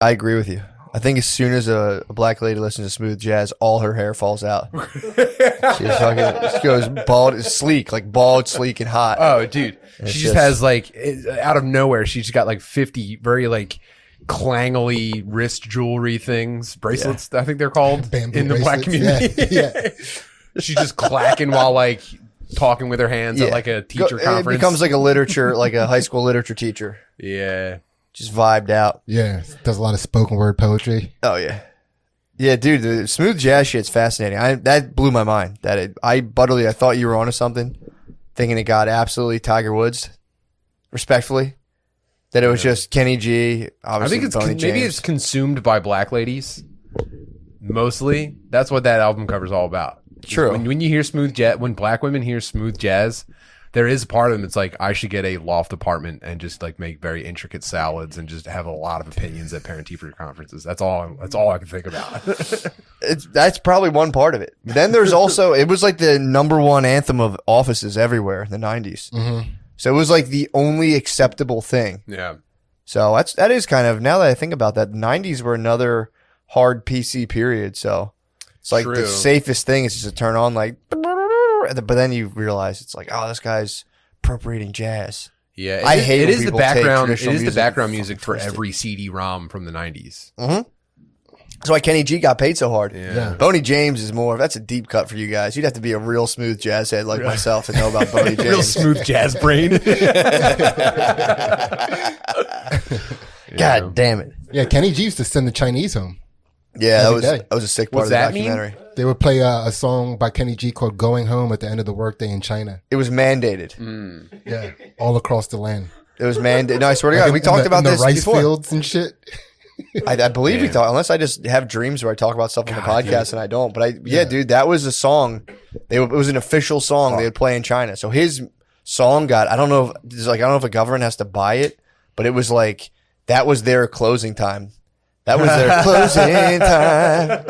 I agree with you. I think as soon as a black lady listens to smooth jazz, all her hair falls out. She goes bald, sleek, like bald, sleek, and hot. Oh, dude. She just has like, out of nowhere, she's just got like 50 very like clangly wrist jewelry things, bracelets, I think they're called in the black community. Yeah. She's just clacking while like talking with her hands at like a teacher conference. It becomes like like a high school literature teacher. Yeah. Just vibed out. Yeah. Does a lot of spoken word poetry. Oh, yeah. Yeah, dude, the smooth jazz shit's fascinating. That blew my mind. I thought you were onto something, thinking it got absolutely Tiger Woods, respectfully. That it was just Kenny G. Obviously, I think maybe it's consumed by black ladies, mostly. That's what that album cover is all about. True. When you hear smooth jazz, when black women hear smooth jazz, there is a part of them that's like, I should get a loft apartment and just like make very intricate salads and just have a lot of opinions at parent-teacher conferences. That's all I can think about. That's probably one part of it. Then there's also, it was like the #1 anthem of offices everywhere in the 90s. Mm-hmm. So it was like the only acceptable thing. Yeah. So that is kind of, now that I think about that, the 90s were another hard PC period. So it's like the safest thing is just to turn on like, but then you realize it's like, oh, this guy's appropriating jazz. Yeah, I hate it. Is the background? It is music the background music for every CD-ROM from the 90s. Mm-hmm. That's why Kenny G got paid so hard. Yeah. Boney James is more. That's a deep cut for you guys. You'd have to be a real smooth jazz head like myself to know about Boney James. Real smooth jazz brain. God damn it. Yeah, Kenny G used to send the Chinese home. Yeah, that was a sick part of the documentary. They would play a song by Kenny G called "Going Home" at the end of the workday in China. It was mandated. Yeah, all across the land. It was mandated. No, I swear to God, we talked about this the rice before. Fields and shit. I believe we talk, unless I just have dreams where I talk about stuff on the podcast and I don't. But dude, that was a song. It was an official song they would play in China. So his song got, I don't know if a government has to buy it, but it was like, that was their closing time. That was their closing time.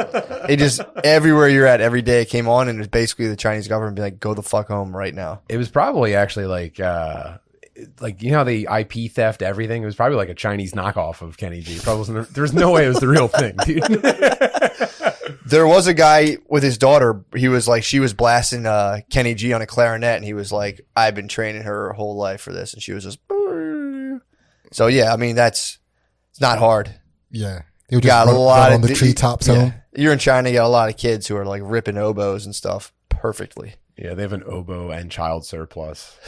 It just, everywhere you're at, every day it came on, and it was basically the Chinese government being like, go the fuck home right now. It was probably actually like you know how they IP theft everything? It was probably like a Chinese knockoff of Kenny G. Probably wasn't there was no way it was the real thing, dude. There was a guy with his daughter. He was like, she was blasting Kenny G on a clarinet, and he was like, I've been training her whole life for this, and she was just. So yeah, I mean it's not hard. Yeah, they would just run on the treetops home. You're in China, you got a lot of kids who are like ripping oboes and stuff perfectly. Yeah, they have an oboe and child surplus.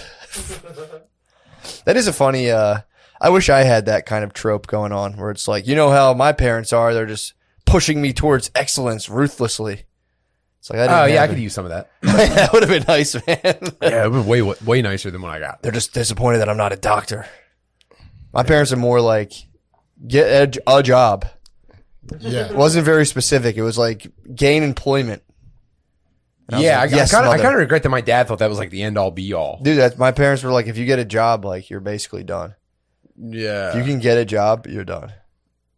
That is a funny. I wish I had that kind of trope going on, where it's like, you know how my parents are. They're just pushing me towards excellence ruthlessly. It's like, I could use some of that. That would have been nice, man. Yeah, it would have been way nicer than what I got. They're just disappointed that I'm not a doctor. My parents are more like, get a job. Yeah. It wasn't very specific. It was like, gain employment. Yeah, like, I kind of regret that my dad thought that was like the end all be all. Dude, my parents were like, if you get a job, like, you're basically done. Yeah. If you can get a job, you're done.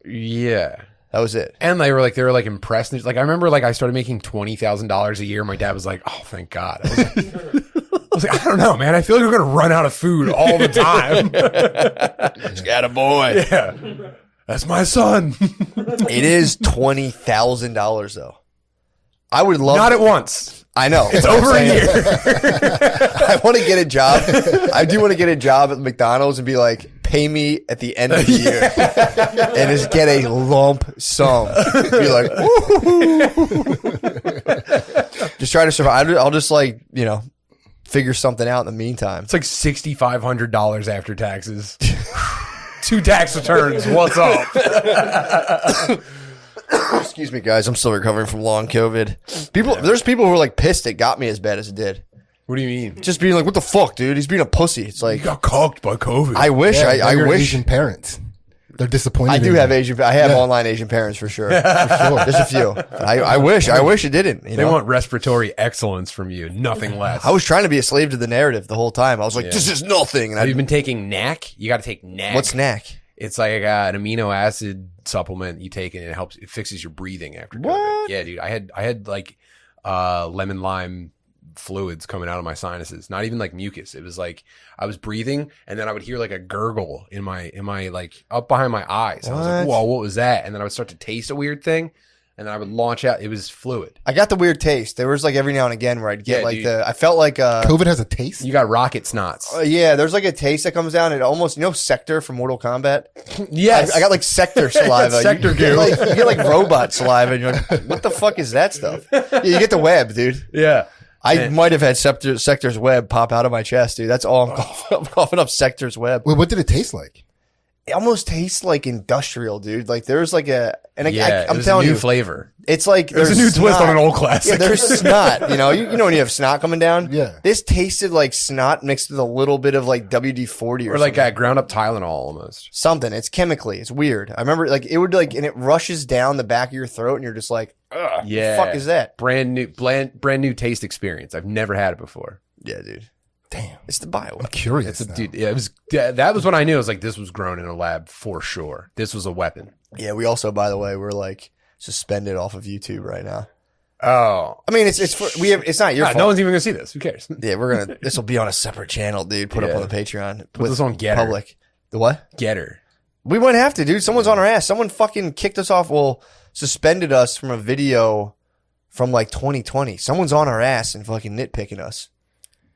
Yeah. That was it. And they were like impressed. Like, I remember like I started making $20,000 a year. My dad was like, oh, thank God. I was like, I don't know, man. I feel like we're going to run out of food all the time. Just got a boy. Yeah. That's my son. It is $20,000 though. I would love Not at once. I know. It's over a year. I want to get a job. I do want to get a job at McDonald's and be like, pay me at the end of the year and just get a lump sum. Be like, just try to survive. I'll just like, figure something out in the meantime. It's like $6,500 after taxes. 2 tax returns. What's up? Excuse me, guys. I'm still recovering from long COVID. There's people who are like pissed it got me as bad as it did. What do you mean? Just being like, what the fuck, dude? He's being a pussy. It's like, you got cocked by COVID. I wish. I wish. Asian parents. They're disappointed. I do have Asian. I have online Asian parents for sure. There's a few. I wish it didn't. They want respiratory excellence from you, nothing less. I was trying to be a slave to the narrative the whole time. I was like, this is nothing. And have you been taking NAC? You got to take NAC. What's NAC? It's like an amino acid supplement you take, and it fixes your breathing after COVID. What? Yeah, dude. I had like lemon lime fluids coming out of my sinuses. Not even like mucus. It was like I was breathing, and then I would hear like a gurgle in my like up behind my eyes. I was like, whoa, what was that? And then I would start to taste a weird thing. And then I would launch out. It was fluid. I got the weird taste. There was like every now and again where I'd get I felt like COVID has a taste. You got rocket snots. Yeah, there's like a taste that comes down. It almost Sector from Mortal Kombat. Yes, I got like Sector saliva. Sector goo. You get like robot saliva, and you're like, what the fuck is that stuff? Yeah, you get the web, dude. Yeah. I might have had Sector's web pop out of my chest, dude. That's all I'm coughing up Sector's web. Wait, what did it taste like? It almost tastes like industrial, dude. Like there's like I'm telling a new you, flavor. it's like There's a new twist on an old classic. Yeah, there's snot. You know when you have snot coming down. Yeah, this tasted like snot mixed with a little bit of like WD-40 or like a ground up Tylenol almost. Something. It's chemically. It's weird. I remember like it would like, and it rushes down the back of your throat, and you're just like, ugh, yeah, what the fuck is that? Brand new taste experience. I've never had it before. Yeah, dude. Damn, it's the bio. I'm curious. Dude, yeah, it was. That was when I knew. I was like, this was grown in a lab for sure. This was a weapon. Yeah, we also, by the way, we're like suspended off of YouTube right now. Oh, I mean, it's not your fault. No one's even gonna see this. Who cares? Yeah, this will be on a separate channel, dude. Put up on the Patreon. Put this on Getter. Public. The what? Getter. We might have to, dude. Someone's on our ass. Someone fucking kicked us off. Well, suspended us from a video from like 2020. Someone's on our ass and fucking nitpicking us.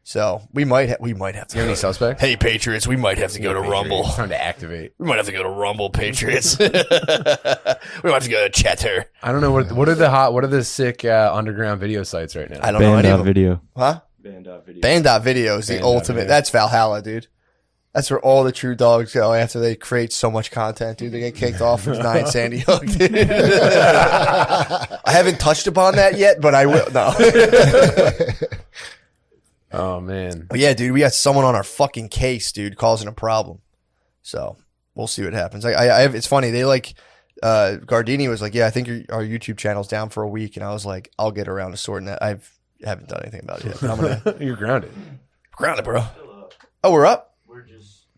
So we might have to. You have any suspects? Hey, Patriots, we might have to go to Rumble. It's time to activate. We might have to go to Rumble, Patriots. We might have to go to Chatter. I don't know what are the sick underground video sites right now. I don't know any of them. Video. Huh? Band.video. Band.video is the ultimate. That's Valhalla, dude. That's where all the true dogs go after they create so much content, dude. They get kicked off from 9 Sandy Hook, dude. I haven't touched upon that yet, but I will. No. Oh, man. But yeah, dude, we got someone on our fucking case, dude, causing a problem. So we'll see what happens. It's funny. They like, Gardini was like, yeah, I think our YouTube channel's down for a week. And I was like, I'll get around to sorting that. I haven't done anything about it yet. But I'm gonna You're grounded. Grounded, bro. Oh, we're up?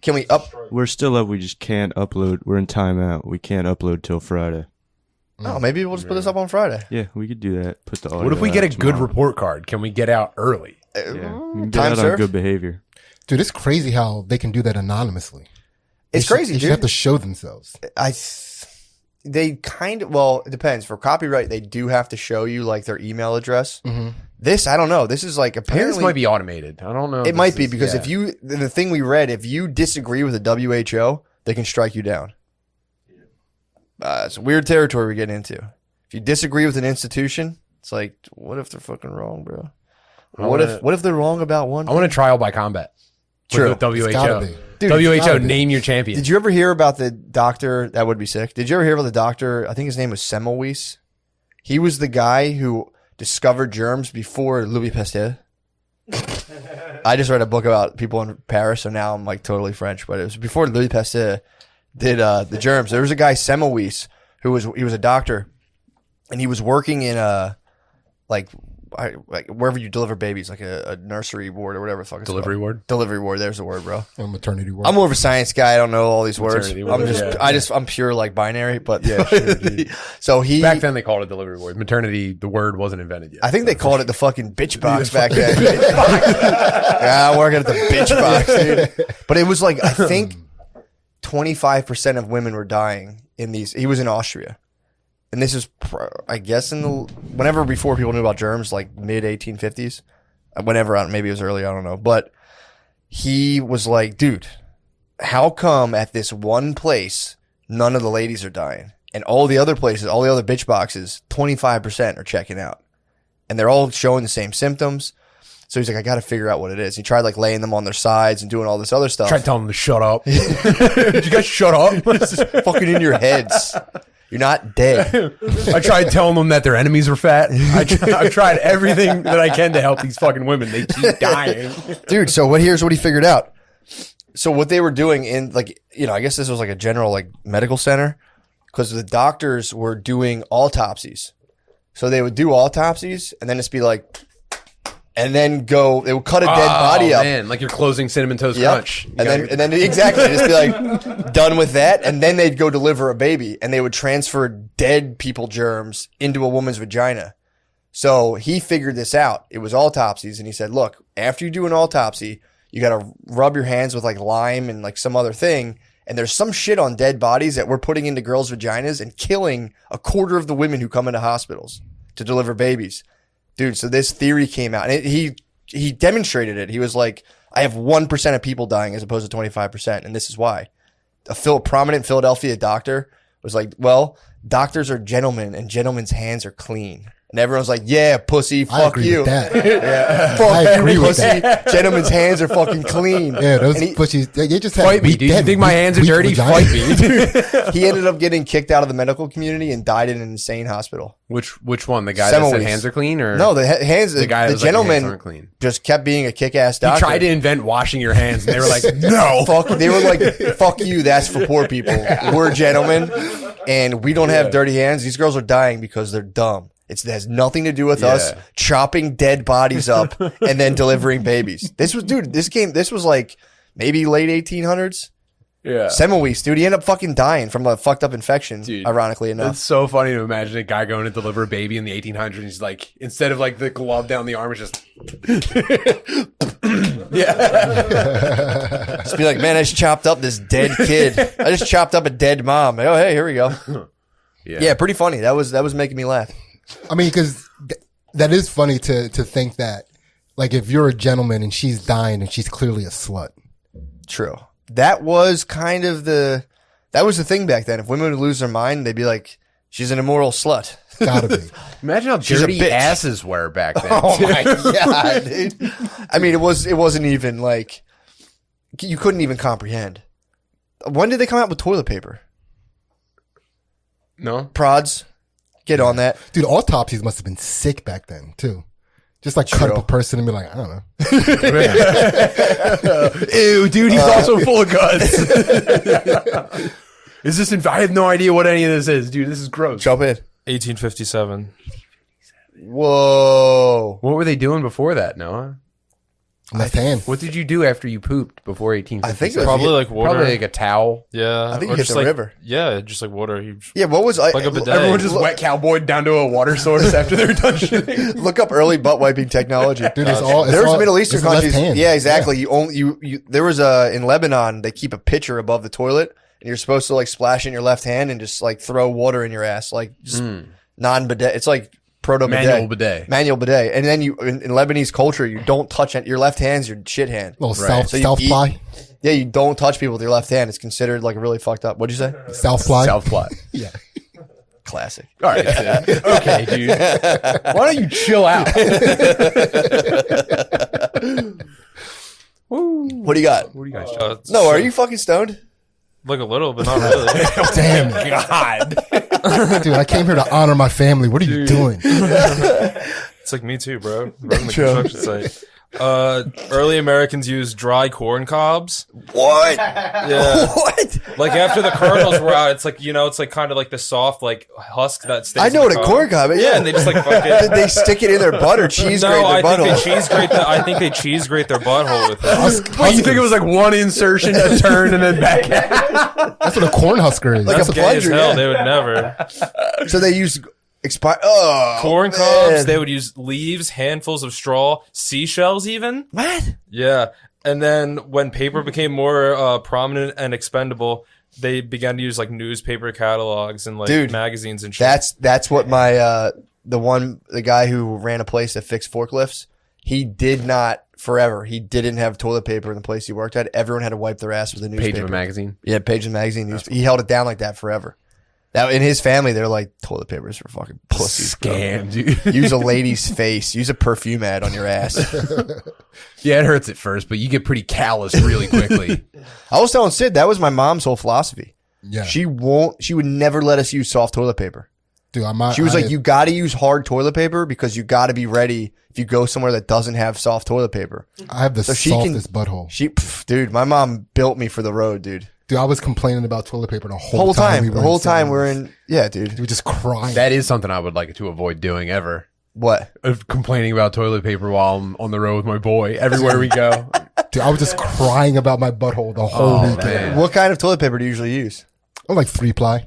Can we up? We're still up. We just can't upload. We're in timeout. We can't upload till Friday. Oh, maybe we'll just put this up on Friday. Yeah, we could do that. Put the audio. What if we get a out good tomorrow. report card? Can we get out early? Yeah, we can get Time out served? on good behavior. Dude, it's crazy how they can do that anonymously. It's crazy, They dude. should have to show themselves. They kind of, well, it depends. For copyright, they do have to show you like their email address. Mm-hmm. This, I don't know. This is like I think apparently this might be automated. I don't know. it might be because if you, the thing we read, if you disagree with the WHO, they can strike you down. It's a weird territory we get into. If you disagree with an institution, it's like, what if they're fucking wrong, bro? What if they're wrong about one? I want a trial by combat. True. With the It's gotta WHO. be. Dude, WHO, it's gotta be. name your champion. Did you ever hear about the doctor? That would be sick. Did you ever hear about the doctor? I think his name was Semmelweis. He was the guy who discovered germs before Louis Pasteur. I just read a book about people in Paris, so now I'm like totally French. But it was before Louis Pasteur did the germs. There was a guy Semmelweis who was a doctor, and he was working in a like wherever you deliver babies, like a nursery ward or whatever the fuck it's Delivery called. ward? Delivery ward. There's the word, bro. A maternity ward. I'm more of a science guy. I don't know all these words. Maternity ward, I'm pure like binary, but Yeah, sure, dude. so he Back then they called it delivery ward. Maternity, the word wasn't invented yet. I think they called it the fucking bitch box back then. Yeah, I'm working at the bitch box, dude. But it was like, I think 25% of women were dying in these. He was in Austria. And this is, I guess, whenever before people knew about germs, like mid 1850s. Whenever, maybe it was early, I don't know. But he was like, dude, how come at this one place, none of the ladies are dying? And all the other places, all the other bitch boxes, 25% are checking out. And they're all showing the same symptoms. So he's like, I got to figure out what it is. He tried like laying them on their sides and doing all this other stuff. Tried telling them to shut up. Did you guys shut up? It's fucking in your heads. You're not dead. I tried telling them that their enemies were fat. I've tried everything that I can to help these fucking women. They keep dying. Dude, so here's what he figured out. So what they were doing in like, I guess this was like a general like medical center because the doctors were doing autopsies. So they would do autopsies and then just be like, and then they would cut a dead body up. Man, like you're closing Cinnamon Toast Crunch. And then exactly, just be like done with that. And then they'd go deliver a baby and they would transfer dead people germs into a woman's vagina. So he figured this out. It was autopsies. And he said, look, after you do an autopsy, you got to rub your hands with like lime and like some other thing. And there's some shit on dead bodies that we're putting into girls' vaginas and killing a quarter of the women who come into hospitals to deliver babies. Dude, so this theory came out. And he demonstrated it. He was like, I have 1% of people dying as opposed to 25%. And this is why. A prominent Philadelphia doctor was like, well, doctors are gentlemen and gentlemen's hands are clean. And everyone's like, yeah, pussy, fuck you. That. Yeah. Fuck you, pussy. Gentlemen's hands are fucking clean. Yeah, those pussies, they just fight me, dude. You think my hands are dirty? Fight me. He ended up getting kicked out of the medical community and died in an insane hospital. Which one? The guy that said hands are clean, or no? The guy, the gentleman, like, clean. just kept being a kick-ass doctor. He tried to invent washing your hands, and they were like, no. They were like, fuck you. That's for poor people. We're gentlemen, and we don't have dirty hands. These girls are dying because they're dumb. It has nothing to do with us chopping dead bodies up and then delivering babies. This was like maybe late 1800s. Yeah. Semmelweis, dude, he ended up fucking dying from a fucked up infection, ironically enough. It's so funny to imagine a guy going to deliver a baby in the 1800s. He's like, instead of like the glove down the arm, it's just. Yeah. Just be like, man, I just chopped up this dead kid. I just chopped up a dead mom. Like, oh, hey, here we go. Yeah, pretty funny. That was making me laugh. I mean, because that is funny to think that, like, if you're a gentleman and she's dying and she's clearly a slut. True. That was kind of the thing back then. If women would lose their mind, they'd be like, she's an immoral slut. Gotta be. Imagine how dirty asses were back then. Oh my God, dude. I mean, it wasn't even like, you couldn't even comprehend. When did they come out with toilet paper? No? Prods. Get on that. Dude, autopsies must have been sick back then, too. Just like cut up a person and be like, I don't know. Ew, dude, he's also full of guts. Is this I have no idea what any of this is, dude. This is gross. Jump in. 1857. Whoa. What were they doing before that, Noah? Left hand. What did you do after you pooped before 1857? I think it was probably like water. Probably like a towel. Yeah. I think you hit the river. Yeah, just like water. Yeah, what was like a bidet. Everyone just wet cowboyed down to a water source after they're done shitting. Look up early butt wiping technology. Dude, there's Middle Eastern countries. Yeah, exactly. Yeah. There was in Lebanon, they keep a pitcher above the toilet and you're supposed to like splash in your left hand and just like throw water in your ass. Like just non-bidet. It's like proto-bidet. Manual bidet. And then in Lebanese culture, you don't touch it. Your left hand's your shit hand. Little self-ply. Yeah, you don't touch people with your left hand. It's considered like a really fucked up. What'd you say? Self-ply. Self-ply. Yeah. Classic. All right. Okay, dude. Why don't you chill out? What do you got? What do you guys No, are you fucking stoned? Like a little, but not really. Damn. God. Dude, I came here to honor my family. What are you doing? It's like me too, bro. Running the construction site. Early Americans used dry corn cobs. What? Yeah. What? Like after the kernels were out, it's like, it's like kind of like the soft like husk that stays. I know what a corn cob is. Yeah, and they just like fucking. Did they stick it in their butt or cheese grate their butthole? I think they cheese grate their butthole with it. Wait, you think it was like one insertion, a turn, and then back out? That's what a corn husker is. Like That's a gay as plunger, hell. yeah. They would never. So they use Corn cobs. They would use leaves, handfuls of straw, seashells even. What? Yeah. And then when paper became more prominent and expendable, they began to use like newspaper catalogs and like magazines and shit. That's what my the guy who ran a place that fixed forklifts, he did not forever. He didn't have toilet paper in the place he worked at. Everyone had to wipe their ass with a newspaper. Page of a magazine. Yeah, page of a magazine. He held it down like that forever. Now in his family, they're like, toilet papers for fucking pussies. Scam, dude. Use a lady's face. Use a perfume ad on your ass. Yeah, it hurts at first, but you get pretty callous really quickly. I was telling Sid, that was my mom's whole philosophy. Yeah. She would never let us use soft toilet paper. Dude, she was like, you got to use hard toilet paper because you got to be ready if you go somewhere that doesn't have soft toilet paper. I have the softest butthole. Dude, my mom built me for the road, dude. Dude, I was complaining about toilet paper the whole time. The whole time we're in, yeah, dude. We were just crying. That is something I would like to avoid doing ever. What? Complaining about toilet paper while I'm on the road with my boy everywhere we go. Dude, I was just crying about my butthole the whole weekend. Man. What kind of toilet paper do you usually use? I'm like 3-ply.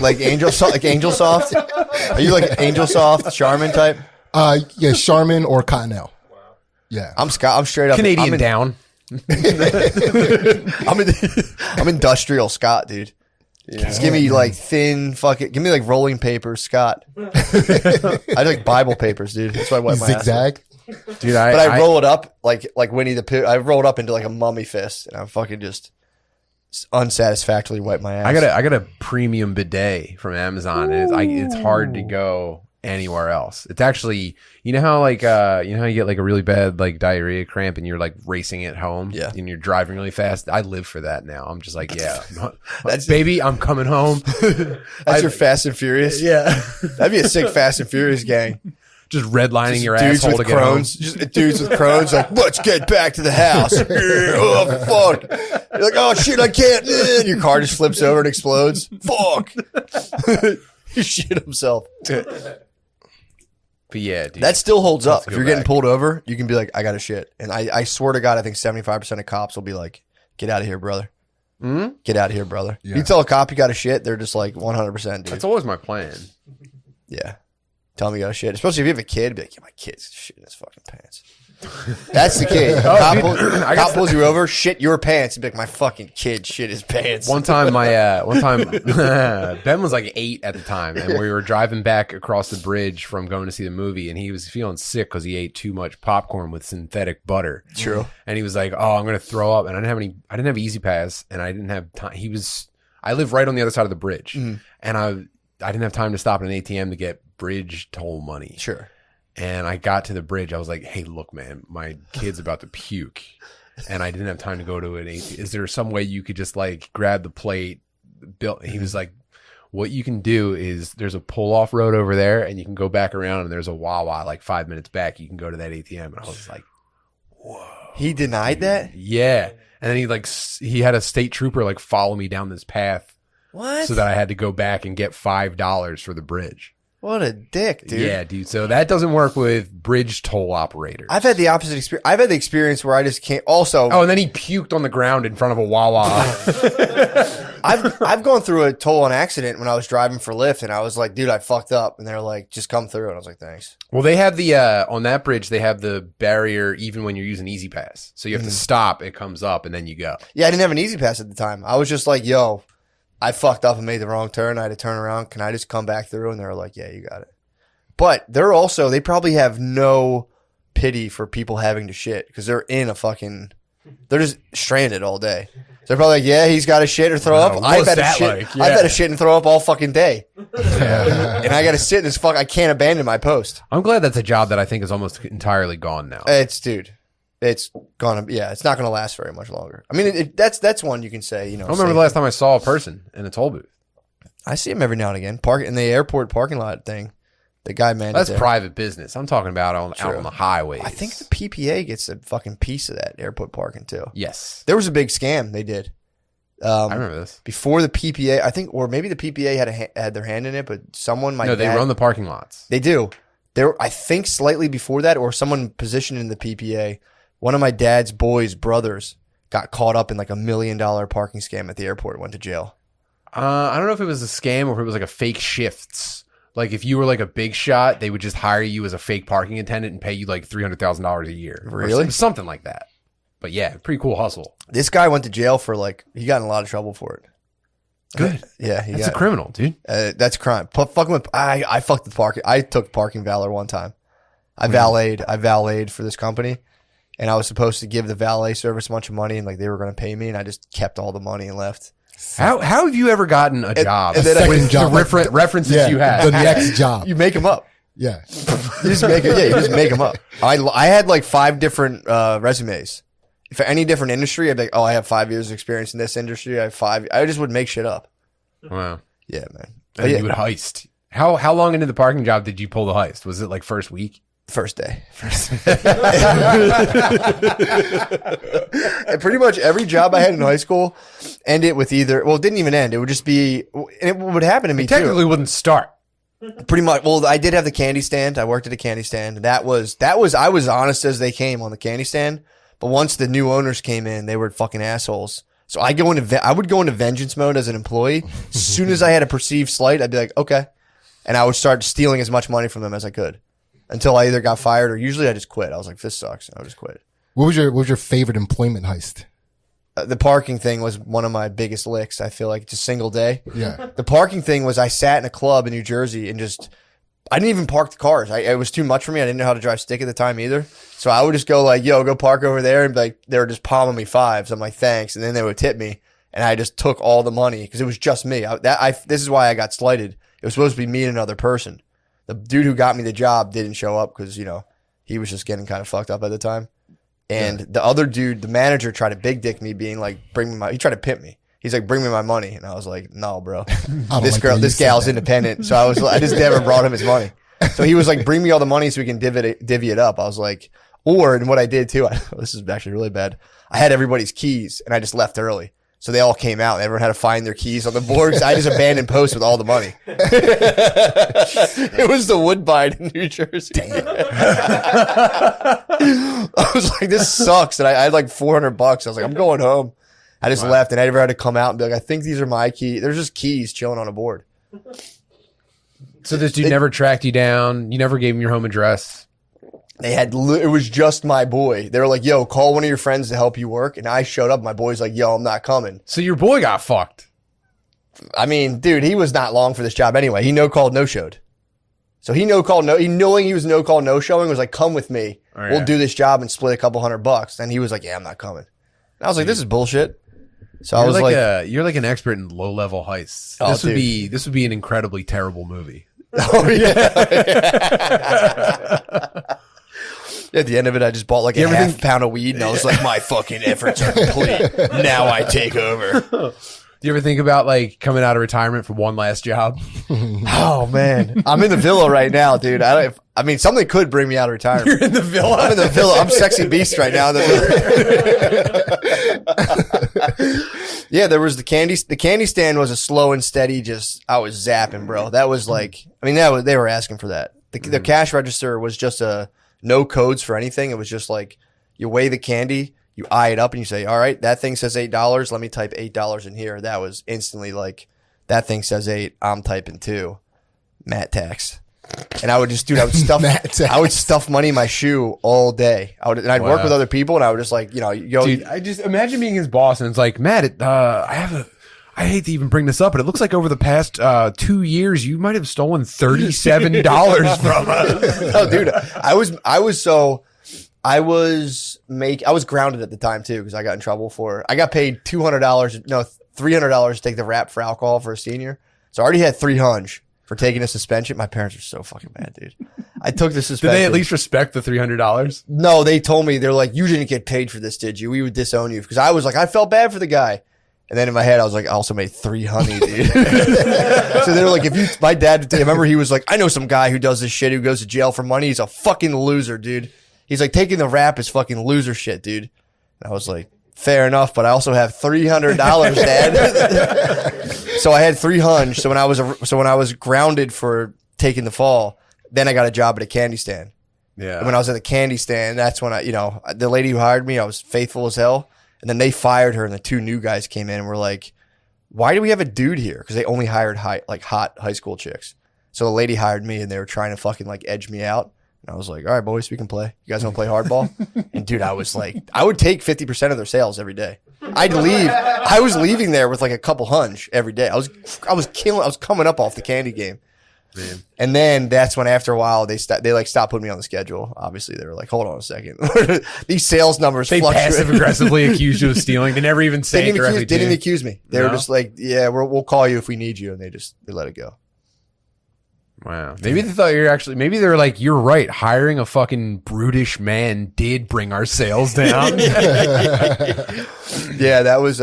Like Angel Soft? Are you like Angel Soft, Charmin type? Yeah, Charmin or Cottonelle. Wow. Yeah. I'm straight up Canadian down. I'm industrial Scott, dude. Yeah. Just give me like thin give me like rolling papers, Scott. I like Bible papers, dude. That's why I wet my zigzag. ass. Dude, I roll it up like Winnie the Pooh. I roll it up into like a mummy fist, and I'm fucking just unsatisfactorily wipe my ass. I got a premium bidet from Amazon, and it's hard to go anywhere else. It's actually, you know how you get like a really bad like diarrhea cramp and you're like racing it home, and you're driving really fast. I live for that now. I'm just like, baby, I'm coming home. That's your Fast and Furious. Yeah, that'd be a sick Fast and Furious gang. Just redlining your asshole to get home. Just dudes with Crohn's, like, let's get back to the house. Oh, fuck. You're like, oh, shit, I can't. And your car just flips over and explodes. Fuck. He shit himself. But yeah, dude. That still holds up. If you're getting pulled over, you can be like, I got a shit. And I swear to God, I think 75% of cops will be like, get out of here, brother. Mm-hmm. Get out of here, brother. Yeah. You tell a cop you got a shit, they're just like 100%, dude. That's always my plan. Yeah. Tell me you got a shit. Especially if you have a kid, be like, yeah, my kid's shit in his fucking pants. That's the kid. Cop pulls you over, shit your pants. You'd be like, my fucking kid shit his pants. One time, Ben was like 8 at the time, and we were driving back across the bridge from going to see the movie, and he was feeling sick because he ate too much popcorn with synthetic butter. True. And he was like, "Oh, I'm gonna throw up," and I didn't have Easy Pass, and I didn't have time. I live right on the other side of the bridge, and I didn't have time to stop at an ATM to get bridge toll money. Sure. And I got to the bridge. I was like, hey, look, man, my kid's about to puke. And I didn't have time to go to an ATM. Is there some way you could just like grab the plate? He was like, what you can do is there's a pull off road over there and you can go back around and there's a Wawa like 5 minutes back. You can go to that ATM. And I was like, whoa. He denied that? Yeah. And then he had a state trooper like follow me down this path. What? So that I had to go back and get $5 for the bridge. What a dick, dude. Yeah, dude. So that doesn't work with bridge toll operators. I've had the opposite experience. I've had the experience where I just can't. Also, and then he puked on the ground in front of a Wawa. I've gone through a toll on accident when I was driving for Lyft, and I was like, dude, I fucked up. And they're like, just come through. And I was like, thanks. Well, they have the on that bridge, they have the barrier even when you're using Easy Pass. So you have to stop, it comes up, and then you go. Yeah, I didn't have an Easy Pass at the time. I was just like, yo, I fucked up and made the wrong turn. I had to turn around. Can I just come back through? And they were like, yeah, you got it. But they probably have no pity for people having to shit because they're just stranded all day. So they're probably like, yeah, he's got to shit or throw up. I've had to shit and throw up all fucking day. And I got to sit in this I can't abandon my post. I'm glad that's a job that I think is almost entirely gone now. It's not going to last very much longer. I mean, that's one you can say, I don't remember the last time I saw a person in a toll booth. I see him every now and again. In the airport parking lot thing. The guy man. That's private business. I'm talking about out on the highways. I think the PPA gets a fucking piece of that airport parking too. Yes. There was a big scam they did. I remember this. Before the PPA, I think, or maybe the PPA had their hand in it, but someone might. No, they run the parking lots. They do. I think slightly before that, or someone positioned in the PPA. One of my dad's boys' brothers got caught up in like $1 million parking scam at the airport and went to jail. I don't know if it was a scam or if it was like a fake shifts. Like if you were like a big shot, they would just hire you as a fake parking attendant and pay you like $300,000 a year. Really? Or something like that. But yeah, pretty cool hustle. This guy went to jail for he got in a lot of trouble for it. Good. Yeah. That's a criminal, dude. That's a crime. I fucked with parking. I took parking valor one time. I valeted for this company and I was supposed to give the valet service a bunch of money and like they were going to pay me and I just kept all the money and left. How have you ever gotten a job? And then the references you had. The next job. You make them up. Yeah. You just make them up. I had like 5 different resumes. For any different industry, I'd be like, oh, I have 5 years of experience in this industry. I have 5. I just would make shit up. Wow. Yeah, man. And you would heist. How long into the parking job did you pull the heist? Was it like first week? First day. And pretty much every job I had in high school ended with it didn't even end. It would just be, and it would happen to me too. Technically wouldn't start. Pretty much. Well, I did have the candy stand. I worked at a candy stand. I was honest as they came on the candy stand. But once the new owners came in, they were fucking assholes. So I would go into vengeance mode as an employee. As soon as I had a perceived slight, I'd be like, okay. And I would start stealing as much money from them as I could. until I either got fired or usually I just quit. I was like, this sucks. And I would just quit. What was your favorite employment heist? The parking thing was one of my biggest licks. I feel like just single day. Yeah. The parking thing was I sat in a club in New Jersey and I didn't even park the cars. It was too much for me. I didn't know how to drive stick at the time either. So I would just go like, yo, go park over there. And be like, they were just palming me fives. I'm like, thanks. And then they would tip me. And I just took all the money because it was just me. This is why I got slighted. It was supposed to be me and another person. The dude who got me the job didn't show up because, he was just getting kind of fucked up at the time. And the other dude, the manager, tried to big dick me, being like, he tried to pimp me. He's like, bring me my money. And I was like, no, bro. This gal's independent. So I just never brought him his money. So he was like, bring me all the money so we can divvy it up. I was like, and what I did too, this is actually really bad. I had everybody's keys and I just left early. So they all came out and everyone had to find their keys on the board. I just abandoned post with all the money. It was the Woodbine in New Jersey. I was like, this sucks. And I had like $400. I was like, I'm going home. I just left and I never had to come out and be like, I think these are my keys. There's just keys chilling on a board. So this dude never tracked you down. You never gave him your home address. It was just my boy. They were like, yo, call one of your friends to help you work. And I showed up. My boy's like, yo, I'm not coming. So your boy got fucked. I mean, dude, he was not long for this job anyway. He no-called, no-showed. So he knowing he was no-call, no-showing was like, come with me. We'll do this job and split a couple $100. And he was like, yeah, I'm not coming. And I was like, this is bullshit. So I was like, you're like an expert in low-level heists. Oh, this would be an incredibly terrible movie. Oh, yeah. At the end of it, I just bought like a half pound of weed, and I was like, my fucking efforts are complete. Now I take over. Do you ever think about like coming out of retirement for one last job? Oh, man. I'm in the villa right now, dude. I mean, something could bring me out of retirement. You're in the villa? I'm in the villa. I'm sexy beast right now. Yeah, there was the candy stand was a slow and steady, I was zapping, bro. That was like, they were asking for that. The cash register was just no codes for anything. It was just like, you weigh the candy, you eye it up and you say, all right, that thing says $8. Let me type $8 in here. That was instantly like, that thing says 8. I'm typing 2. Matt tax. And I would just, dude, I would stuff money in my shoe all day. I'd work with other people and I would just like, dude, I just imagine being his boss and it's like, Matt, I hate to even bring this up, but it looks like over the past 2 years, you might have stolen $37 from us. No, dude, I was grounded at the time too because I got in trouble I got paid $300 to take the rap for alcohol for a senior. So I already had $300 for taking a suspension. My parents are so fucking mad, dude. I took the suspension. Did they at least respect the $300? No, they told me, they're like, you didn't get paid for this, did you? We would disown you. Because I was like, I felt bad for the guy. And then in my head, I was like, I also made $300, dude. So they were like, my dad, I remember he was like, I know some guy who does this shit, who goes to jail for money. He's a fucking loser, dude. He's like, taking the rap is fucking loser shit, dude. And I was like, fair enough, but I also have $300, Dad. So I had $300. So when I was grounded for taking the fall, then I got a job at a candy stand. Yeah. And when I was at the candy stand, that's when the lady who hired me, I was faithful as hell. And then they fired her, and the 2 new guys came in and were like, why do we have a dude here? Because they only hired hot high school chicks. So the lady hired me, and they were trying to fucking like edge me out. And I was like, all right, boys, we can play. You guys want to play hardball? And dude, I was like, I would take 50% of their sales every day. I'd leave. I was leaving there with like a couple $100 every day. I was coming up off the candy game. Man. And then that's when after a while they stopped putting me on the schedule. Obviously they were like, hold on a second. These sales numbers fluctuate. Passive aggressively accused you of stealing. They never even say it directly. They didn't even accuse me. They were just like, yeah, we'll call you if we need you. And they let it go. Wow. Maybe they thought maybe they were like, you're right. Hiring a fucking brutish man did bring our sales down. Yeah, that was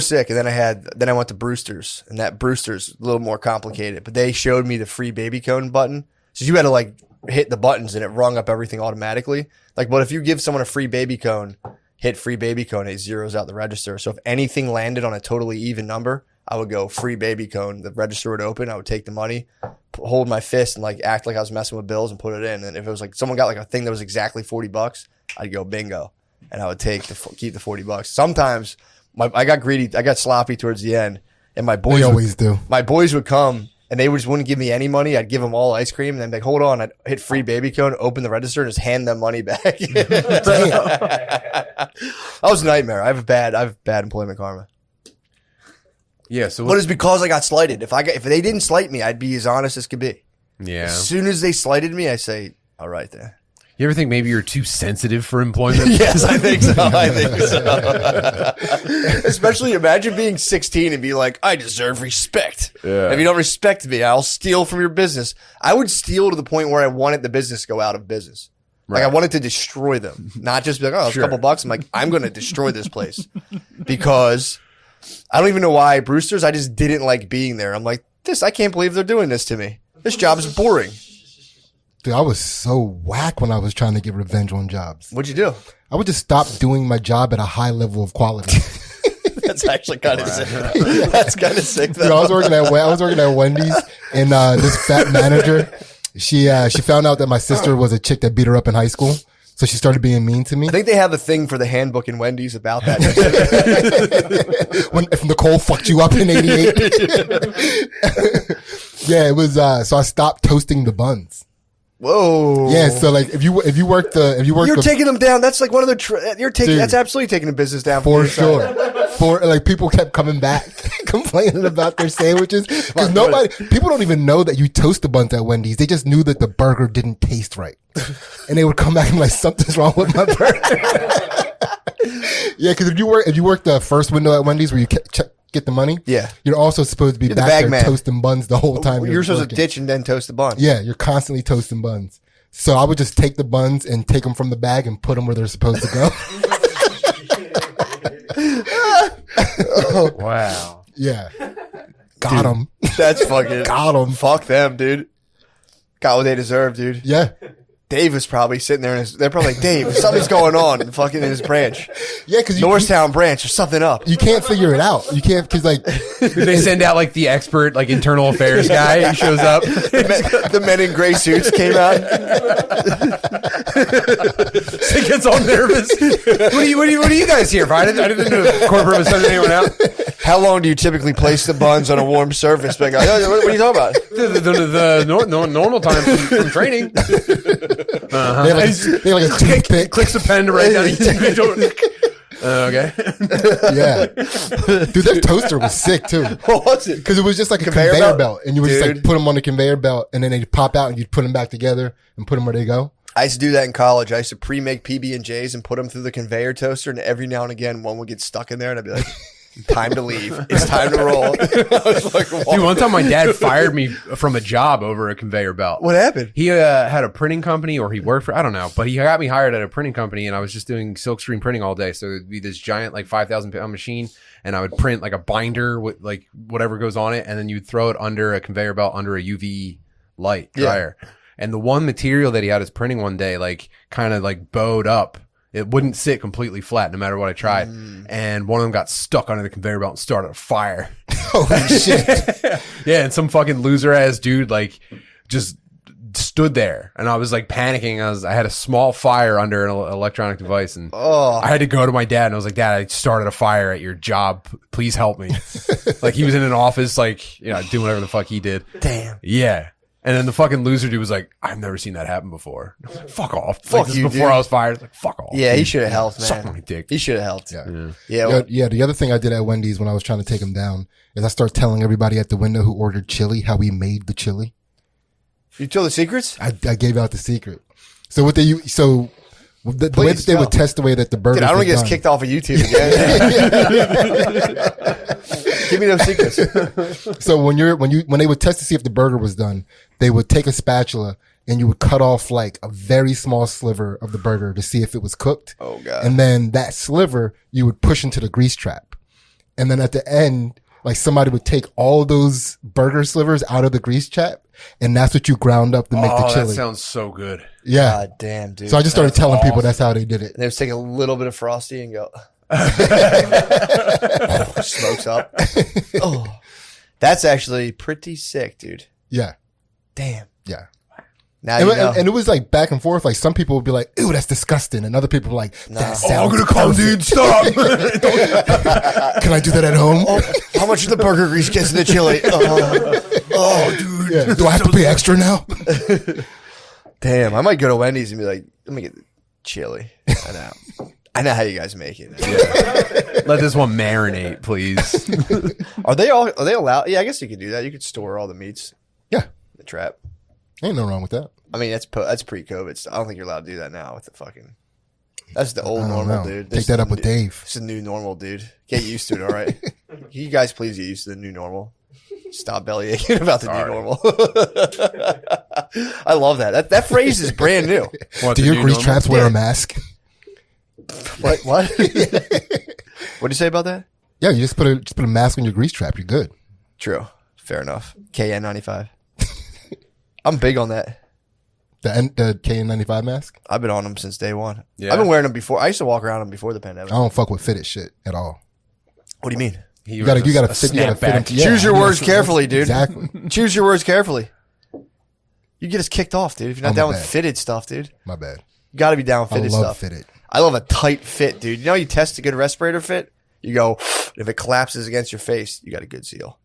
sick. And then I went to Brewster's, and that Brewster's a little more complicated, but they showed me the free baby cone button. So you had to like hit the buttons and it rung up everything automatically. Like, but if you give someone a free baby cone, hit free baby cone, it zeroes out the register. So if anything landed on a totally even number, I would go free baby cone. The register would open. I would take the money, hold my fist, and like act like I was messing with bills and put it in. And if it was like someone got like a thing that was exactly $40, I'd go bingo, and I would keep the $40. Sometimes I got greedy. I got sloppy towards the end, and my boys always do. My boys would come and they just wouldn't give me any money. I'd give them all ice cream, and then like, hold on, I'd hit free baby cone, open the register, and just hand them money back. That was a nightmare. I have bad employment karma. Yeah. So but it's because I got slighted. If they didn't slight me, I'd be as honest as could be. Yeah. As soon as they slighted me, I say, all right then. You ever think maybe you're too sensitive for employment? Yes, I think so. Especially imagine being 16 and be like, I deserve respect. Yeah. If you don't respect me, I'll steal from your business. I would steal to the point where I wanted the business to go out of business. Right. Like I wanted to destroy them, not just be like, oh, it's a couple bucks. I'm like, I'm going to destroy this place because I don't even know why Brewster's. I just didn't like being there. I'm like, I can't believe they're doing this to me. This job is boring. Dude, I was so whack when I was trying to get revenge on jobs. What'd you do? I would just stop doing my job at a high level of quality. That's actually kind of sick. That's kind of sick, though. Dude, I was working at Wendy's, and this fat manager, she found out that my sister was a chick that beat her up in high school. So she started being mean to me. I think they have a thing for the handbook in Wendy's about that. If Nicole fucked you up in '88. Yeah, it was. So I stopped toasting the buns. Whoa. Yeah, so like if you work you're taking them down. That's like one of the that's absolutely taking the business down for sure. Like people kept coming back complaining about their sandwiches because people don't even know that you toast the buns at Wendy's. They just knew that the burger didn't taste right, and they would come back and be like, something's wrong with my burger. Yeah, because if you work the first window at Wendy's where you get the money, yeah, you're also supposed to be back there toasting buns the whole time. You're supposed to ditch and then toast the bun. Yeah, you're constantly toasting buns. So I would just take the buns and take them from the bag and put them where they're supposed to go. Wow. Yeah. Got them. That's fucking. Got them. Fuck them, dude. Got what they deserve, dude. Yeah. Dave was probably sitting there and they're probably like, Dave, something's going on in his branch. Yeah, because Norristown branch, there's something up. You can't figure it out. You can't, because like they send out like the expert, like internal affairs guy who shows up. The men in gray suits came out. So he gets all nervous. What are you guys here for? I didn't know the corporate was sending anyone out. How long do you typically place the buns on a warm surface? Like, what are you talking about? The normal time from training. Uh-huh. They like a toothpick. Clicks a pen to write down each individual. Okay. Yeah. Dude, that toaster was sick too. What was it? Because it was just like a conveyor belt. And you would just like put them on the conveyor belt and then they'd pop out and you'd put them back together and put them where they go. I used to do that in college. I used to pre-make PB&Js and put them through the conveyor toaster, and every now and again one would get stuck in there and I'd be like, time to leave. It's time to roll. I was like, dude, one time my dad fired me from a job over a conveyor belt. What happened? He had a printing company, or he worked for, I don't know, but he got me hired at a printing company, and I was just doing silkscreen printing all day. So it'd be this giant like 5,000 pound machine, and I would print like a binder with like whatever goes on it, and then you'd throw it under a conveyor belt under a UV light dryer. Yeah. And the one material that he had us printing one day, like kind of like bowed up. It wouldn't sit completely flat no matter what I tried. And one of them got stuck under the conveyor belt and started a fire. Holy shit. Yeah, and some fucking loser ass dude like just stood there, and I was like panicking. I had a small fire under an electronic device, and I had to go to my dad, and I was like, Dad, I started a fire at your job. Please help me. Like he was in an office, like, you know, doing whatever the fuck he did. Damn. Yeah. And then the fucking loser dude was like, I've never seen that happen before. I was like, fuck off. Fuck like, you, before dude. I was fired. Like, fuck off. Yeah, he should have helped, man. Suck my dick. He should have helped. Yeah. The other thing I did at Wendy's when I was trying to take him down is I started telling everybody at the window who ordered chili how we made the chili. You told the secrets? I gave out the secret. So what the way that they would test the way that the burgers. Dude, I don't get kicked off of YouTube again. Give me those secrets. So when they would test to see if the burger was done, they would take a spatula and you would cut off like a very small sliver of the burger to see if it was cooked. Oh God. And then that sliver you would push into the grease trap. And then at the end, like somebody would take all those burger slivers out of the grease trap, and that's what you ground up to make the chili. That sounds so good. Yeah. God damn, dude. So I just started telling people that's how they did it. They would take a little bit of Frosty and go. Smokes up. Oh, that's actually pretty sick, dude. Yeah. Damn. Yeah. Now you know. And it was like back and forth. Like some people would be like, "Ew, that's disgusting," and other people were like, "That sounds I'm gonna call, dude. Stop." Can I do that at home? How much of the burger grease gets in the chili? Dude. Yeah. Do I have to pay extra now? Damn, I might go to Wendy's and be like, "Let me get the chili." I know how you guys make it. Yeah. Let this one marinate, please. Are they allowed? Yeah, I guess you could do that. You could store all the meats. Yeah, in the trap. Ain't no wrong with that. I mean, that's pre-COVID. I don't think you're allowed to do that now with the fucking. That's the old normal, dude. Take that up with Dave. It's a new normal, dude. Get used to it, all right? You guys please get used to the new normal. Stop belly aching about the new normal. I love that. That phrase is brand new. Do your grease traps wear a mask? What? What'd you say about that? Yeah, you just put a mask on your grease trap. You're good. True. Fair enough. KN95. I'm big on that. The KN95 mask? I've been on them since day one. Yeah. I've been wearing them before. I used to walk around them before the pandemic. I don't fuck with fitted shit at all. What do you mean? You gotta fit them. Choose your words carefully, dude. Exactly. Choose your words carefully. You get us kicked off, dude. If you're not down with bad. fitted stuff, dude. My bad. You got to be down with fitted I love stuff. fitted. I love a tight fit, dude. You know how you test a good respirator fit? You go, if it collapses against your face, you got a good seal.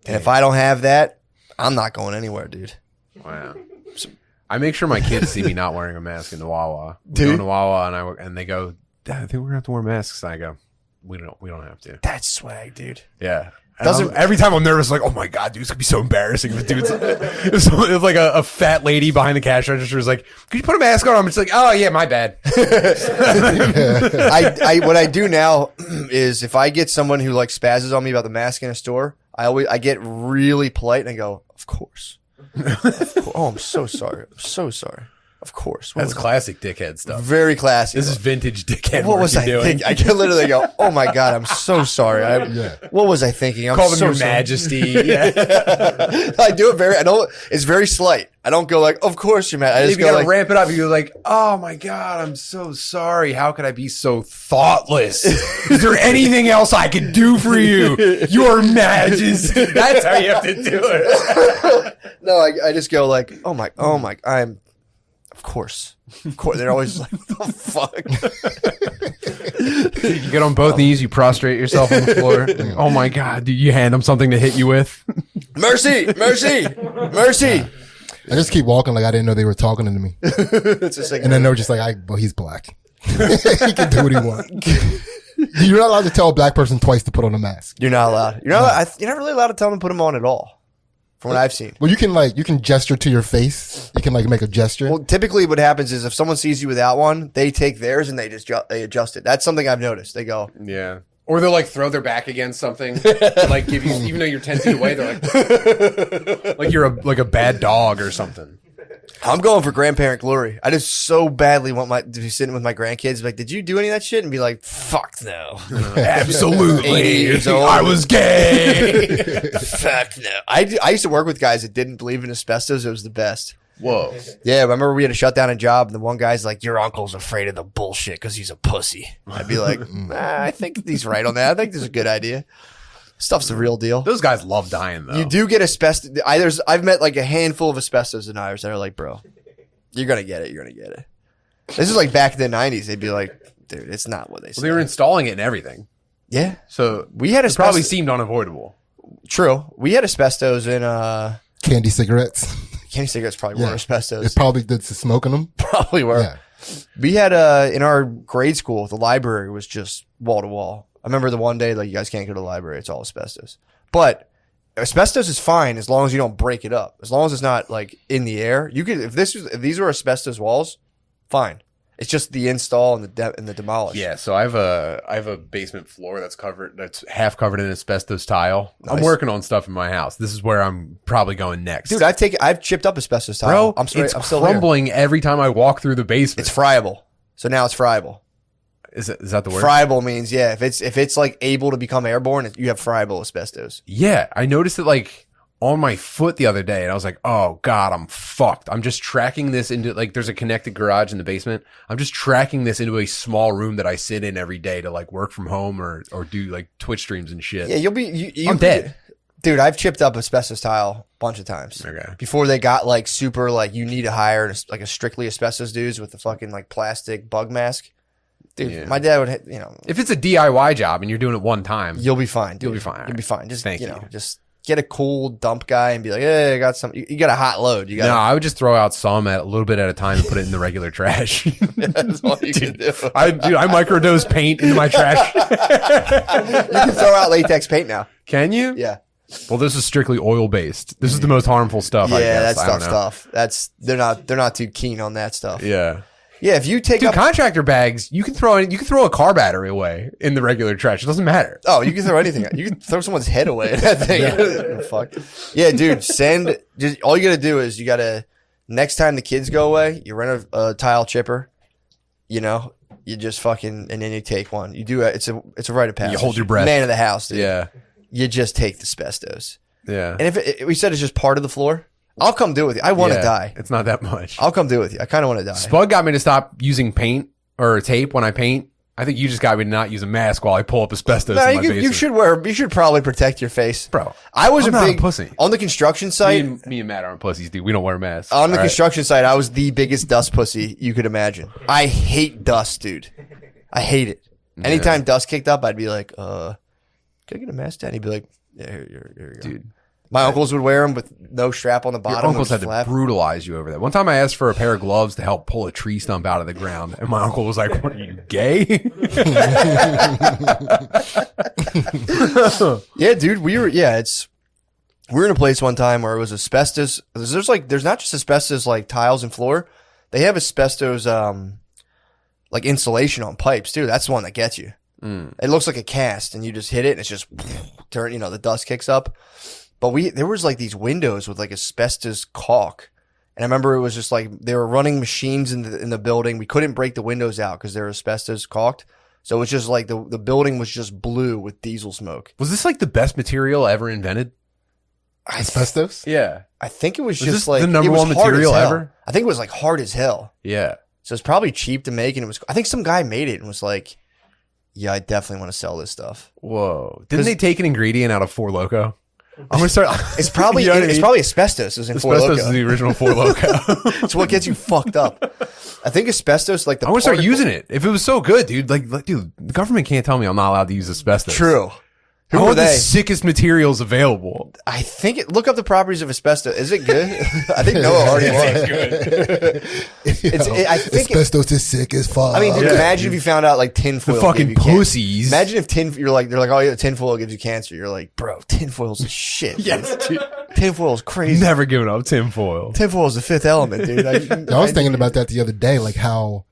And if I don't have that, I'm not going anywhere, dude. Wow. I make sure my kids see me not wearing a mask in the Wawa. We Dude. go to Wawa and they go, Dad, I think we're gonna have to wear masks. And I go, we don't have to. That's swag, dude. Yeah. Every time I'm nervous, like, oh my god, dude, it's gonna be so embarrassing. If if like a fat lady behind the cash register is like, could you put a mask on? I'm just like, oh yeah, my bad. What I do now is if I get someone who like spazzes on me about the mask in a store, I get really polite and I go, of course. Oh, I'm so sorry. I'm so sorry. Of course. That's classic dickhead stuff. Very classic. This is vintage dickhead. What was I thinking? I can literally go, oh my God, I'm so sorry. What was I thinking? I'm Call them so your sorry. majesty. Yeah. I do it it's very slight. I don't go like, of course you're mad. I just You go gotta like, ramp it up. You're like, oh my God, I'm so sorry. How could I be so thoughtless? Is there anything else I can do for you? Your majesty. That's how you have to do it. No, I just go like, oh my, of course. They're always like, what the fuck? You get on both knees, you prostrate yourself on the floor. Oh my God, do you hand them something to hit you with? Mercy. I just keep walking like I didn't know they were talking to me. It's a And then they were just like, well, he's black. He can do what he wants. You're not allowed to tell a black person twice to put on a mask. You're not allowed. You're not really allowed to tell them to put them on at all. From what I've seen. Well, you can gesture to your face. You can like make a gesture. Well, typically what happens is if someone sees you without one, they take theirs and they adjust it. That's something I've noticed. They go, Yeah. Or they'll like throw their back against something, to, like give you, even though you're 10 feet away, they're like you're a bad dog or something. I'm going for grandparent glory. I just so badly want to be sitting with my grandkids. Like, did you do any of that shit? And be like, fuck no. Absolutely. 80 years old. I was gay. Fuck no. I used to work with guys that didn't believe in asbestos. It was the best. Whoa. Yeah, I remember we had to shut down a job, and the one guy's like, your uncle's afraid of the bullshit because he's a pussy. I'd be like, I think he's right on that. I think this is a good idea. Stuff's the real deal. Those guys love dying, though. You do get asbestos. I've met like a handful of asbestos deniers that are like, bro, you're going to get it. You're going to get it. This is like back in the 90s. They'd be like, dude, it's not what they say. Well, they were installing it and everything. Yeah. So we had it asbestos. probably seemed unavoidable. True. We had asbestos in Candy cigarettes. Candy cigarettes probably were asbestos. It's probably the smoking them. Probably were. Yeah. We had in our grade school, the library was just wall to wall. I remember the one day, like, you guys can't go to the library. It's all asbestos. But asbestos is fine as long as you don't break it up. As long as it's not like in the air. You could if these were asbestos walls, fine. It's just the install and the demolish. Yeah, so I have a basement floor that's half covered in asbestos tile. Nice. I'm working on stuff in my house. This is where I'm probably going next. Dude, I've chipped up asbestos tile. Bro, I'm still crumbling every time I walk through the basement. It's friable. So now it's friable. Is that the word? Friable means, yeah, if it's like able to become airborne, you have friable asbestos. Yeah, I noticed it like on my foot the other day, and I was like, oh God, I'm fucked. I'm just tracking this into, like, there's a connected garage in the basement. I'm just tracking this into a small room that I sit in every day to like work from home or do like Twitch streams and shit. Yeah, you'll be I'm dead. Dude, I've chipped up asbestos tile a bunch of times. Okay. Before they got like super like you need to hire like a strictly asbestos dudes with the fucking like plastic bug mask. Dude, my dad would, if it's a DIY job and you're doing it one time, you'll be fine. Dude. You'll be fine. You'll be fine. Just Thank you. Just get a cool dump guy and be like, hey, I got some. You got a hot load. You got. No, I would just throw out some at a little bit at a time and put it in the regular trash. That's all you can do. I microdose paint into my trash. You can throw out latex paint now. Can you? Yeah. Well, this is strictly oil based. This is the most harmful stuff. Yeah, I guess. that's tough stuff. They're not too keen on that stuff. Yeah. Yeah, if you take contractor bags, you can throw a car battery away in the regular trash. It doesn't matter. Oh, you can throw anything. You can throw someone's head away in that thing. Fuck. Yeah, dude. Just all you gotta do is next time the kids go away, you rent a tile chipper. You just fucking and then you take one. You do it's a rite of passage. You hold your breath. Man of the house, dude. Yeah. You just take the asbestos. Yeah. And if we said it's just part of the floor, I'll come do it with you. I want to die. It's not that much. I'll come do it with you. I kind of want to die. Spud got me to stop using paint or tape when I paint. I think you just got me to not use a mask while I pull up asbestos in my basement. You should probably protect your face. Bro, I was I'm a not big a pussy. On the construction site. Me and Matt aren't pussies, dude. We don't wear masks. On the construction site, I was the biggest dust pussy you could imagine. I hate dust, dude. I hate it. Anytime dust kicked up, I'd be like, can I get a mask, Dad? He'd be like, yeah, here you go. Dude. My uncles would wear them with no strap on the bottom. Your uncles had to brutalize you over that. One time I asked for a pair of gloves to help pull a tree stump out of the ground, and my uncle was like, what are you, gay? Yeah, dude, we were in a place one time where it was asbestos. There's not just asbestos like tiles and floor. They have asbestos like insulation on pipes, too. That's the one that gets you. It looks like a cast, and you just hit it, and it's just the dust kicks up. But there was like these windows with like asbestos caulk, and I remember it was just like they were running machines in the building. We couldn't break the windows out because they were asbestos caulked, so it was just like the building was just blue with diesel smoke. Was this like the best material ever invented? Asbestos? Yeah, I think it was just just like the number one material ever. I think it was like hard as hell. Yeah, so it's probably cheap to make, and I think some guy made it and was like, yeah, I definitely want to sell this stuff. Whoa. Didn't they take an ingredient out of Four Loko? I'm going to start. It's probably it's probably asbestos. Is in Four Asbestos Loko. is the original Four Loko. It's what gets you fucked up. I think asbestos, like I want to start using it. If it was so good, dude, dude, the government can't tell me I'm not allowed to use asbestos. True. Who I are want the they? sickest materials available. I think look up the properties of asbestos. Is it good? I think Noah already was. I think asbestos is sick as fuck. I mean, dude, imagine if you found out like tinfoil. The fucking gave you pussies. Imagine if they're like, oh yeah, tinfoil gives you cancer. You're like, bro, tinfoil's the shit. Yes, dude. Tinfoil's crazy. Never giving up tinfoil. Tinfoil's the fifth element, dude. I was thinking about that the other day, like how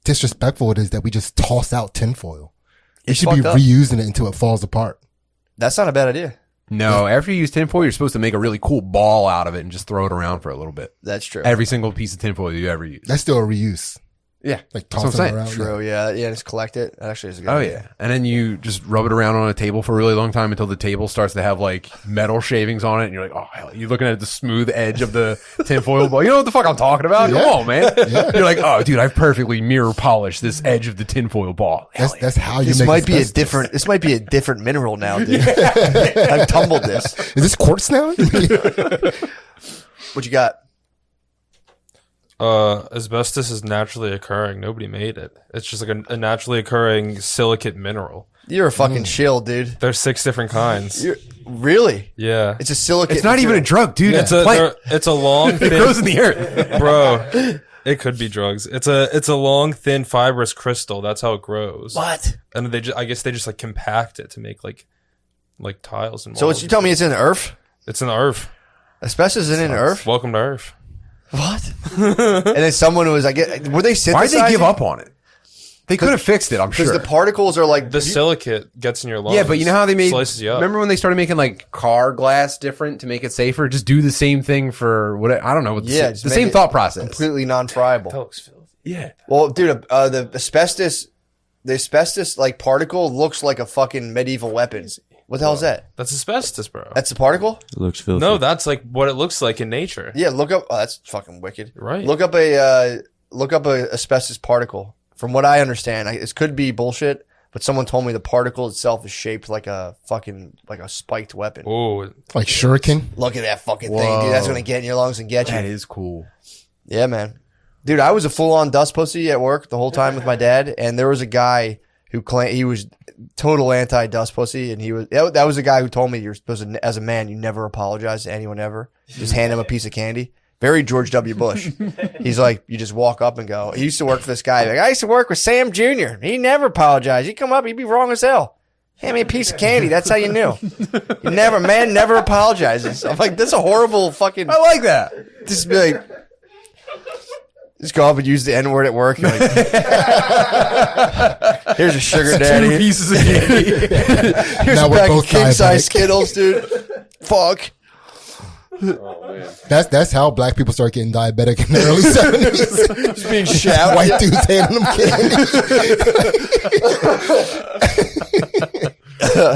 disrespectful it is that we just toss out tinfoil. You should be reusing it until it falls apart. That's not a bad idea. No, after you use tinfoil, you're supposed to make a really cool ball out of it and just throw it around for a little bit. That's true. Every single piece of tinfoil you ever use. That's still a reuse. Yeah. Like That's what I'm tossing saying. it around. True, yeah. Just collect it. That actually is a good Oh, idea. yeah. And then you just rub it around on a table for a really long time until the table starts to have like metal shavings on it. And you're like, oh, hell. You're looking at the smooth edge of the tinfoil ball. You know what the fuck I'm talking about? Yeah. Come on, man. Yeah. You're like, oh, dude, I've perfectly mirror polished this edge of the tinfool ball. That's how you This make might be asbestos. this might be a different mineral now, dude. I've tumbled this. Is this quartz now? What you got? Asbestos is naturally occurring. Nobody made it. It's just like a naturally occurring silicate mineral. You're a fucking shill, dude. There's 6 different kinds. Really? Yeah. It's a silicate. It's not even a drug, dude. It's a long, It thin, grows in the earth. bro. It could be drugs. It's a long, thin, fibrous crystal. That's how it grows. What? And I guess they just like compact it to make like tiles and. So you tell me it's in the earth? It's in the earth. Asbestos is in the earth? Welcome to Earth. What? And then someone were they synthesizing? Why'd they give up on it? They could have fixed it, I'm sure. Because the particles are like The silicate gets in your lungs. Yeah, but you know how they made. slices you up. Remember when they started making like car glass different to make it safer? Just do the same thing for what I don't know. What Yeah, the just same make it thought process. completely non-friable. That looks filthy. Yeah. Well, dude, the asbestos like particle looks like a fucking medieval weapon. What the hell is that? That's asbestos, bro. That's the particle? It looks filthy. No, that's like what it looks like in nature. Yeah, look up. Oh, that's fucking wicked. Right. Look up a asbestos particle. From what I understand, this could be bullshit, but someone told me the particle itself is shaped like a spiked weapon. Oh, Like shuriken. Look at that fucking thing, dude. That's gonna get in your lungs and get you. That is cool. Yeah, man. Dude, I was a full-on dust pussy at work the whole time with my dad, and there was a guy who claimed he was total anti-dust pussy, and that was a guy who told me you're supposed to, as a man, you never apologize to anyone ever. Just hand him a piece of candy. Very George W. Bush. He's like, you just walk up and go. He used to work for this guy. Like, I used to work with Sam Jr. He never apologized. He'd come up, he'd be wrong as hell. Hand me a piece of candy. That's how you knew. Man never apologizes. I'm like, that's a horrible fucking. I like that. Just be like, just go up and use the N-word at work. Like, here's a sugar daddy. 2 pieces of candy. Here's Now a we're bag of both king-size diabetic. Skittles, dude. Fuck. That's how black people start getting diabetic in the early 70s. Just being shouted. White dudes handing them candy.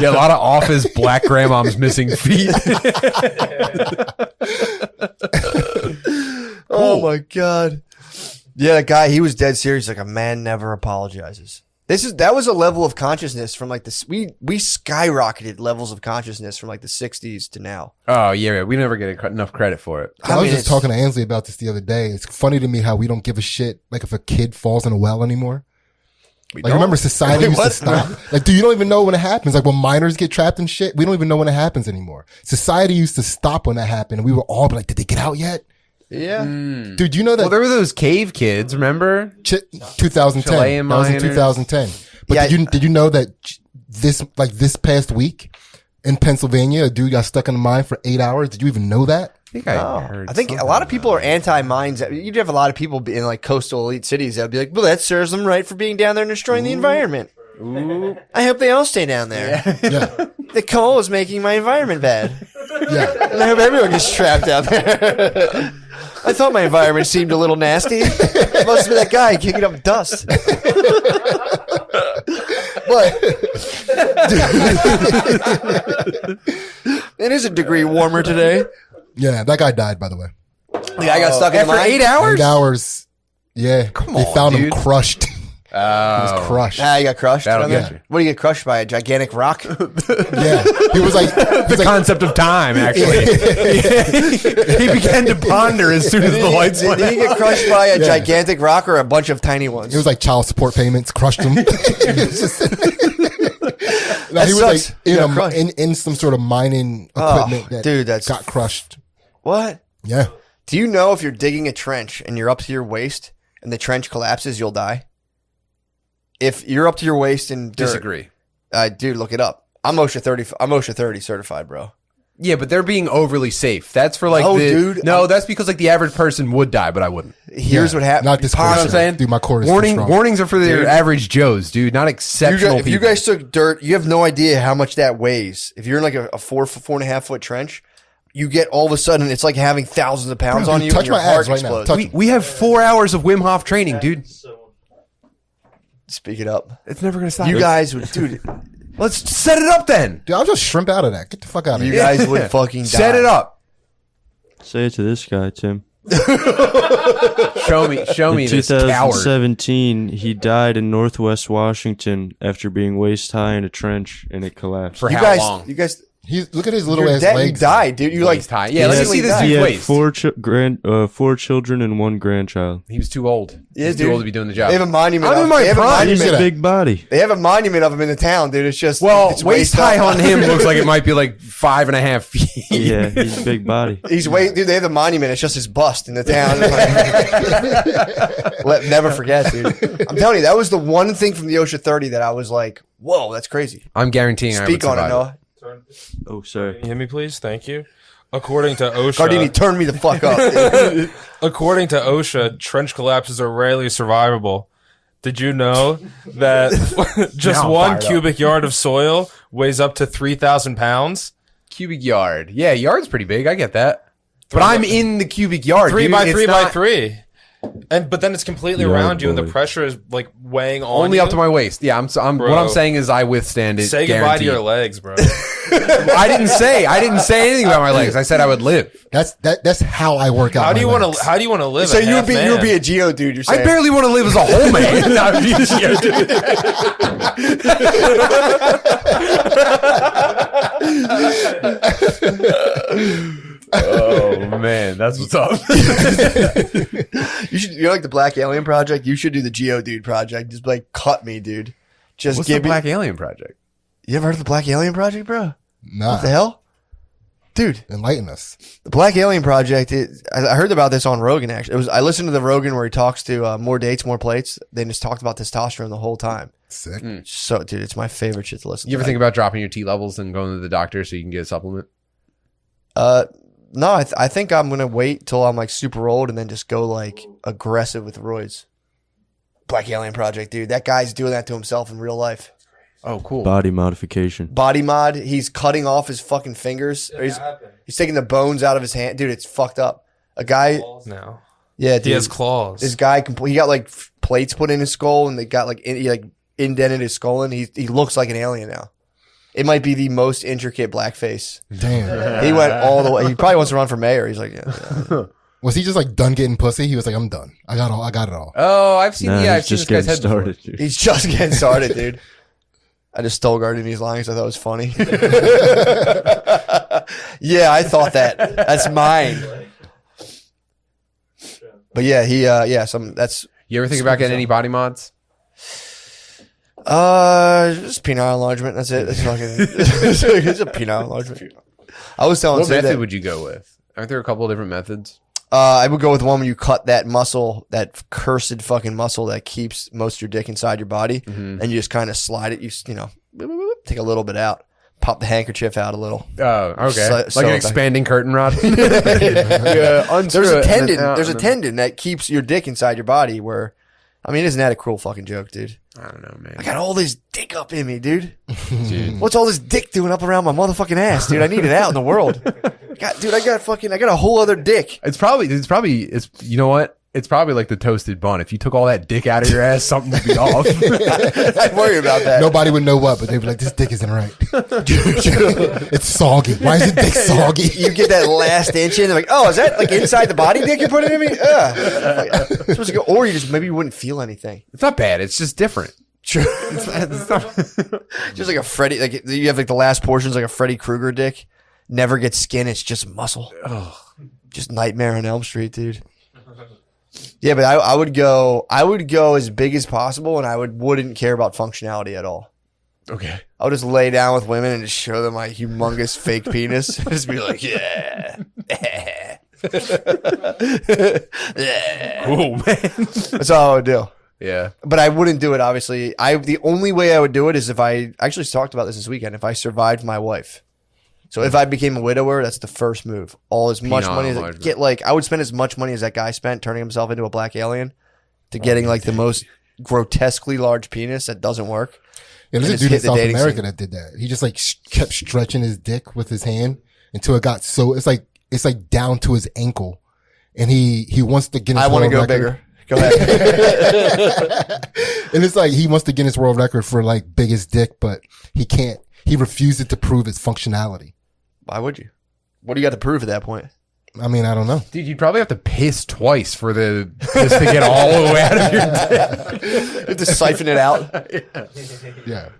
Yeah, a lot of office black grandmoms missing feet. Oh my god. Yeah, that guy, he was dead serious. Like, a man never apologizes. That was a level of consciousness from like this. We skyrocketed levels of consciousness from like the 60s to now. Oh yeah, we never get enough credit for it. I was just talking to Ansley about this the other day. It's funny to me how we don't give a shit like if a kid falls in a well anymore. Like, remember society used to stop. Like, dude, you don't even know when it happens. Like, when minors get trapped in shit, we don't even know when it happens anymore. Society used to stop when that happened, and we were all like, did they get out yet? Yeah. Dude, you know that? Well, there were those cave kids, remember? 2010. Chilean That was in miners. 2010. But Yeah. did you know that this past week in Pennsylvania, a dude got stuck in the mine for 8 hours? Did you even know that? I think I heard. I think a lot of people are anti-mines. You'd have a lot of people in like coastal elite cities that would be like, well, that serves them right for being down there and destroying the environment. Ooh. I hope they all stay down there. Yeah. The coal is making my environment bad. Yeah. And I hope everyone gets trapped out there. I thought my environment seemed a little nasty. It must be that guy kicking up dust. But it is a degree warmer today. Yeah, that guy died, by the way. The guy got stuck in the After mine. 8 hours? 8 hours. Yeah. Come They on, found him dude. crushed. He was crushed. Ah, you got crushed. That'll down get there? you. What do you get crushed by? A gigantic rock? Yeah. He was like, The concept of time, actually. He began to ponder as soon as the lights went Did he get crushed by a gigantic rock or a bunch of tiny ones? it was like child support payments crushed him. It was just- No, he was sucks. like He got crushed. in some sort of mining equipment that dude, that's got crushed. what? Yeah. Do you know if you're digging a trench and you're up to your waist and the trench collapses, you'll die? If you're up to your waist in dirt, Disagree. Dude, look it up. I'm OSHA 30. I'm OSHA 30 certified, bro. Yeah, but they're being overly safe. That's for like No, dude. No, that's because like the average person would die, but I wouldn't. Here's what happened. Not this You know what I'm person. saying? Dude, my core is too Warning, strong. warnings are for the Dude. average Joes, dude, not exceptional If you people. guys took dirt, you have no idea how much that weighs. If you're in like a 4.5 foot trench, you get all of a sudden it's like having thousands of pounds Bro, on dude, you. touch and your my heart abs right now. explodes. Touch we have 4 hours of Wim Hof training, dude. Speak it up. It's never gonna stop. You guys would, dude. Let's set it up then. Dude, I'll just shrimp out of that. Get the fuck out of You here. guys would fucking die. Set it up. Say it to this guy, Tim. Show me In this coward. 2017, he died in Northwest Washington after being waist high in a trench, and it collapsed. For You how guys, long? you guys, Look at his little you're ass dead. You legs. died, dude. You like Waist high. Yeah, let me instantly see this died. He dude's had waist. 4 children and 1 grandchild. He was too old. Yeah, He's dude. too old to be doing the job. They have a monument. I'm in of- my they have a prime. He's monument. a big body. They have a monument of him in the town, dude. It's just Well, it's waist high up. on him looks like it might be like 5.5 feet. Yeah, he's a big body. He's dude. They have the monument. It's just his bust in the town. Never forget, dude. I'm telling you, that was the one thing from the OSHA 30 that I was like, "Whoa, that's crazy." I'm guaranteeing I would Speak on it, survive. Noah. Oh, sorry. Can you hear me, please? Thank you. According to OSHA, Gardini, turn me the fuck up. Dude. according to OSHA, trench collapses are rarely survivable. Did you know that just Now I'm one fired up. cubic yard of soil weighs up to 3,000 pounds? Cubic yard. Yeah, yard's pretty big. I get that. But I'm in the cubic yard. 3 dude. by It's 3 by not 3. But then it's completely Yard around you, and the boy. pressure is like weighing on Only you. up to my waist. Yeah, I'm what Bro. I'm saying is I withstand it. Say goodbye to guaranteed. your legs, bro. I didn't say anything about my legs. I said I would live. That's how I work out. How do you want to? How do you want to live? So you would be a Geo dude. You're saying. I barely want to live as a whole man. Not be a Geo dude. Oh man, that's what's up. You're like the Black Alien Project. You should do the Geo Dude Project. Just like cut me, dude. Just What's give the Black Alien Project? You ever heard of the Black Alien Project, bro? Nah. What the hell, dude? Enlighten us. The Black Alien Project. I heard about this on Rogan. Actually, I listened to the Rogan where he talks to More Dates, More Plates. They just talked about testosterone the whole time. Sick. So, dude, it's my favorite shit to listen. You ever to. think about dropping your T levels and going to the doctor so you can get a supplement? No, I think I'm gonna wait till I'm like super old and then just go like aggressive with roids. Black Alien Project, dude. That guy's doing that to himself in real life. Oh, cool. Body modification. Body mod. He's cutting off his fucking fingers. Or he's taking the bones out of his hand. Dude, it's fucked up. A guy. No. Yeah, dude. He has claws. This guy, he got like plates put in his skull and they got like, he like indented his skull and he looks like an alien now. It might be the most intricate blackface. Damn. He went all the way. He probably wants to run for mayor. He's like, yeah. Was he just like done getting pussy? He was like, I'm done. I got it all. Oh, I've seen. Nah, Yeah, I've he's seen just this guy's getting head started. before. Dude. He's just getting started, dude. I just stole Gardini's line because I thought it was funny. Yeah, I thought that. That's mine. But yeah, that's. You ever think about getting any body mods? Just penile enlargement. That's it. That's fucking. It's a penile enlargement. I was telling What Sid method that, would you go with? Aren't there a couple of different methods? I would go with one where you cut that muscle, that cursed fucking muscle that keeps most of your dick inside your body, and you just kind of slide it. You know, take a little bit out, pop the handkerchief out a little. Oh, okay. So Like an expanding curtain rod. There's a tendon. There's a tendon that keeps your dick inside your body. Where, I mean, isn't that a cruel fucking joke, dude? I don't know, man. I got all this dick up in me, dude. What's all this dick doing up around my motherfucking ass, dude? I need it out in the world. God, dude, I got a whole other dick. It's you know what? It's probably like the toasted bun. If you took all that dick out of your ass, something would be off. I'd worry about that. Nobody would know what, but they'd be like, this dick isn't right. It's soggy. Why is the dick soggy? You get that last inch in, they're like, oh, is that like inside the body dick you're putting in me? Supposed to go, or maybe you wouldn't feel anything. It's not bad. It's just different. True. Just like a Freddy, like you have like the last portion's like a Freddy Krueger dick. Never gets skin. It's just muscle. Just Nightmare on Elm Street, dude. Yeah, but I would go as big as possible, and I wouldn't care about functionality at all. Okay. I would just lay down with women and just show them my humongous fake penis. Just be like, yeah. Cool, man. That's all I would do. Yeah. But I wouldn't do it, obviously. The only way I would do it is if I actually talked about this weekend, if I survived my wife. So if I became a widower, that's the first move. As much money as I would spend as much money as that guy spent turning himself into a black alien to getting like the most grotesquely large penis that doesn't work. Yeah, there's a dude in South America that did that. He just like kept stretching his dick with his hand until it got so it's like down to his ankle, and he wants to get. I want to go bigger. Go ahead. And it's like he wants to get his world record for like biggest dick, but he can't. He refuses to prove its functionality. Why would you? What do you got to prove at that point? I mean, I don't know. Dude, you'd probably have to piss twice for this to get all the way out of your dick. You have to siphon it out. Yeah.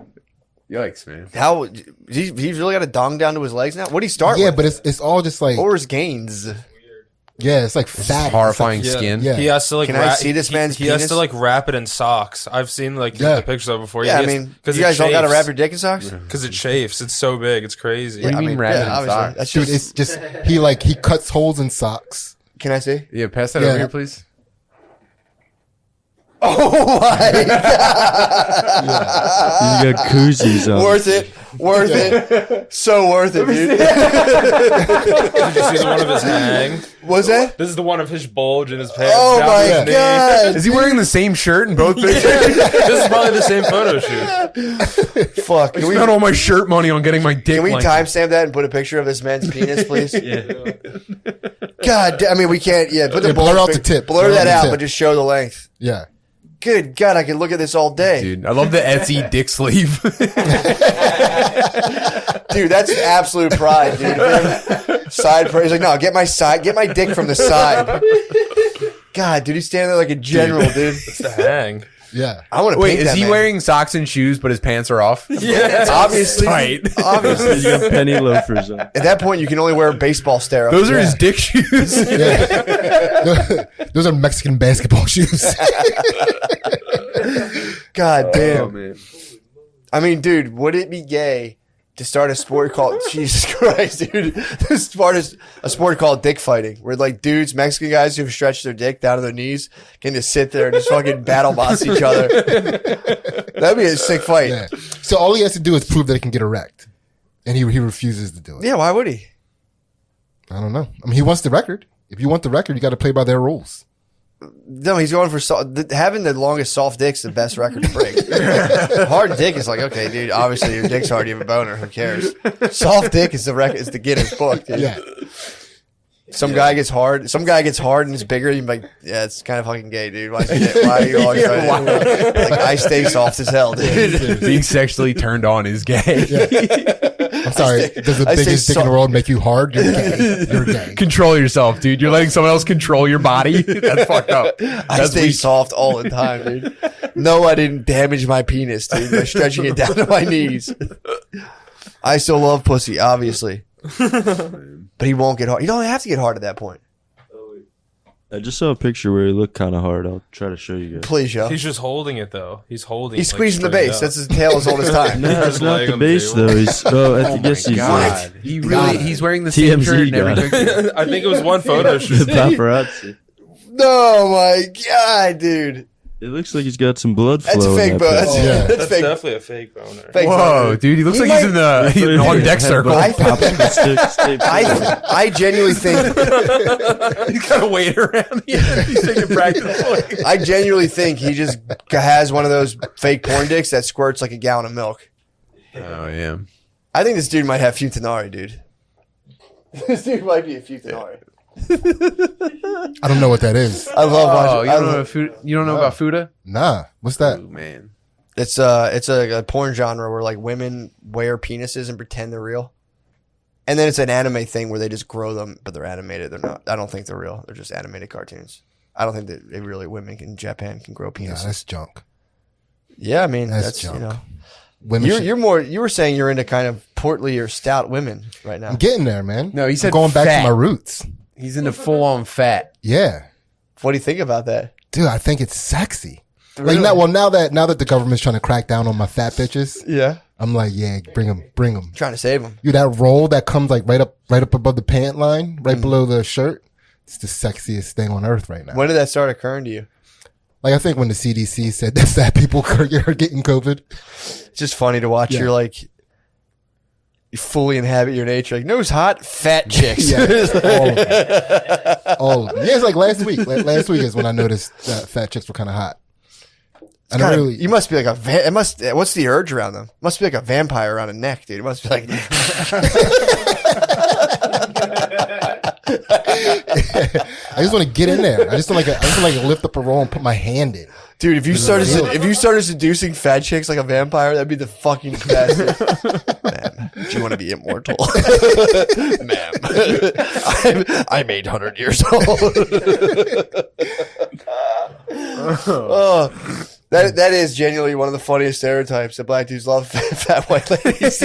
Yikes, man. How he's really got a dong down to his legs now? What do he start with? Yeah, but it's all just like or his gains. Yeah, it's like fat. Horrifying skin. Yeah. He has to like. Can I see this man's He penis? has to like wrap it in socks. I've seen like the pictures of it before. Yeah, I mean, because you guys don't got to wrap your dick in socks because it chafes. It's so big. It's crazy. What do you mean wrap it in socks? That's Dude, it's just he cuts holes in socks. Can I see? Yeah, pass that over here, please. Oh my god! You got koozies on. Worth it. So worth it, dude. Did you see the one of his hang? Was that? This is the one of his bulge in his pants. Oh my god! Is he wearing the same shirt in both pictures? This is probably the same photo shoot. Fuck. I spent all my shirt money on getting my dick. Can we lengthened. timestamp that and put a picture of this man's penis, please? Yeah. God, I mean, we can't. Yeah, put the blur out the tip. Blur that out, but just show the length. Yeah. good God, I can look at this all day. Dude, I love the Etsy dick sleeve. Dude, that's absolute pride, dude. Side pride. He's like, no, get my dick from the side. God, dude, he's standing there like a general, dude. It's the hang. Yeah. I want to Wait, paint is that he man. wearing socks and shoes, but his pants are off? Yeah. Obviously. Tight. Obviously. You got penny loafers on. At that point, you can only wear baseball stirrups. Those are his dick shoes. Yeah. Those are Mexican basketball shoes. God damn. Oh, man. I mean, dude, would it be gay to start a sport called Jesus Christ, dude? To start a sport called dick fighting, where like dudes, Mexican guys who've stretched their dick down to their knees can just sit there and just fucking battle boss each other. That'd be a sick fight. Yeah. So all he has to do is prove that he can get erect, and he refuses to do it. Yeah, why would he? I don't know. I mean, he wants the record. If you want the record, you got to play by their rules. No, he's going for having the longest soft dick's the best record to break. Hard dick is like, okay, dude. Obviously, your dick's hard. You have a boner. Who cares? Soft dick is the record. It's the Guinness book, dude. Yeah. Some guy gets hard. Some guy gets hard and it's bigger. You're like, yeah, it's kind of fucking gay, dude. Why are you always trying to like, I stay soft as hell, dude. Being sexually turned on is gay. Yeah. I'm sorry. Does the biggest dick in the world make you hard? You're gay. You're gay. Control yourself, dude. You're letting someone else control your body. That's fucked up. I stay soft all the time, dude. No, I didn't damage my penis, dude, by stretching it down to my knees. I still love pussy, obviously. But he won't get hard. You don't have to get hard at that point. I just saw a picture where he looked kind of hard. I'll try to show you guys. Please, yo. He's just holding it though. He's holding. He's it, squeezing the straight base. up. That's his tail as old as time. No, it's not laying the on the base table. though. He's I guess he's God. He really, he's wearing the same TMZ shirt in every guy. picture. I think it was one photo the shoot. paparazzi. No, my God, dude. It looks like he's got some blood flow. That's a in fake that boner. picture. Yeah. That's That's fake. definitely a fake boner. Fake Whoa, boner. dude. He looks He like he's in the on deck circle. I genuinely think He's got a weight around here. He's taking practice. I genuinely think he just has one of those fake porn dicks that squirts like a gallon of milk. Oh, yeah. I think this dude might have futanari, dude. This dude might be a futanari. I don't know what that is. I love Oh, watching. you don't know about Fuda? You don't know about Fuda? Nah. What's that? Oh, man. It's a porn genre where like women wear penises and pretend they're real, and then it's an anime thing where they just grow them, but they're animated. They're not. I don't think they're real. They're just animated cartoons. I don't think that they really women in Japan can grow Nah, penises. that's junk. Yeah, I mean That's that's junk. you know. Women should- You're more. You were saying you're into kind of portly or stout women right now. I'm getting there, man. No, he said I'm going back fat. to my roots. He's into full-on fat. Yeah. What do you think about that? Dude, I think it's sexy. Really? Like now that the government's trying to crack down on my fat bitches, Yeah, I'm like, yeah, bring them. trying to save them. Dude, that roll that comes like right up above the pant line, right below the shirt. It's the sexiest thing on earth right now. When did that start occurring to you? Like I think when the CDC said that fat people are getting COVID. It's just funny to watch. Yeah. You're like, you fully inhabit your nature. Like, nose hot, fat chicks. Yeah, all of them. All of them. Yeah, it's like last week. Last week is when I noticed that fat chicks were kind of hot. I don't really. You must be like a. It must. What's the urge around them? Must be like a vampire around a neck, dude. It must be like. I just want to get in there. I just want to lift up a roll and put my hand in. Dude, if you started seducing fat chicks like a vampire, that'd be the fucking best. Ma'am, do you want to be immortal? Ma'am, I'm 800 years old. Oh, that is genuinely one of the funniest stereotypes that black dudes love fat white ladies.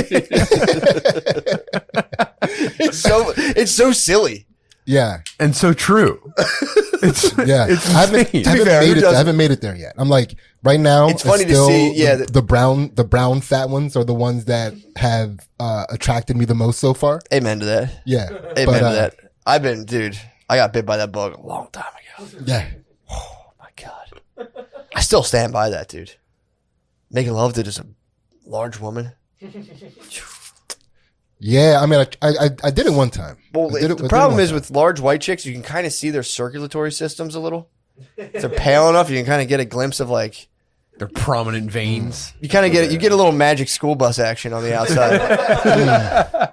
It's so silly. Yeah, And so true. yeah. I haven't made it there yet. I'm like right now. It's funny to still see, yeah, the brown fat ones are the ones that have attracted me the most so far. Amen to that. Yeah, Amen to that. I got bit by that bug a long time ago. Yeah, Oh my God. I still stand by that, dude. Making love to just a large woman. yeah. I mean, I did it one time. Well, I did the it problem one is time. with large white chicks, you can kind of see their circulatory systems a little. If they're pale enough, you can kind of get a glimpse of like, They're prominent veins. you kind of get it. You get a little magic school bus action on the outside.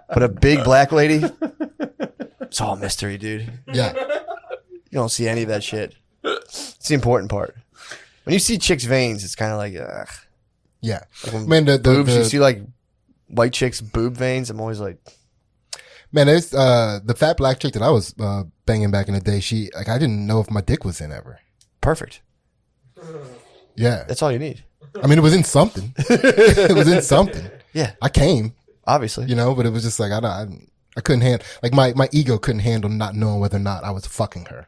But a big black lady, it's all mystery, dude. Yeah, You don't see any of that shit. It's the important part. When you see chicks' veins, it's kind of like, ugh. Yeah. Like when Man, boobs, you see like white chicks' boob veins. I'm always like, man, there's the fat black chick that I was banging back in the day. She like I didn't know if my dick was in ever. perfect. Yeah, That's all you need. I mean, it was in something. It was in something. Yeah, I came, obviously. but it was just like I couldn't handle, like my ego couldn't handle not knowing whether or not I was fucking her.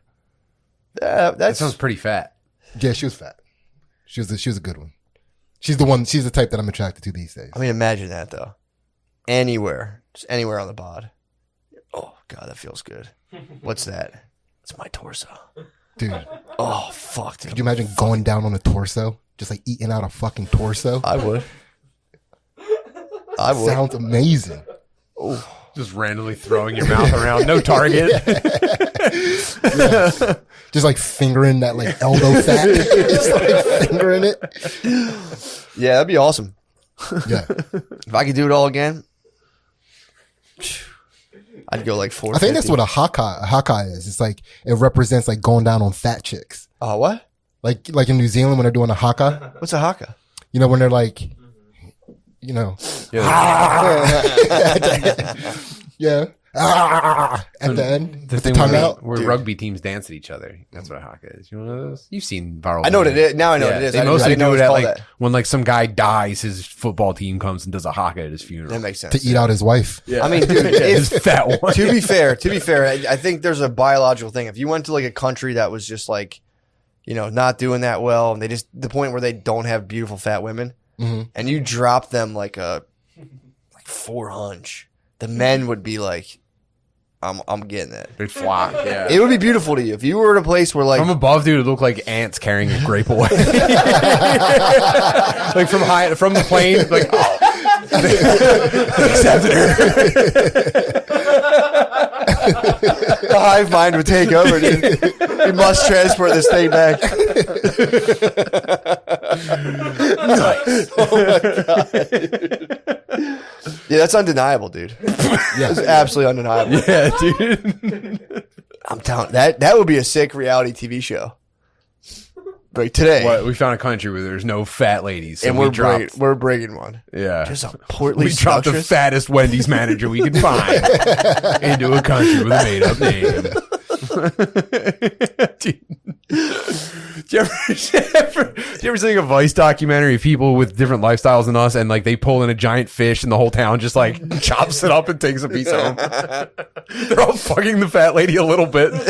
That That's sounds pretty fat. Yeah, she was fat. She was a good one. She's the type that I'm attracted to these days. I mean, imagine that though. Anywhere, just anywhere on the bod. Oh God, that feels good. What's that? It's my torso, Dude, Oh fuck, dude. could you imagine going down on a torso? Just like eating out a fucking torso? I would. I would. Sounds amazing. Just randomly throwing your mouth around, no target. Yeah. Just like fingering that like elbow fat. Just like fingering it. Yeah, that'd be awesome. Yeah. If I could do it all again, I'd go like 4. I think that's what a haka is. It's like it represents like going down on fat chicks. What? Like in New Zealand when they're doing a haka, What's a haka? when they're like, yeah, at the end, The with thing the tongue where, out. where Dude. rugby teams dance at each other. That's what a haka is. You know those? You've seen viral. I know what it videos. is. Now I know what it is. They I didn't mostly know do it it at was like called that. when like some guy dies, his football team comes and does a haka at his funeral. That makes sense. To eat out his wife. Yeah. I mean, dude, his if, fat one. to be fair, I think there's a biological thing. If you went to like a country that was just like, not doing that well, and they just the point where they don't have beautiful fat women, and you drop them like 400, the men would be like, I'm getting it. They'd flock. Yeah. It would be beautiful to you if you were in a place where like From above, dude, it looked like ants carrying a grape away. Like from the plane, like they accepted her. the hive mind would take over, dude. We must transport this thing back. Oh my God, dude. Yeah, that's undeniable, dude. Yeah. That's absolutely undeniable. Yeah, dude. I'm telling that would be a sick reality TV show. Like today, What, we found a country where there's no fat ladies, so and we're bringing one. Yeah, Just a portly we dropped the seductress. fattest Wendy's manager we could find into a country with a made-up name. Dude. Do you ever see a Vice documentary of people with different lifestyles than us, and like they pull in a giant fish, and the whole town just like chops it up and takes a piece home? They're all fucking the fat lady a little bit. Got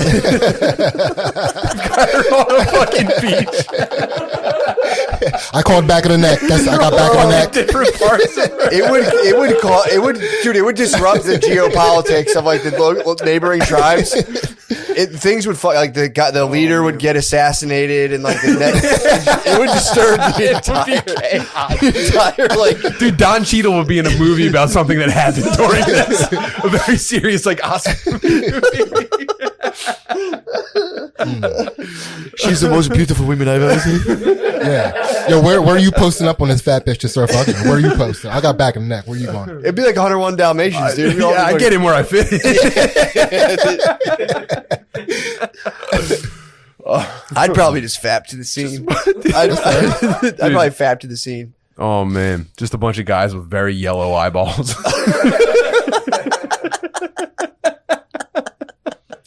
her on a fucking beach. I called back of the neck. I got back of the neck. Different parts of her. It would disrupt the geopolitics of like the local neighboring tribes. Things would like the leader would get assassinated and like it would disturb the entire like. Dude, Don Cheadle would be in a movie about something that happened during this. A very serious like Oscar movie. She's the most beautiful woman I've ever seen. Yeah. Yo, where are you posting up on this fat bitch to start fucking? Where are you posting? I got back in the neck. Where are you going? It'd be like 101 Dalmatians, dude. We'd all Yeah, be I like- get him where I fit. I'd probably just fap to the scene. I'd probably fap to the scene. Oh man, just a bunch of guys with very yellow eyeballs.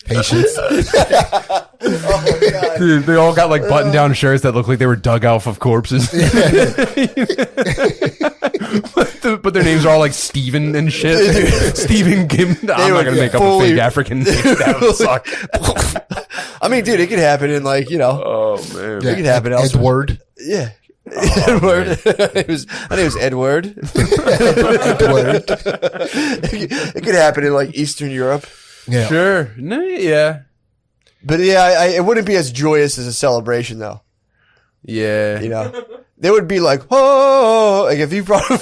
Patience. Dude, they all got like button-down shirts that look like they were dug out of corpses. But their names are all like Steven and shit. Steven Kim. I'm not would gonna make up a fully- fake African name. That would suck. I mean, dude, it could happen in like Oh man. it could happen elsewhere. Edward. Yeah. Edward. It was Edward. Edward. It could happen in like Eastern Europe. Yeah. Sure. No, yeah. But yeah, it wouldn't be as joyous as a celebration though. Yeah. They would be like, oh, like if you brought the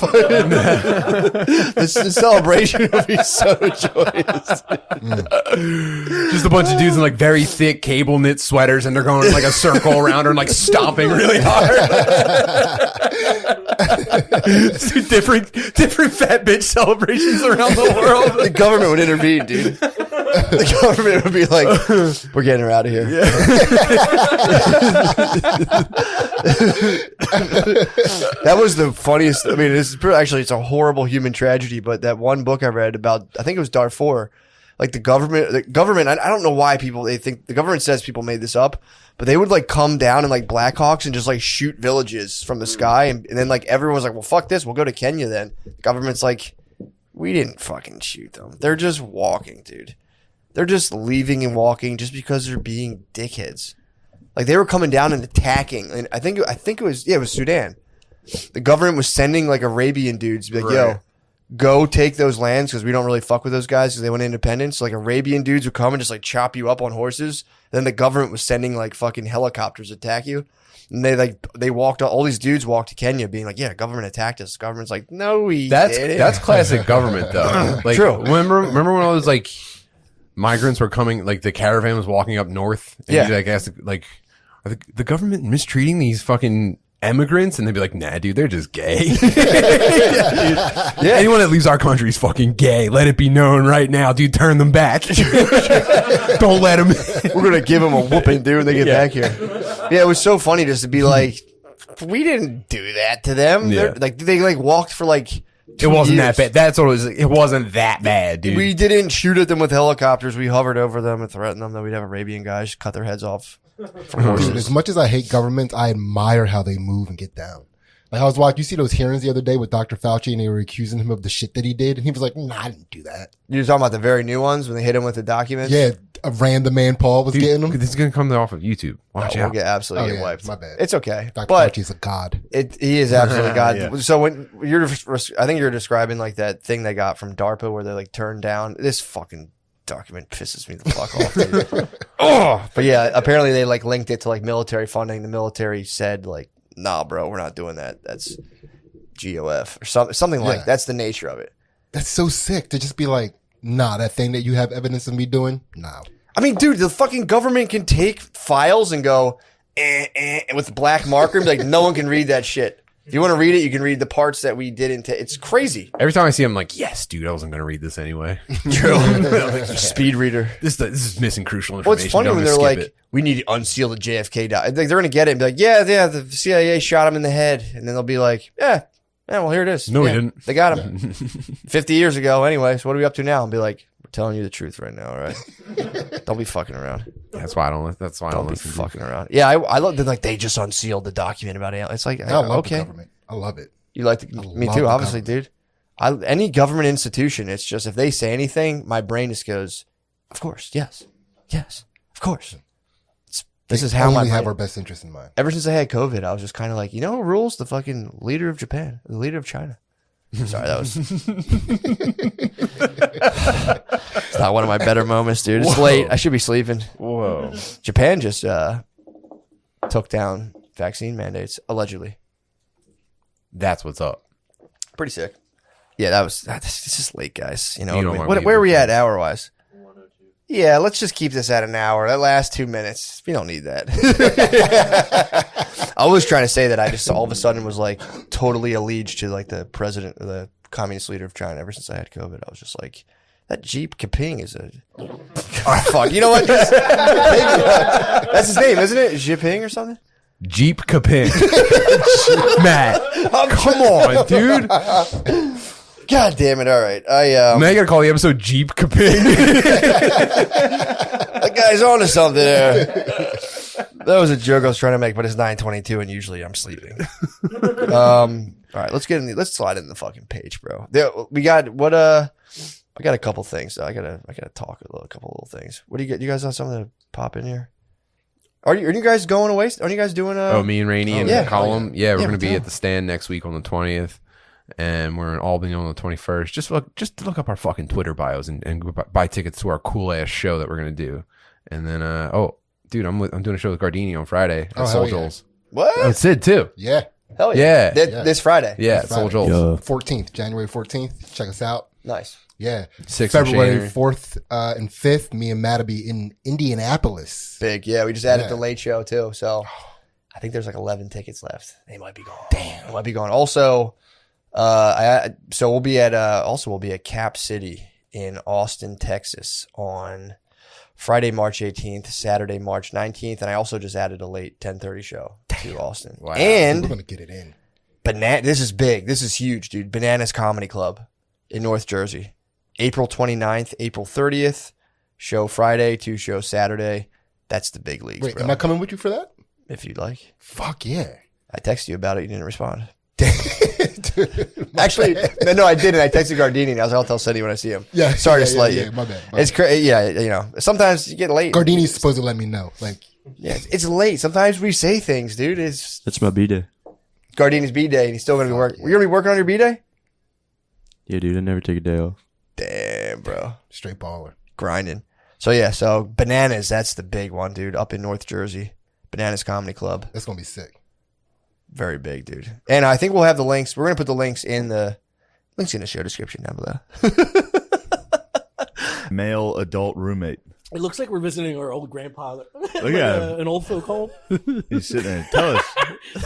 celebration would be so joyous. Just a bunch of dudes in like very thick cable knit sweaters, and they're going in like a circle around her and like stomping really hard. different fat bitch celebrations around the world. The government would intervene, dude. The government would be like, we're getting her out of here. That was the funniest. I mean, it's a horrible human tragedy, but that one book I read about, I think it was Darfur, like the government, I don't know why they think the government says people made this up, but they would like come down in like Black Hawks and just like shoot villages from the sky. And then like everyone's like, well, fuck this. We'll go to Kenya then. The government's like, we didn't fucking shoot them. They're just walking, dude. They're just leaving and walking just because they're being dickheads. Like they were coming down and attacking. And I think it was Sudan. The government was sending like Arabian dudes to be like, yo, go take those lands because we don't really fuck with those guys because they want independence. So, like Arabian dudes would come and just like chop you up on horses. Then the government was sending like fucking helicopters to attack you. And they walked, all these dudes walked to Kenya being like, yeah, government attacked us. Government's like, no, we didn't. That's classic government though. Like, true. Remember when all those like migrants were coming, like the caravan was walking up north? And you like asked like, are the government mistreating these fucking immigrants? And they'd be like, nah, dude, they're just gay. Anyone that leaves our country is fucking gay. Let it be known right now, dude. Turn them back. Don't let them. We're gonna give them a whooping, dude, when they get back here. Yeah, it was so funny just to be like, we didn't do that to them. Yeah. They walked for like. It wasn't that bad. That's what it was. It wasn't that bad, dude. We didn't shoot at them with helicopters. We hovered over them and threatened them that we'd have Arabian guys cut their heads off. Dude, as much as I hate governments, I admire how they move and get down. Like I was watching, you see those hearings the other day with Dr. Fauci and they were accusing him of the shit that he did. And he was like, nah, I didn't do that. You're talking about the very new ones when they hit him with the documents? Yeah. A random man Paul was getting them. This is going to come off of YouTube. Watch out. We'll get absolutely get wiped. My bad. It's okay. Dr. Fauci's a god. He is absolutely a god. Yeah. So when I think you're describing like that thing they got from DARPA where they like turned down this fucking document pisses me the fuck off, dude. But yeah, apparently they like linked it to like military funding. The military said like, nah, bro, we're not doing that. That's GOF or something like that's the nature of it. That's so sick to just be like, nah, that thing that you have evidence of me doing, nah. I mean, dude, the fucking government can take files and go with black marker and be like, no one can read that shit. If you want to read it, you can read the parts that we didn't. It's crazy. Every time I see him, I'm like, yes, dude, I wasn't going to read this anyway. True. Speed reader. This is missing crucial information. Well, it's funny when they're like, we need to unseal the JFK document. Like, they're going to get it and be like, yeah, the CIA shot him in the head. And then they'll be like, yeah, well, here it is. No, we didn't. They got him 50 years ago anyway. So what are we up to now? And be like, we're telling you the truth right now, all right? Don't be fucking around. That's why I don't be fucking around. Yeah, I love that. Like, they just unsealed the document about it. It's like, I love the government. I love it. You like me too, obviously, dude. Any government institution, it's just if they say anything, my brain just goes, of course, yes, of course. This is how we have our best interest in mind. Ever since I had COVID, I was just kind of like, you know who rules? The fucking leader of Japan, the leader of China. Sorry, that was. It's not one of my better moments, dude. It's late. I should be sleeping. Whoa. Japan just took down vaccine mandates, allegedly. That's what's up. Pretty sick. Yeah, this is late, guys. You know what where are we at hour-wise? Yeah, let's just keep this at an hour. That last 2 minutes, we don't need that. I was trying to say that I just all of a sudden was like totally alleged to like the president or the communist leader of China. Ever since I had COVID, I was just like, that Jeep Kaping is a fuck. You know what? That's his name, isn't it? Jinping or something? Jeep Kaping. Matt, come on, dude. God damn it! All right, now you gotta call the episode Jeep Kaping. That guy's on to something there. That was a joke I was trying to make, but it's 9:22 and usually I'm sleeping. All right, let's slide in the fucking page, bro. We got what? I got a couple things. I gotta talk a couple little things. What do you get? You guys have something to pop in here? Are you guys going away? Are you guys doing? Me and Rainey and Column. Yeah, we're gonna be at the Stand next week on the 20th. And we're in Albany on the 21st. Just look up our fucking Twitter bios and buy tickets to our cool ass show that we're gonna do. And then, dude, I'm doing a show with Gardini on Friday at Soul Joel's. What? And Sid too. Yeah. Hell yeah. This Friday. Yeah, Soul Joel's. 14th, January 14th. Check us out. Nice. Yeah. 6th February 4th and 5th. Me and Matt will be in Indianapolis. Big. Yeah, we just added the late show too. So I think there's like 11 tickets left. They might be gone. Damn. They might be gone. Also. We'll be at Cap City in Austin, Texas on Friday, March 18th, Saturday, March 19th, and I also just added a late 10:30 show. Damn. to Austin. Wow. And we're gonna get it in. This is big. This is huge, dude. Bananas Comedy Club in North Jersey. April 29th, April 30th. Show Friday, 2 shows Saturday. That's the big leagues, Wait, bro. am I coming with you for that? If you'd like. Fuck yeah. I texted you about it. You didn't respond. Dude, Actually, no, I didn't. I texted Gardini. And I was like, I'll tell Ceddy when I see him. Yeah. Sorry to slight you. Yeah, my bad. It's crazy. Yeah, you know, sometimes you get late. Gardini's supposed to let me know. Like, yeah, it's late. Sometimes we say things, dude. That's my B-day. Gardini's B-day, and he's still going to be working. You're going to be working on your B-day? Yeah, dude, I never take a day off. Damn, bro. straight baller. Grinding. So, yeah, so Bananas, that's the big one, dude, up in North Jersey. Bananas Comedy Club. That's gonna be sick. Very big, dude. And I think we'll have the links. We're going to put the links in the show description down below. Male adult roommate. It looks like we're visiting our old grandpa. Look at him. An old folk home. He's sitting there. Tell us.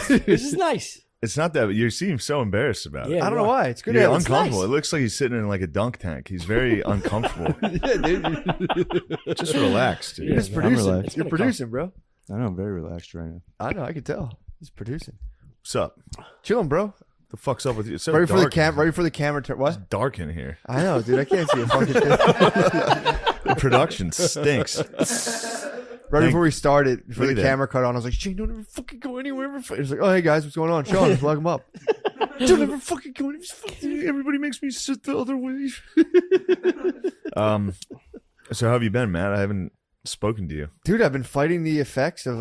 This is nice. It's not that you seem so embarrassed about it. Yeah, I don't know why. It's good. You're to have uncomfortable. nice. It looks like he's sitting in like a dunk tank. He's very uncomfortable. yeah, dude. Just relax, dude. You're just Yeah, producing. relaxed. You're producing, bro. I know, I'm very relaxed right now. I know. I can tell. He's producing. What's up? Chilling, bro. The fuck's up with you? It's so Right before the dark. right before the camera. What? It's dark in here. I know, dude. I can't see a fucking thing. The production stinks. Right before we started, before Look the at that. camera cut on, I was like, Shane, don't ever fucking go anywhere. It was like, oh, hey, guys, what's going on? Sean, let's lock him up. Don't ever fucking go anywhere. Everybody makes me sit the other way. So how have you been, Matt? I haven't spoken to you. Dude, I've been fighting the effects of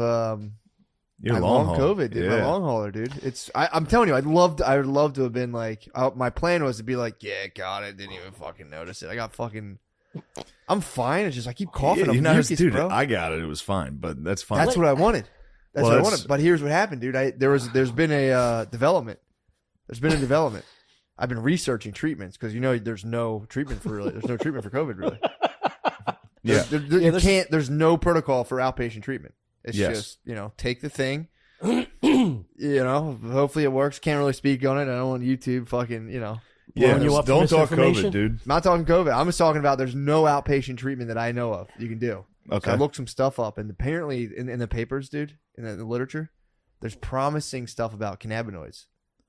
You're my long long haul. COVID, dude. Yeah. My long hauler, dude. I'm telling you, I would love to have been like, my plan was to be like, yeah, God, I didn't even fucking notice it. I got fucking, I'm fine. It's just, I keep coughing. Yeah, I'm you're not, mucus, dude, bro. I got it. It was fine, but that's fine. That's what I wanted. That's Well, what I that's- wanted. But here's what happened, dude. There's been a development. There's been a development. I've been researching treatments because there's no treatment for COVID really. Yeah. There's no protocol for outpatient treatment. It's Yes. just, take the thing. Hopefully it works. Can't really speak on it. I don't want YouTube fucking, Yeah, blowing you up for don't talk misinformation? COVID, dude. I'm not talking COVID. I'm just talking about there's no outpatient treatment that I know of you can do. Okay. So I looked some stuff up, and apparently in the papers, dude, in the literature, there's promising stuff about cannabinoids.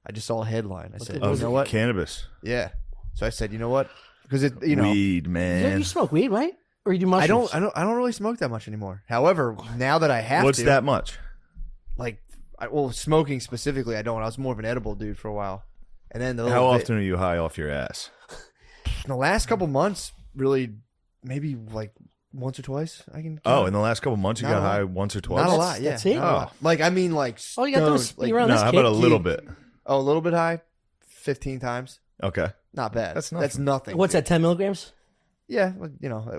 I just saw a headline. I said, Of you know what? cannabis. Yeah. So I said, you know what? Because Weed, man. You smoke weed, right? Or you do mushrooms? I don't really smoke that much anymore. However, now that I have What's to, that much? like, smoking specifically, I don't. I was more of an edible dude for a while, and then How often are you high off your ass? in the last couple months, really, maybe like once or twice. I can. Oh, in the last couple months, you Not got a lot. high once or twice? Not a lot. Yeah. That's it? Not a lot. Like I mean, like All you got to do is stoned, be around No, this how kid. about a little bit? a little bit high, 15 times. Okay. Not bad. That's That's nothing. nothing. What's that, 10 milligrams? Yeah,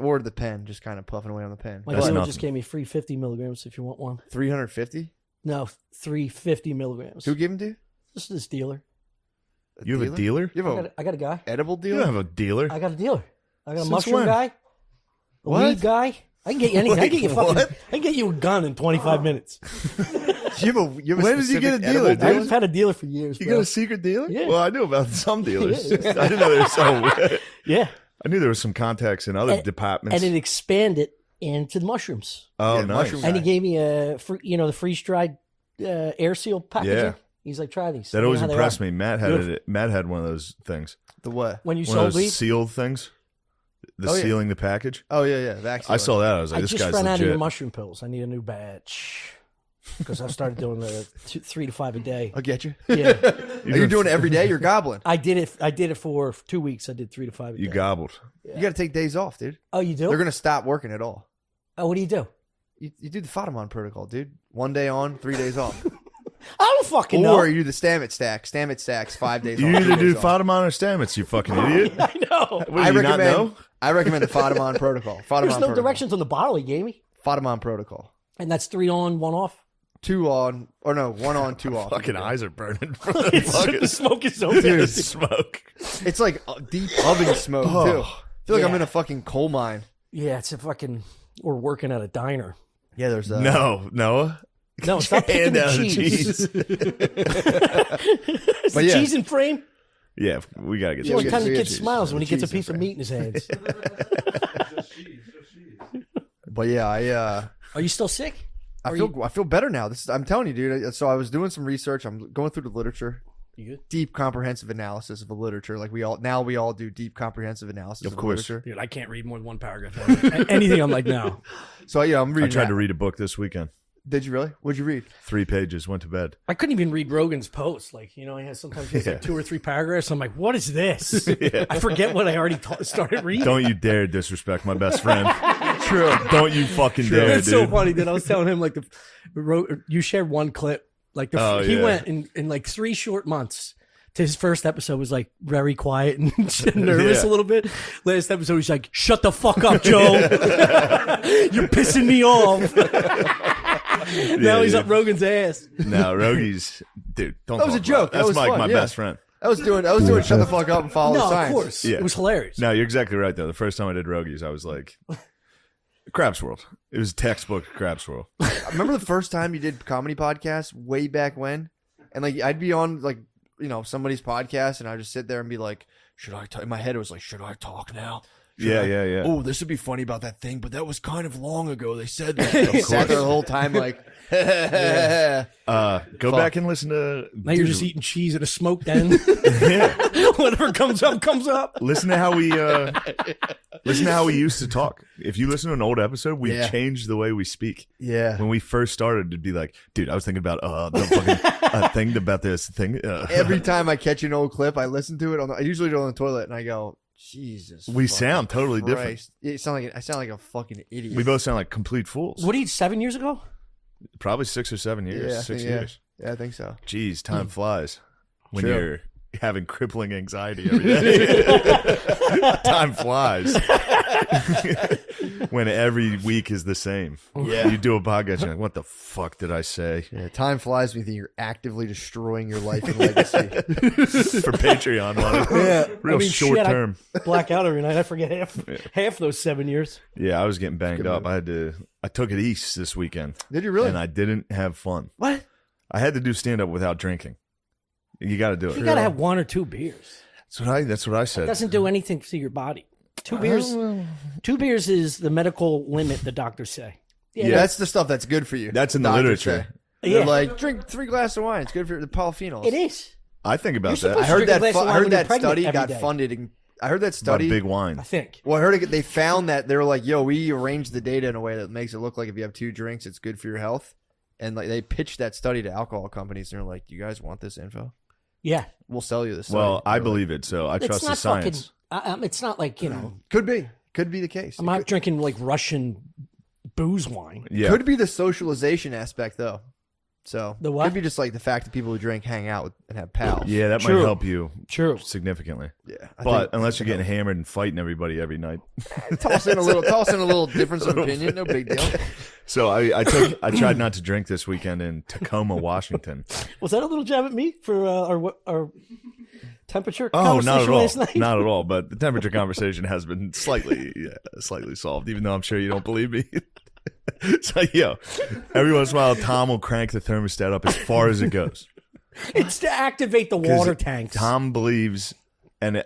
or the pen, just kind of puffing away on the pen. My That's dealer nothing. just gave me free 50 milligrams if you want one. 350. No, 350 milligrams. Who gave him to? Just this dealer. You have a dealer? You have I got a guy. edible You dealer? don't have a dealer. I got a dealer. I got a Since mushroom when? guy. A What? weed guy. I can get you anything. I can get you What? I can get you a gun in 25 minutes. You have a When did you get a specific dealer, edible dude? I've had a dealer for years. You bro. got a secret dealer? Yeah. Well, I knew about some dealers. Yeah. I didn't know there was some. Yeah. I knew there was some contacts in other And- departments. And it expanded into the mushrooms. Oh, Yeah, nice. mushroom And he Right. gave me a free, the freeze dried air seal packaging. Yeah. He's like, try these. That You know always how they impressed are. me. Matt had it. Matt had one of those things. The what? When you One of sold those weed, sealed things. The Oh, yeah. sealing the package. Oh yeah, vaccine. I saw that. I was like, I this just guy's ran out of your legit. mushroom pills. I need a new batch because I started doing the 3 to 5 a day. I'll get you. Yeah, You're doing it every day. You're gobbling. I did it for 2 weeks. I did 3 to 5 a day. You gobbled. You got to take days off, dude. Oh, you do? They're gonna stop working at all. Oh, what do you do? You do the Fatamon protocol, dude. 1 day on, 3 days off. I don't fucking know. Or you do the Stammet stack. Stammet stacks 5 days You on. 3 either do days off. Fatamon or Stamets, you fucking idiot. I know. What, do you not know? I recommend the Fatamon protocol. There's Fatamon no protocol. directions on the bottle he gave me, Fatamon protocol. and that's 3 on, 1 off. 2 on, or no, 1 on, 2 off. Fucking eyes are burning. From the the fucking smoke is so dude, bad. smoke. It's like deep oven smoke Oh. too. I feel like I'm Yeah. in a fucking coal mine. Yeah, it's a fucking. We're working at a diner. Yeah, there's No, Noah. No, stop picking Hand the out the cheese. cheese. Is But the yeah. cheese in frame? Yeah, we gotta get The only cheese. time the we kid get cheese. smiles when he gets a Cheese in piece of frame. meat in his hands. But yeah, Are you still sick? I feel better now. I'm telling you, dude. So I was doing some research. I'm going through the literature. You good? Deep comprehensive analysis of the literature. Like we all do deep comprehensive analysis of course. literature. Dude, I can't read more than one paragraph. Anything I'm like, no. So yeah, I'm reading. I tried to read a book this weekend. Did you really? What'd you read? 3 pages. Went to bed. I couldn't even read Rogan's post. Like, he has sometimes he has like 2 or 3 paragraphs. I'm like, what is this? I forget what I already started reading. Don't you dare disrespect my best friend. True. Don't you fucking dare, It's dude. so funny that I was telling him like you shared one clip. Like he went in like 3 short months. To his first episode was like very quiet and nervous a little bit. Last episode he's like, "Shut the fuck up, Joe. You're pissing me off." Now he's up Rogan's ass. No, Rogi's dude. Don't. That was a joke. That's That was fun, my best friend. I was doing shut the fuck up and follow the No, of science. course. Yeah. It was hilarious. No, you're exactly right though. The first time I did Rogi's, I was like, Crab's World. It was textbook Crab's World. Remember the first time you did comedy podcasts way back when? And like I'd be on like somebody's podcast and I'd just sit there and be like, should I talk? In my head it was like, should I talk now? Yeah. Oh, this would be funny about that thing, but that was kind of long ago. They said that. Sat there the whole time like, go back and listen to. Now you're just eating cheese at a smoke den. Whatever comes up, comes up. Listen to how we used to talk. If you listen to an old episode, we changed the way we speak. Yeah. When we first started, it'd be like, dude, I was thinking about the fucking thing about this thing. Every time I catch an old clip, I listen to it I usually do it on the toilet and I go, Jesus. We sound totally Christ. I sound like a fucking idiot. We both sound like complete fools. What did you 7 years ago? Probably 6 or 7 years. Yeah, 6 years. Yeah, I think so. Jeez, time flies when True. you're having crippling anxiety every day. Time flies. When every week is the same. Yeah. You do a podcast, you're like, what the fuck did I say? Yeah, time flies when you think you're actively destroying your life and legacy. For Patreon money. Yeah. Real short term. I black out every night. I forget half those 7 years. Yeah, I was getting banged up. I took it east this weekend. Did you really? And I didn't have fun. What? I had to do stand up without drinking. You got to do it. You got to have 1 or 2 beers. That's what I said. It doesn't do anything to your body. 2 beers. 2 beers is the medical limit. The doctors say. Yeah, that's the stuff that's good for you. That's in the Doctors literature. say. They're like, drink 3 glasses of wine. It's good for the polyphenols. It is. I think about You're that. I heard Drink a glass of wine I heard when you're that pregnant study every got day. funded. I heard that About study. big wine. I think. Well, I heard they found that they were like, "Yo, we arranged the data in a way that makes it look like if you have 2 drinks, it's good for your health." And like they pitched that study to alcohol companies, and they're like, "Do you guys want this info? Yeah. We'll sell you this." Study. Well, I They're believe it, so I It's trust not the science. fucking. It's not like could be the case. I'm not drinking like Russian booze wine. Yeah. Could be the socialization aspect though. So The what? could be just like the fact that people who drink hang out and have pals. Yeah, that True. might help you True. significantly. Yeah. But unless you're getting hammered and fighting everybody every night. toss in a little difference of opinion, no big deal. So I tried not to drink this weekend in Tacoma, Washington. Was that a little jab at me for our temperature Oh, not at conversation all. last night? Not at all. But the temperature conversation has been slightly solved, even though I'm sure you don't believe me. So, every once in a while, Tom will crank the thermostat up as far as it goes. It's to activate the water tanks. Tom believes, and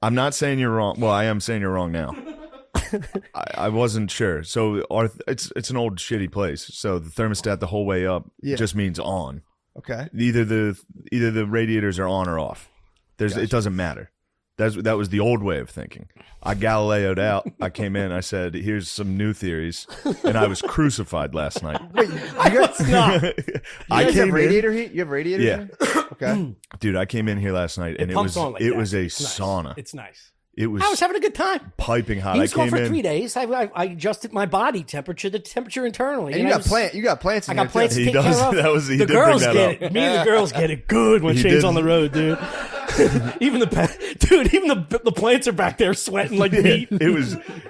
I'm not saying you're wrong. Well, I am saying you're wrong now. I wasn't sure. So it's an old shitty place. So the thermostat the whole way up just means on. Okay. Either the radiators are on or off. It doesn't matter. That was the old way of thinking. I Galileo'd out. I came in. I said, "Here's some new theories," and I was crucified last night. Wait, you guys, I have came radiator heat? You have radiator Yeah. heat? Okay. Dude, I came in here last night, and it pumps was on like it that. was a It's nice. sauna. It's nice. It was I was having a good time. piping hot. He I was gone came for in. 3 days. I adjusted my body temperature, the temperature internally. And you got plants in I got here, plants too. to He take does- care of. that was- he the did bring girls that get up. it. Me and the girls get it good when He Shane's did. on the road, dude. even the plants are back there sweating like meat.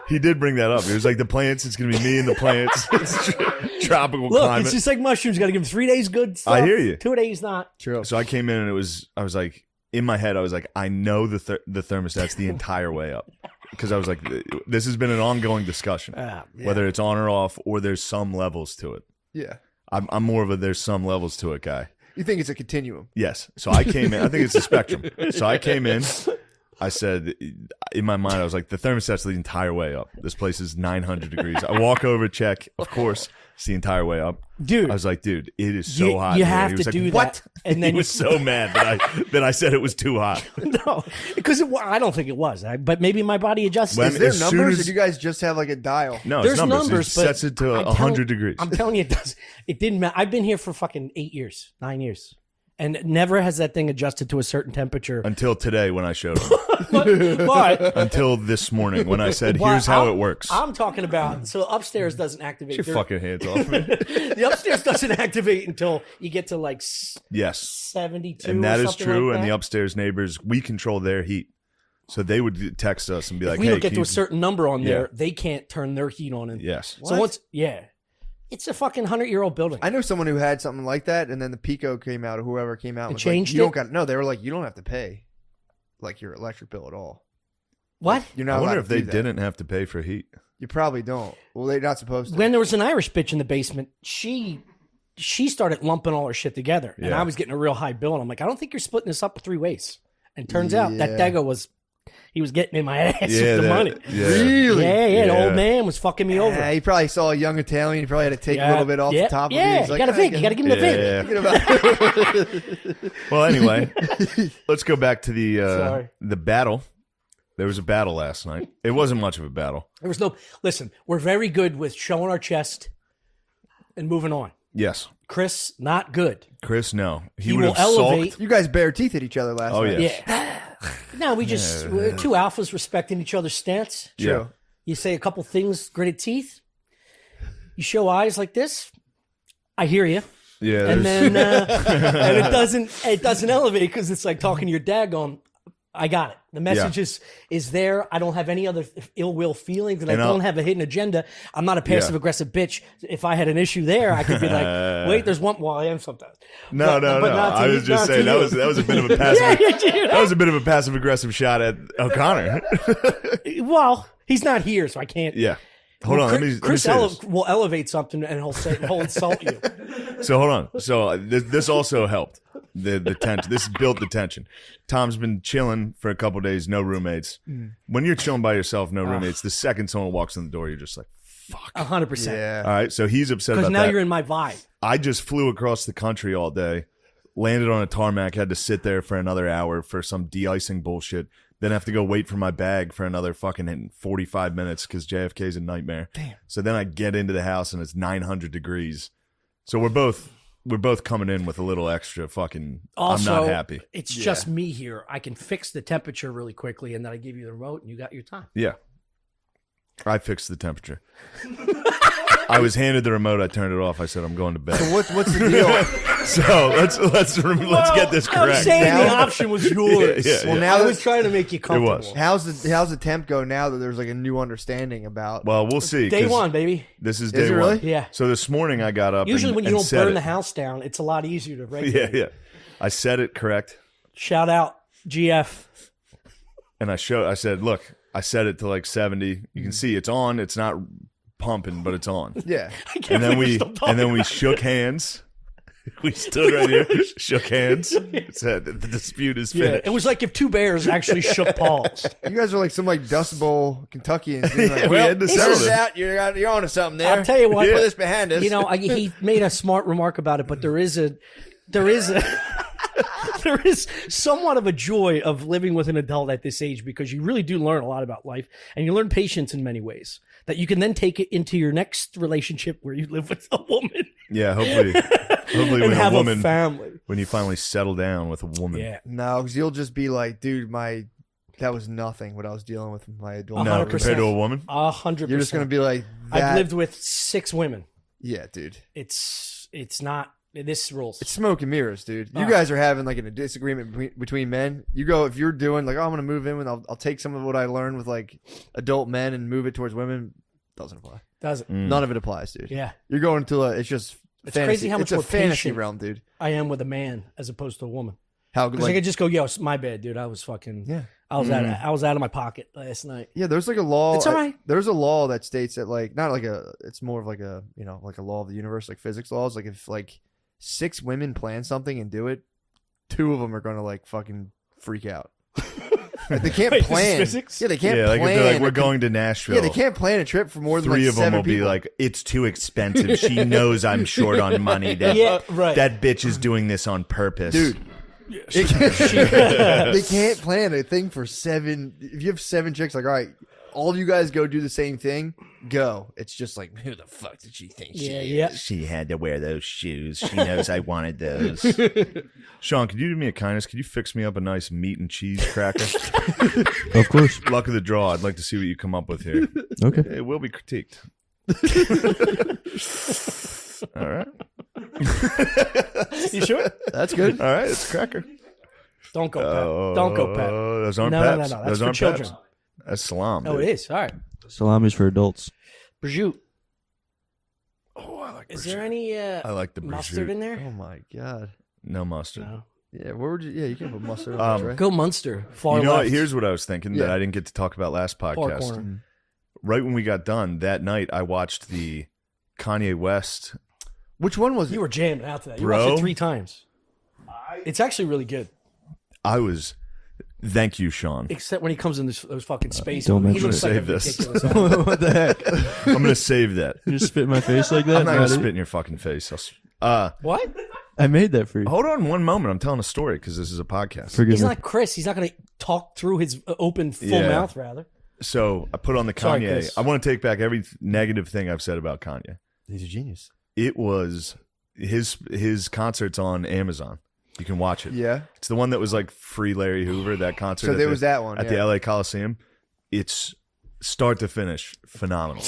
He did bring that up. It was like the plants. It's gonna be me and the plants. It's tropical Look, climate. it's just like mushrooms. Got to give them 3 days good stuff. I hear you. 2 days not. True. So I came in and I was like, in my head, I was like, I know the thermostat's the entire way up. Because I was like, this has been an ongoing discussion, whether it's on or off, or there's some levels to it. Yeah. I'm more of a there's some levels to it guy. You think it's a continuum? Yes. So I came in. I think it's a spectrum. So I came in. I said, in my mind, I was like, the thermostat's the entire way up. This place is 900 degrees. I walk over, check. Of course, it's the entire way up. Dude. I was like, dude, it is so hot. You in here. have He to was like, do what? that. And then he was so mad that I said it was too hot. No, because I don't think it was. But maybe my body adjusted. When- Is there as soon numbers, as- or do you guys just have like a dial? No, There's it's numbers. numbers, It but sets it to I'm 100 degrees. I'm telling you, it didn't matter. I've been here for fucking 9 years. And never has that thing adjusted to a certain temperature. Until today when I showed him. But Until this morning when I said, but here's how I'm- it works. I'm talking about, so upstairs doesn't activate. Get your fucking hands off me. The upstairs doesn't activate until you get to like Yes. 72 And that or is something true. like And that. the upstairs neighbors, we control their heat. So they would text us and be like, we hey, don't get can to you- a certain number on there, Yeah. they can't turn their heat on. And Yes. So once, it's a fucking 100-year-old building. I know someone who had something like that, and then the Pico came out, or whoever came out, and was changed like, you it? don't got no. They were like, you don't have to pay, like your electric bill at all. What? You're not. I wonder allowed if to they do that. didn't have to pay for heat. You probably don't. Well, they're not supposed to. When there was an Irish bitch in the basement, she started lumping all her shit together, and Yeah. I was getting a real high bill, and I'm like, I don't think you're splitting this up 3 ways. And turns out that Yeah. Dago he was getting in my ass with Yeah, the that- money. yeah. Really? Yeah, the Yeah. old man was fucking me over. Yeah, he probably saw a young Italian. He probably had to take a little bit off the top of it. Yeah, He's like, you gotta think. "I You gotta give him the Yeah. thing. Get him out." Well, anyway, let's go back to Sorry. the battle. There was a battle last night. It wasn't much of a battle. There was no. Listen, we're very good with showing our chest and moving on. Yes. Chris, not good. Chris, no. He would will have elevate. sulked. You guys bare teeth at each other last Oh, night. yeah. Yeah. No, we're two alphas respecting each other's stance. Yeah. You say a couple things, gritted teeth. You show eyes like this. I hear you. Yeah. And there's- then and it doesn't elevate because it's like talking to your dad going, I got it. The message is there. I don't have any other ill will feelings, and I And don't I'll- have a hidden agenda. I'm not a passive aggressive bitch. If I had an issue there, I could be like, wait, there's one. Well, I am sometimes. No, But not to I was you- just not saying to that you. was a bit of a passive. Yeah, That was a bit of a passive aggressive shot at O'Connor. well, he's not here, so I can't. Yeah. Hold on. Chris, let me Chris say this. will elevate something, and he'll insult you. So hold on. So this also helped the tension. This built the tension. Tom's been chilling for a couple days, no roommates. When you're chilling by yourself, no roommates, the second someone walks in the door, you're just like, fuck. 100%. Yeah. All right. So he's upset Because about now that. you're in my vibe. I just flew across the country all day, landed on a tarmac, had to sit there for another hour for some de-icing bullshit. Then have to go wait for my bag for another fucking 45 minutes because JFK is a nightmare. Damn. So then I get into the house and it's 900 degrees. So we're both coming in with a little extra fucking. Also, I'm not happy. It's just me here. I can fix the temperature really quickly, and then I give you the remote, and you got your time. Yeah. I fixed the temperature. I was handed the remote. I turned it off. I said, I'm going to bed. So what's the deal? So let's get this I'm correct. saying the Now- option was yours. Yeah, Well, yeah. now I that- was trying to make you comfortable. was. how's the temp go now that there's like a new understanding about? Well, we'll see. Day 'cause one, baby. This is Is day it one. really? Yeah. So this morning I got up. Usually and, when you and don't set burn it. the house down, it's a lot easier to Yeah, regulate. yeah. I said it correct, Shout out GF. and I said, look, I set it to like 70. You can see it's on. It's not pumping, but it's on. Yeah. I can't And then believe we we're still talking shook hands. We stood right here, shook hands, said the dispute is Yeah, finished. it was like if two bears actually shook paws. You guys are like some like Dust Bowl Kentuckians. Being like, We had to this settle is it. out. You're onto something there. I'll tell you what. Put this behind us. You know, he made a smart remark about it, but there is there is somewhat of a joy of living with an adult at this age because you really do learn a lot about life and you learn patience in many ways that you can then take it into your next relationship where you live with a woman Yeah, hopefully and when have a woman, a family. when you finally settle down with a woman. Yeah. No, because you'll just be like, dude, that was nothing what I was dealing with my adult. No, 100%. compared to a woman. 100%. You're just gonna be like, that. I've lived with 6 women. Yeah, dude. It's not this rules. It's smoke and mirrors, dude. You guys are having like a disagreement between men. You go if you're doing like, oh, I'm gonna move in with. I'll take some of what I learned with like adult men and move it towards women. Doesn't apply. Doesn't. None of it applies, dude. Yeah. You're going to it's just. It's fantasy. crazy how much it's a more fantasy patient realm, dude. I am with a man as opposed to a woman. How Because I like could just go, yo, it's my bad, dude. I was fucking. yeah. I was out of my pocket last night. Yeah, there's like a law. It's all right. There's a law that states that like not like a. It's more of like a like a law of the universe, like physics laws. Like if like 6 women plan something and do it, 2 of them are gonna like fucking freak out. Like, they can't Wait, this is plan. physics? Yeah, they can't Yeah, like if plan. they're like, we're going to Nashville. Yeah, they can't plan a trip for more than 3 like of them 7 will people. be like, it's too expensive. She knows I'm short on money. Yeah, right. That bitch is doing this on purpose. dude. They can't plan a thing for 7. If you have 7 chicks, like, all right, all of you guys go do the same thing. Go. It's just like, who the fuck did she think she is? Yeah. She had to wear those shoes. She knows I wanted those. Sean, could you do me a kindness? Could you fix me up a nice meat and cheese cracker? Of course. Luck of the draw. I'd like to see what you come up with here. Okay. It will be critiqued. All right. You sure? That's good. All right. It's a cracker. Don't go, Pat. Don't go, Pat. Those aren't No. peps. That's Those for aren't children. peps. That's salam. Oh, dude. it is. All right. Salami's for adults. Prosciutto. Oh, I like Is prosciutto. there any I like the mustard prosciutto. in there? Oh my god. No mustard. No. Yeah, where would you? Yeah, you can put mustard on this, right? Go Munster. Far You know left. what? Here's what I was thinking that Yeah. I didn't get to talk about last Far podcast. corner. Right when we got done that night, I watched the Kanye West. Which one was it? You were jamming out to that. You Bro. watched it 3 times. It's actually really good. I was. Thank you, Sean. Except when he comes in those fucking space. don't He mention looks it. like a Save this. ridiculous animal. What the heck? I'm gonna save that. You just spit in my face like that? I'm not gonna Maddie? spit in your fucking face. What? I made that for you. Hold on one moment. I'm telling a story because this is a podcast. Forgive He's me. not Chris. He's not going to talk through his open full Yeah. mouth, rather. So I put on the Sorry, Kanye. Chris. I want to take back every negative thing I've said about Kanye. He's a genius. It was his concerts on Amazon. You can watch it. Yeah. It's the one that was like free Larry Hoover, that concert. So at there the- was that one at yeah. the LA Coliseum. It's start to finish phenomenal.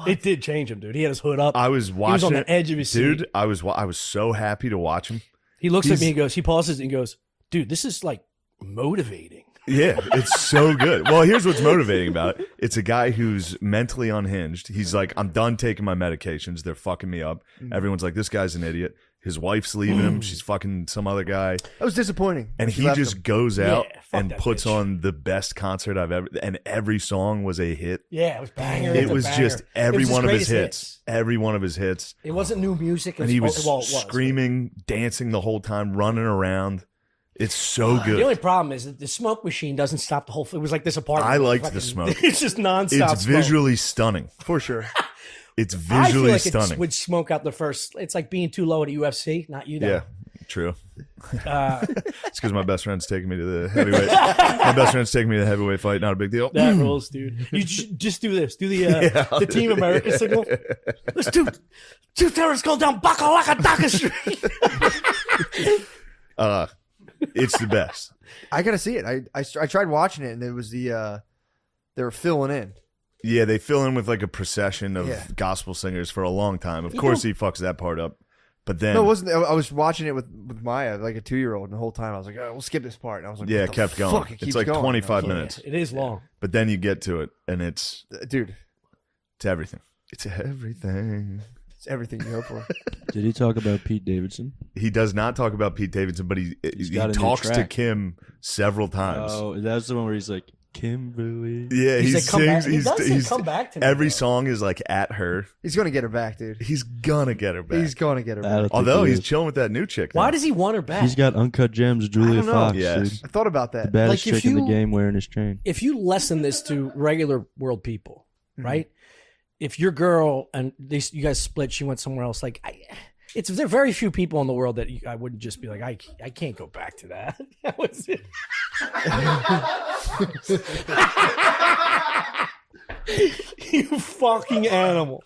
It did change him, dude. He had his hood up. I was he watching was on it, the edge of his dude. seat. I was so happy to watch him. He looks at he's- me and goes, he pauses and goes, dude, this is like motivating. Yeah, it's so good. Well, here's what's motivating about it. It's a guy who's mentally unhinged. He's like, I'm done taking my medications. They're fucking me up. Everyone's like, this guy's an idiot. His wife's leaving him. She's fucking some other guy. That was disappointing. And She he left just him. goes out Yeah, fuck and that puts bitch. on the best concert I've ever. And every song was a hit. Yeah, it was banger. It after was banger. just every It was one of his greatest hits. Every one of his hits. It wasn't new music. And he was well, it was. screaming, dancing the whole time, running around. It's so The only good. problem is that the smoke machine doesn't stop the whole. It was like this apartment. I It was liked fucking- the smoke. It's just nonstop. It's smoke. visually stunning. For sure. It's I feel visually like it stunning. would smoke out the first. It's like being too low at a UFC. Not you, though. Yeah, true. Uh, It's because my best friend's taking me to the heavyweight. My best friend's taking me to the heavyweight fight. Not a big deal. that rules, dude. You just do this. Do the Team America signal. There's two terrorists going down Bakalaka Daka Street. It's the best. I gotta see it. I tried watching it, and it was the they were filling in. Yeah, they fill in with like a procession of Yeah. gospel singers for a long time. Of course, he fucks that part up. But then, No, it wasn't. I was watching it with Maya, like a 2-year-old, and the whole time I was like, "Oh, we'll skip this part." And I was like, yeah, what it the kept going. fuck? It It's keeps like going. 25 And I was minutes. It is long. But then you get to it, and it's dude. everything. It's everything. It's everything you hope for. Did he talk about Pete Davidson? He does not talk about Pete Davidson, but he got a new talks to track. Kim several times. Oh, that's the one where he's like, Kimberly. Yeah, he He's like, come back. sings. He does say, He's come back to me. every though. song is like at her. He's gonna get her back, dude. He's gonna get her back. He's gonna get her I back. don't think Although he he's is. chilling with that new chick. Why now. does he want her back? He's got Uncut Gems, Julia don't know. Fox, Yes. dude. I thought about The that. baddest Like, if chick in the you- game wearing his chain. If you lessen this to regular world people, right? If your girl and you guys split, she went somewhere else. Like, there are very few people in the world that I wouldn't just be like, I can't go back to that. That was it. You fucking animal.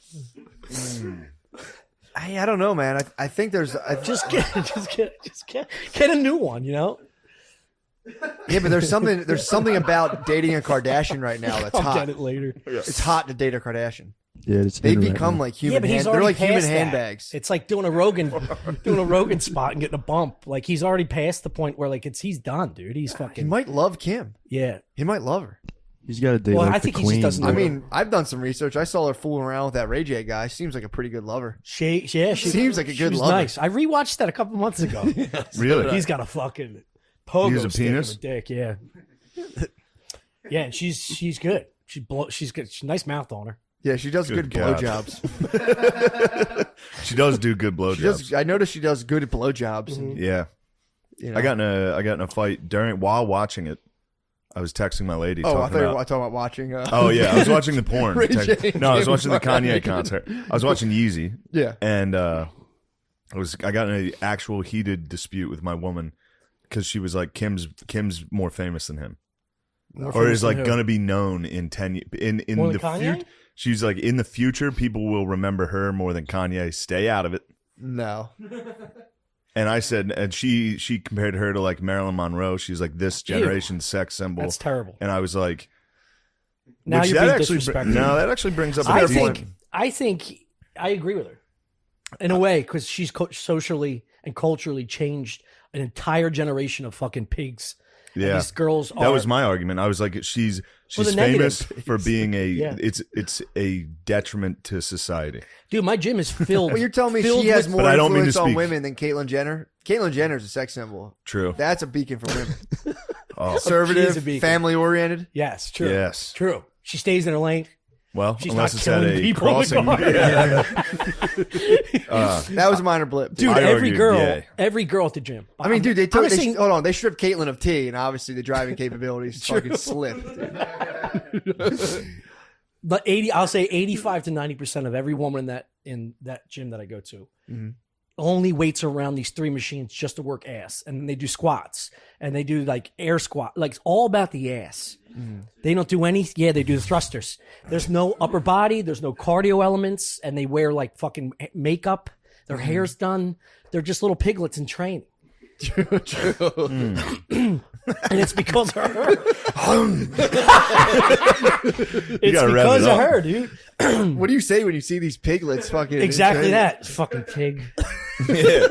I don't know, man. I think there's Just get a new one, you know? yeah, but there's something about dating a Kardashian right now that's I'll hot. get it later. It's hot to date a Kardashian. Yeah, it's They've in right become now. like Yeah, human. but he's They're already like human past that. handbags. It's like doing a Rogan spot and getting a bump. Like he's already past the point where like he's done, dude. He's He fucking might love Kim. yeah. He might love her. He's got a date Well, like I the think he just queen. doesn't I know. mean, I've done some research. I saw her fooling around with that Ray J guy. Seems like a pretty good lover. She Seems like a she good was lover. nice. I rewatched that a couple months ago. Really? He's got a fucking pogo Use a stick penis? of a dick. Yeah, yeah. And she's good. She's good. She's nice mouth on her. Yeah, she does good, Good God. blowjobs. She does do good blowjobs. I noticed she does good blowjobs. Mm-hmm. And, Yeah. you know, I got in a fight while watching it. I was texting my lady. Oh, I talking thought you were about, talking about watching. Oh yeah, I was watching the porn. Ray J No, I was Kim watching the Kanye Kardashian. concert. I was watching Yeezy, Yeah. and I got in an actual heated dispute with my woman because she was like, Kim's more famous than him, or is like gonna be known in 10 in More the than Kanye? future. She's like, in the future, people will remember her more than Kanye. Stay out of it. No. And I said, and she compared her to like Marilyn Monroe. She's like this generation's sex symbol. That's terrible. And I was like, Now which you're that being actually disrespectful. no, that actually brings up a I good think point. I agree with her in a way because she's socially and culturally changed an entire generation of fucking pigs. And Yeah, these girls are. that was my argument. I was like, she's the famous negative. for being a Yeah. it's a detriment to society. Dude, my gym is filled. Well, you're telling me filled she has with- more But I don't mean to influence on speak. women than Caitlyn Jenner? Caitlyn Jenner's a sex symbol. True. That's a beacon for women. Oh, She is a Conservative, beacon. family-oriented. Yes, true. yes. True. She stays in her lane. Well, She's unless not it's at killing a people in the crossing. car. That was a minor blip. Dude, I every argued, girl, yeah. every girl at the gym. I mean, dude, I'm saying- hold on. They stripped Caitlyn of tea, and obviously the driving capabilities fucking slipped. Dude. But I'll say 85 to 90% of every woman in that gym that I go to only waits around these 3 machines just to work ass, and then they do squats and they do like air squat, like it's all about the ass. They don't do any. Yeah, they do the thrusters. There's no upper body. There's no cardio elements, and they wear like fucking makeup. Their hair's done. They're just little piglets in training. And it's because of her. It's gotta rev because it of up. her, dude. What do you say when you see these piglets fucking Exactly that. Fucking pig. Yeah.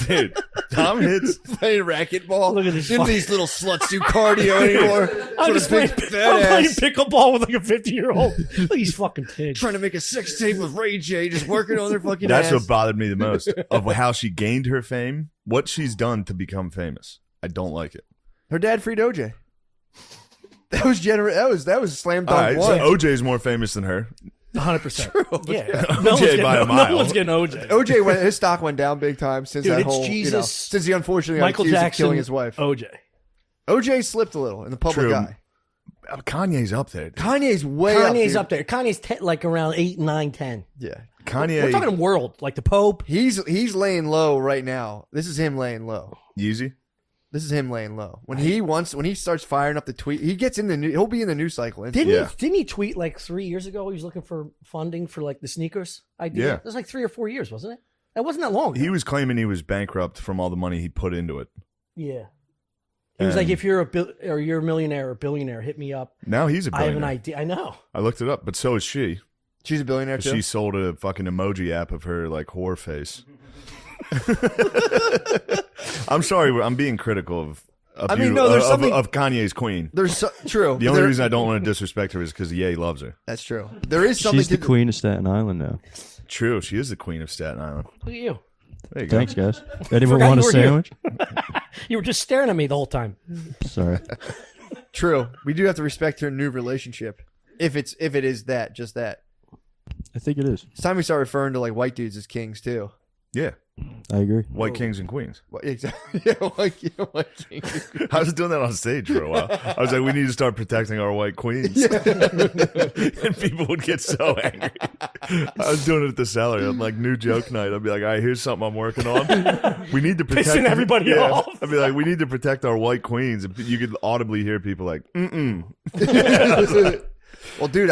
Dude, Tom hits. playing racquetball? Look at this None of fuck- these little sluts do cardio anymore. I'm just playing, big I'm fat playing ass. pickleball with like a 50-year-old. Look at these fucking pigs. Trying to make a sex tape with Ray J, just working on their fucking That's ass. what bothered me the most of how she gained her fame, what she's done to become famous. I don't like it. Her dad freed OJ. That was that was slam All dunk right, so one. OJ is more famous than her. 100%. Yeah. OJ by a mile. No one's getting OJ. OJ his stock went down big time since Dude, that it's whole Jesus. since he unfortunately got Michael accused Jackson, of killing his wife. OJ. OJ slipped a little in the public True. eye. Kanye's up there. dude. Kanye's way Kanye's up up there. Kanye's like around 8, 9, 10. Yeah. Kanye, We're talking world, like the Pope. He's laying low right now. This is him laying low. Yeezy. This is him laying low. When he starts firing up the tweet, he gets in he'll be in the news cycle. Yeah. Didn't he tweet like 3 years ago? He was looking for funding for like the sneakers idea. Yeah. It was like 3 or 4 years, wasn't it? That wasn't that long. He was claiming he was bankrupt from all the money he put into it. Yeah. He was like, And- if you're you're a millionaire or billionaire, hit me up. Now he's a I have billionaire. an idea. I know. I looked it up, but so is she. She's a billionaire too. She sold a fucking emoji app of her like whore face. I'm sorry, I'm being critical of I mean, no, there's something- of Kanye's queen. There's true. The only reason I don't want to disrespect her is because Ye loves her. That's true. There is something She's the to queen of Staten Island now. True, she is the queen of Staten Island. Look at you. There you go. Thanks, guys. Anyone Forgot want a you were here. sandwich? You were just staring at me the whole time. Sorry. True. We do have to respect her new relationship. If it is that, just that. I think it is. It's time we start referring to like white dudes as kings too. Yeah, I agree. white kings and queens. Exactly. Yeah, white kings. I was doing that on stage for a while. I was like, we need to start protecting our white queens. And people would get so angry. I was doing it at the Cellar. I'm like, new joke night. I'd be like, all right, here's something I'm working on. We need to protect Pissing everybody off. I'd be like, we need to protect our white queens. And you could audibly hear people like, mm-mm. Well, dude,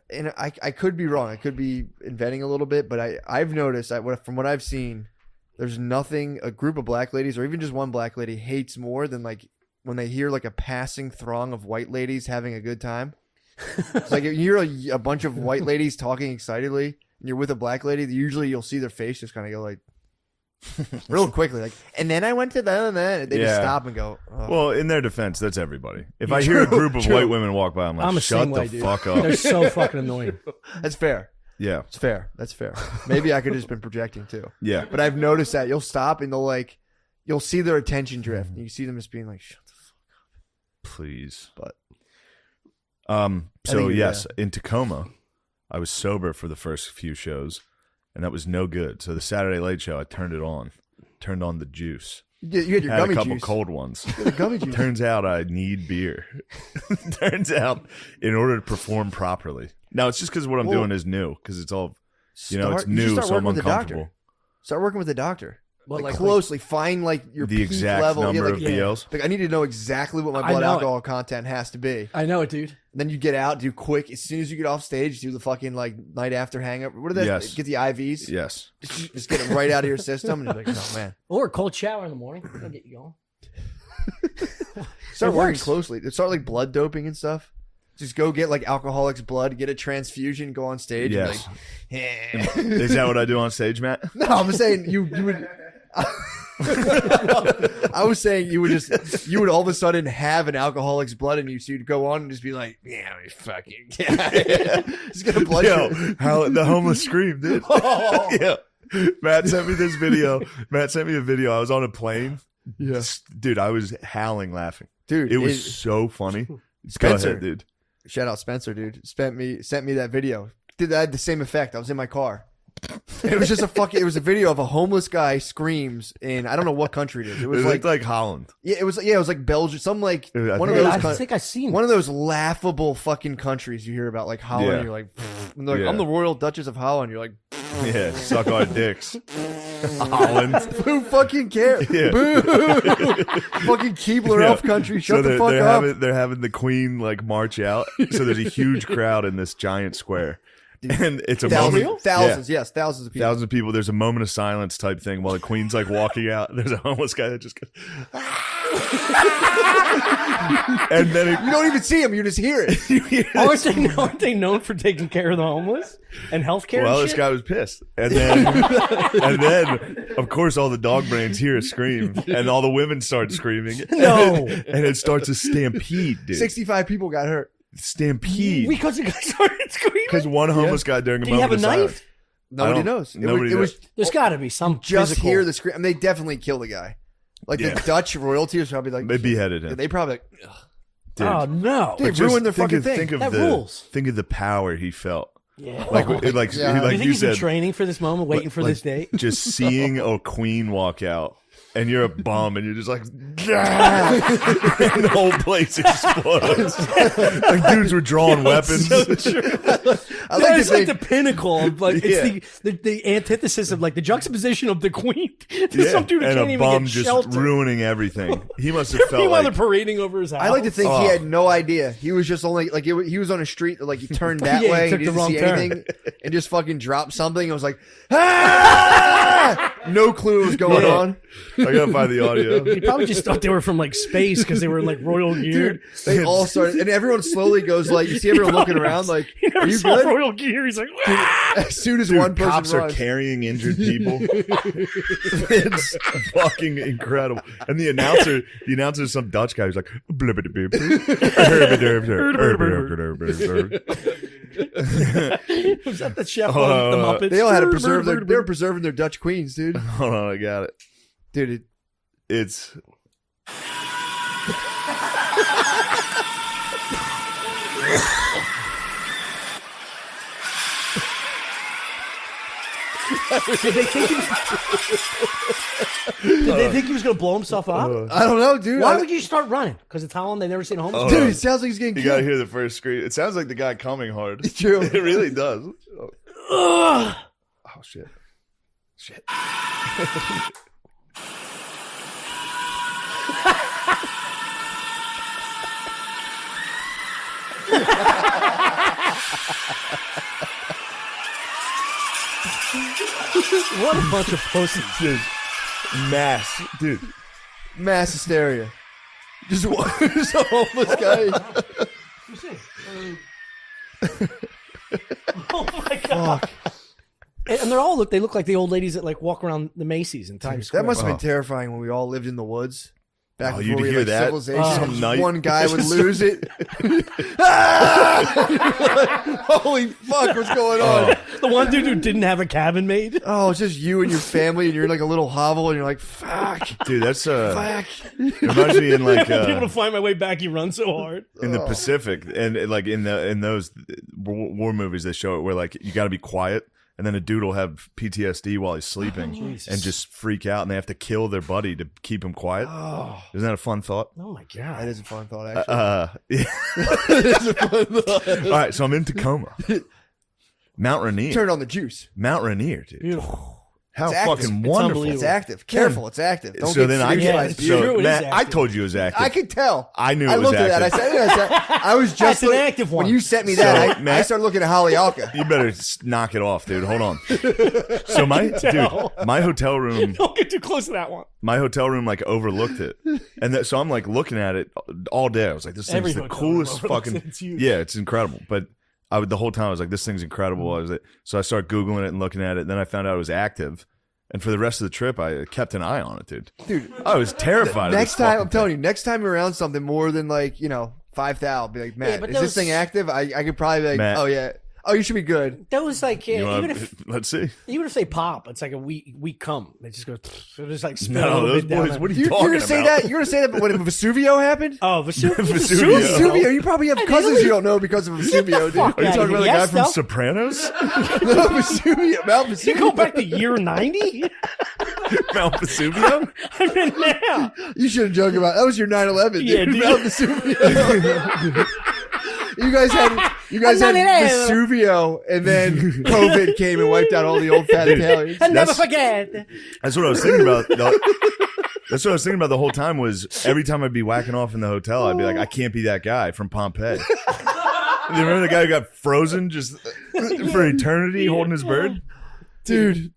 and I could be wrong. I could be inventing a little bit, but I've noticed from what I've seen, there's nothing a group of black ladies or even just one black lady hates more than like when they hear like a passing throng of white ladies having a good time. It's like if you're a bunch of white ladies talking excitedly and you're with a black lady, usually you'll see their face just kind of go like real quickly, like, and then I went to that and then they just Yeah. stop and go, oh. Well, in their defense, that's everybody. If I hear a group of white women walk by, I'm like, I'm the shut same the way, dude. fuck up. They're so fucking annoying. That's fair. Yeah, It's fair. That's fair. Maybe I could have just been projecting too. yeah. But I've noticed that you'll stop and you'll see their attention drift. And you see them just being like, shut the fuck Please. But So think, yes, in Tacoma, I was sober for the first few shows, and that was no good. So the Saturday Late Show, I turned on the juice. You had your Had gummy a couple juice. cold ones. The gummy juice. Turns out I need beer. Turns out in order to perform properly. Now it's just because what I'm doing is new. Because it's all, it's You should new, start so I'm working with the uncomfortable. doctor. Start working with the doctor. Well, Like closely, find like your The peak exact level. number of like, BLs. Like I need to know exactly what my I blood know it. alcohol content has to be. I know it, dude. And then you get out, do quick as soon as you get off stage, do the fucking like night after hangover. What are they? Yes. Get the IVs. Yes. Just get it right out of your system, and you're like, oh man. Or a cold shower in the morning. That'll get you going. Start It working works. closely. Start like blood doping and stuff. Just go get like alcoholics' blood, get a transfusion, go on stage. Yes. And be like, Is that what I do on stage, Matt? no, I'm saying you would. I was saying you would all of a sudden have an alcoholic's blood in you, so you'd go on and just be like, yeah, we fucking just get a blood. Yo, how the homeless scream, dude. Yeah. Matt sent me this video. Matt sent me a video. I was on a plane. Yeah. Dude, I was howling laughing. Dude, It was so funny. Go Spencer. ahead, dude. Shout out Spencer, dude. Sent me that video. Dude, that had the same effect. I was in my car. It was just it was a video of a homeless guy screams in, I don't know what country it is. It was It like, looked like Holland. it was like Belgium, some like I one of think- those I think I've seen one of those laughable fucking countries you hear about, like Holland. Yeah. You're like, and they're like, Yeah. I'm the Royal Duchess of Holland. You're like, Yeah, suck our dicks. Holland. who fucking cares? Yeah. Boo! Fucking Keebler Yeah. Elf country. Shut the they're, fuck they're up. They're having the Queen like march out. So there's a huge crowd in this giant square. And it's a moment. Thousands, Yeah. yes, thousands of people. Thousands of people. There's a moment of silence type thing while the Queen's like walking out. There's a homeless guy that just goes, and then You don't even see him. You just hear it. you hear this. Aren't they known for taking care of the homeless and healthcare? Well, and this shit? guy was pissed, and then, of course, all the dog brains hear a scream, and all the women start screaming. No. and it starts a stampede, dude. 65 people got hurt. Stampede Because the guy started screaming. because one homeless guy during a Did he moment have a of knife? silence. Nobody I don't- knows. nobody it was knows. There's got to be some just physical. hear the scream. I mean, they definitely killed the guy. Like Yeah. the Dutch royalty was probably like They beheaded him. They probably ugh. Dude. Oh no! Dude, Just ruined their think fucking of, thing. Think of That the rules. think of the power he felt. Yeah. Like God. like Yeah. like Do you think you he's been said, training for this moment, waiting for like, this day? just seeing a queen walk out, and you're a bum, and you're just like, "Gah!" and the whole place explodes. Like dudes were drawing weapons. I like It's to like think the pinnacle of like Yeah. it's the antithesis of like the juxtaposition of the queen to some dude who and can't a even bum get just shelter. ruining everything. He must have felt Meanwhile, like they're parading over his house. I like to think he Oh. had no idea. He was just only like he was on a street like he turned that Yeah, he way, took he the didn't wrong see turn. anything, and just fucking dropped something. And was like, ah! No clue what was going Yeah. on. I gotta find the audio. He probably just thought they were from like space because they were in like royal gear. Dude, they all started, and everyone slowly goes like, you see everyone looking around like, He never are you saw good? royal gear. He's like, "Ah!" As soon as Dude, one person cops are runs, carrying injured people. It's fucking incredible. And the announcer is some Dutch guy who's like, "Blibbidi-bib." Was that the chef of the Muppets? they all had to preserve they were preserving their Dutch queens, dude. Hold on, I got it. Dude, It's Did they think he was going to blow himself up? I don't know, dude. Why would you start running? Because it's Holland. They never seen a homeless. Dude, it sounds like he's getting you gotta killed. hear the first scream. It sounds like the guy coming hard. It's true. It really does. Oh, Ugh. oh shit. Shit. What a bunch of pussies. Dude. Mass. Dude. Mass hysteria. Just a homeless guy. Oh my god! And they're all they look like the old ladies that like walk around the Macy's in Times Square. That must have been terrifying when we all lived in the woods. Back Oh, before you'd we hear had that civilization. some and just night. one guy would lose it. Ah! Holy fuck, what's going on? The one dude who didn't have a cabin made. Oh, it's just you and your family, and you're in like a little hovel, and you're like, fuck, Dude, that's fuck. reminds me in like I won't be able to find my way back. You run so hard. in the Pacific and like in those war movies they show it where like you got to be quiet and then a dude will have PTSD while he's sleeping and just freak out, and they have to kill their buddy to keep him quiet. Oh, Isn't that a fun thought? Oh my god, that is a fun thought. Actually, Yeah. it is a fun thought. All right, so I'm in Tacoma. Mount Rainier. Turn on the juice. Mount Rainier, dude. beautiful. How It's active. fucking It's wonderful. It's active. Careful, it's active. Don't So get then I serious by its it's beauty. true, it is Matt, I active. told you it was active. I could tell. I knew it I was looked at that. I was just That's an look- active one. When you sent me that, So, I Matt- started looking at Haleakala. You better knock it off, dude. Hold on. So my hotel room, Don't get too close to that one. like overlooked it, and so I'm like looking at it all day. I was like, this Every thing's the hotel room coolest overlooks fucking. it. It's huge. Yeah, it's incredible. But the whole time I was like, this thing's incredible. So I started googling it and looking at it. Then I found out it was active. And for the rest of the trip, I kept an eye on it, dude. I was terrified. Next time, I'm telling you, next time you're around something more than 5,000, be like, Matt, but is this those- thing active? I could probably be like, Matt. oh yeah, oh you should be good. That was like Let's see. even if they pop, it's like a weak cum. It just goes. It just like spin a No, little those bit down boys. there. What are you You're talking gonna about? say that? You're gonna say that when Vesuvio happened? Oh, Vesuvio. Vesuvio, you probably have cousins you don't know because of Vesuvio, dude. fuck Are you outta talking about the here. guy Yes, from though. Sopranos? No, Vesuvio, Mount You go Vesuvio. back to year 90? Mount Vesuvio? I mean, now. You shouldn't joke about that. Was your 9/11, dude. Yeah, dude. Mount Vesuvio. You guys had Vesuvio, and then COVID came and wiped out all the old fat Italians. And never That's- forget. That's what I was thinking about. That's what I was thinking about the whole time was every time I'd be whacking off in the hotel, I'd be like, I can't be that guy from Pompeii. You remember the guy who got frozen just for eternity holding his bird? Dude,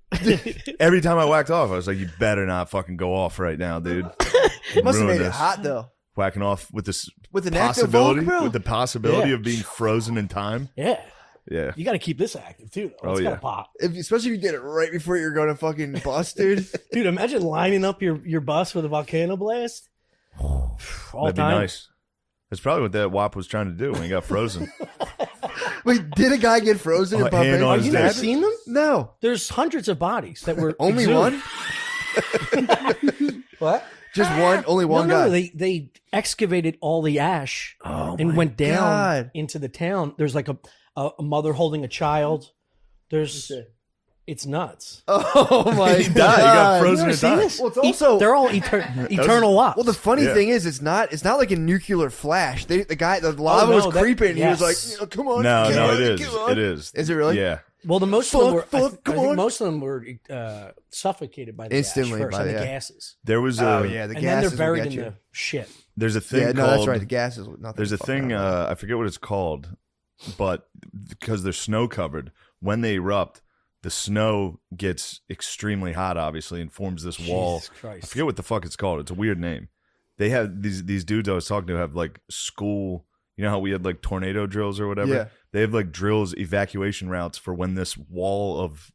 Every time I whacked off, I was like, you better not fucking go off right now, dude. it must have Ruin made it this. hot though. Whacking off with this With an active possibility, Volk, bro? with the possibility Yeah. of being frozen in time. Yeah. Yeah. You got to keep this active, too. Though. Oh, It's got yeah. to pop. Especially if you did it right before you're going to fucking bust, dude. Dude, imagine lining up your bus with a volcano blast. All That'd be time. nice. That's probably what that WAP was trying to do when he got frozen. Wait, did a guy get frozen in Hand Pompeii? on Oh, his you never dick. seen them? No. There's hundreds of bodies that were Only exhumed. one? What? Just one? Only one no, guy? No, they excavated all the ash and went down God. into the town. There's like a mother holding a child. It's nuts. Oh my He died. He got God. frozen You and ever seen died. this? Well, it's also- they're all eternal wops. Well, the funny Yeah. thing is, it's not like a nucular flash. The lava no, was that- creeping. yes. He was like, "Come on, No, get no, on, it is. get on." It is. Is it really? Yeah. Well, the most of them were. I Fuck, come think on. most of them were suffocated by the Instantly ash first by and the the- gases, There was a. Oh yeah, the and then gases they're buried will in get you. the shit. There's a thing Yeah, no, called. that's right. The gases. Nothing There's a fucking thing. out. I forget what it's called, but because they're snow covered, when they erupt, the snow gets extremely hot, obviously, and forms this wall. Jesus Christ. I forget what the fuck it's called. It's a weird name. They have these dudes I was talking to have like school. You know how we had like tornado drills or whatever? Yeah. They have like drills, evacuation routes for when this wall of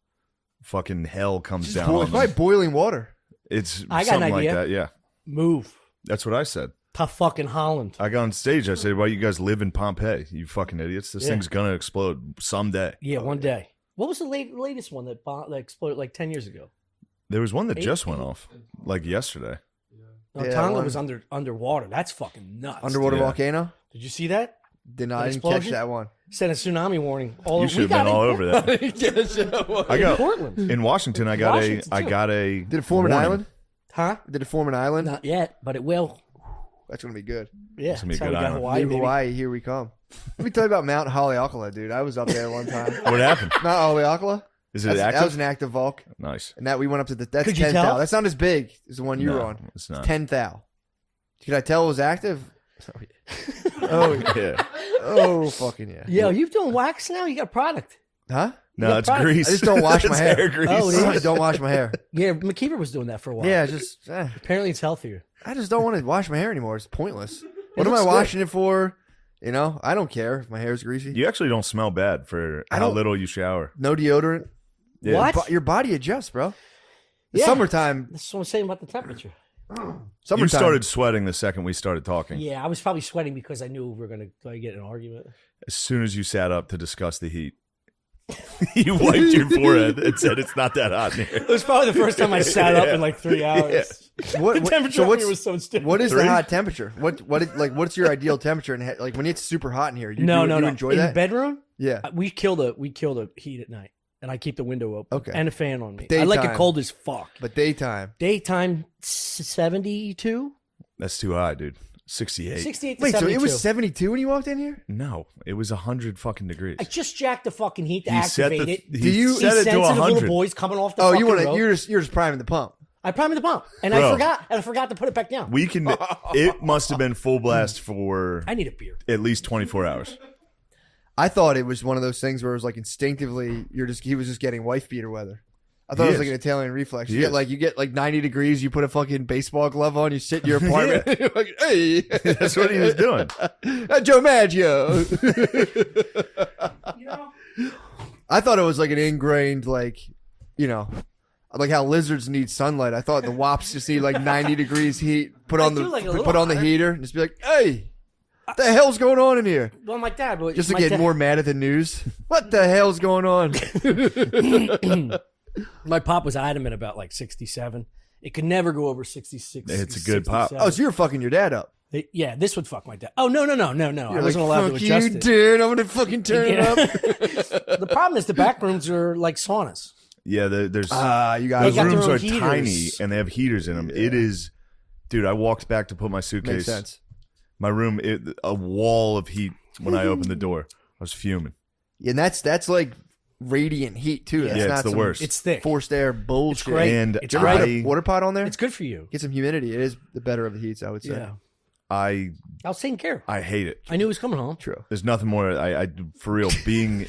fucking hell comes Just down. boil- on it's them. probably boiling water. It's I got an something like idea. that. Yeah, Move that's what I said. to fucking Holland. I got on stage. I said, "Why you guys live in Pompeii? You fucking idiots! This Yeah. thing's gonna explode someday." Yeah, one day. What was the latest one that exploded like 10 years ago? There was one that Eight? just went off like yesterday. No, Yeah, Tonga one- was underwater. That's fucking nuts. Underwater Yeah. volcano. Did you see that? Did not An even catch explosion? that one. Sent a tsunami warning. All You over. should have been all over that. I In got Portland. in Washington. I got Washington, a. I too. got a. Did it form an warning. island? Huh? Did it form an island? Not yet, but it will. That's gonna be good. Yeah, gonna be that's a how good we got island. Hawaii, New baby. Hawaii, here we come. Let me tell you about Mount Haleakala, dude. I was up there one time. What happened? Mount Haleakala. Is it That active? was an active Volk, Nice. and that we went up to that's Could you 10 tell? thou. That's not as big as the one you No, were on. it's not. 10 thou. Could I tell it was active? Oh yeah. Yeah. Oh fucking yeah. Yo, you doing wax now? You got product. Huh? No, got it's product. grease. I just don't wash my It's hair. grease. Oh, it is? I don't wash my hair. Yeah, McKeever was doing that for a while. Yeah, just Apparently it's healthier. I just don't want to wash my hair anymore. It's pointless. What am I looks good. washing it for? You know, I don't care if my hair's greasy. You actually don't smell bad for I how don't- little you shower. No deodorant. Yeah. What? Your body adjusts, bro. The Yeah. summertime. That's what I'm saying about the temperature. Summertime. You started sweating the second we started talking. Yeah, I was probably sweating because I knew we were going to get in an argument. As soon as you sat up to discuss the heat, you wiped your forehead and said it's not that hot in here. It was probably the first time I sat up Yeah. in like 3 hours. What, The what- temperature so up what's, here was so stupid. what is Three? the hot temperature? What's your ideal temperature? And like when it's super hot in here, you No. enjoy In that? bedroom, Yeah. we kill the heat at night. and I keep the window open. Okay. And a fan on me. I Daytime. like it cold as fuck. But daytime. Daytime 72, That's too high, dude. 68. 68 to Wait, 72. so it was 72 when you walked in here? No, it was 100 fucking degrees. I just jacked the fucking heat to He set activate it. the- Do you- he set it to sensitive 100. little boys coming off the Oh, fucking road. you're just priming the pump. I primed the pump, and Bro. I forgot to put it back down. We can. It must have been full blast for I need a beer. at least 24 hours. I thought it was one of those things where it was like instinctively he was just getting wife beater weather. I thought He it was is. like an Italian reflex. He You is. get like 90 degrees, you put a fucking baseball glove on, you sit in your apartment. You're like, hey, That's what he was doing. Joe Maggio. I thought it was like an ingrained like how lizards need sunlight. I thought the wops just need like 90 degrees heat. Put on do like a little put on the hotter. heater and just be like, hey, what the hell's going on in here? Well, my dad, but Just to my get dad- more mad at the news. What the hell's going on? My pop was adamant about like 67. It could never go over 66. It's a good pop. 67. Oh, so you're fucking your dad up. Yeah, this would fuck my dad. Oh, no. I You're wasn't allowed to fuck adjust you, it. dude. I'm gonna fucking turn it up. The problem is the back rooms are like saunas. Yeah, there's You They guys. got the their rooms own are heaters. tiny and they have heaters in them. It is, dude. I walked back to put my Makes suitcase. sense. My room, a wall of heat when I opened the door. I was fuming. And that's like radiant heat too. That's Yeah, it's not the some worst. It's thick. forced air bullshit. It's great. And It's You ever put great. a water pot on there? It's good for you. Get some humidity. It is the better of the heats, I would say. Yeah. I I was taking care. I hate it. I knew he was coming home. True. There's nothing more. I for real being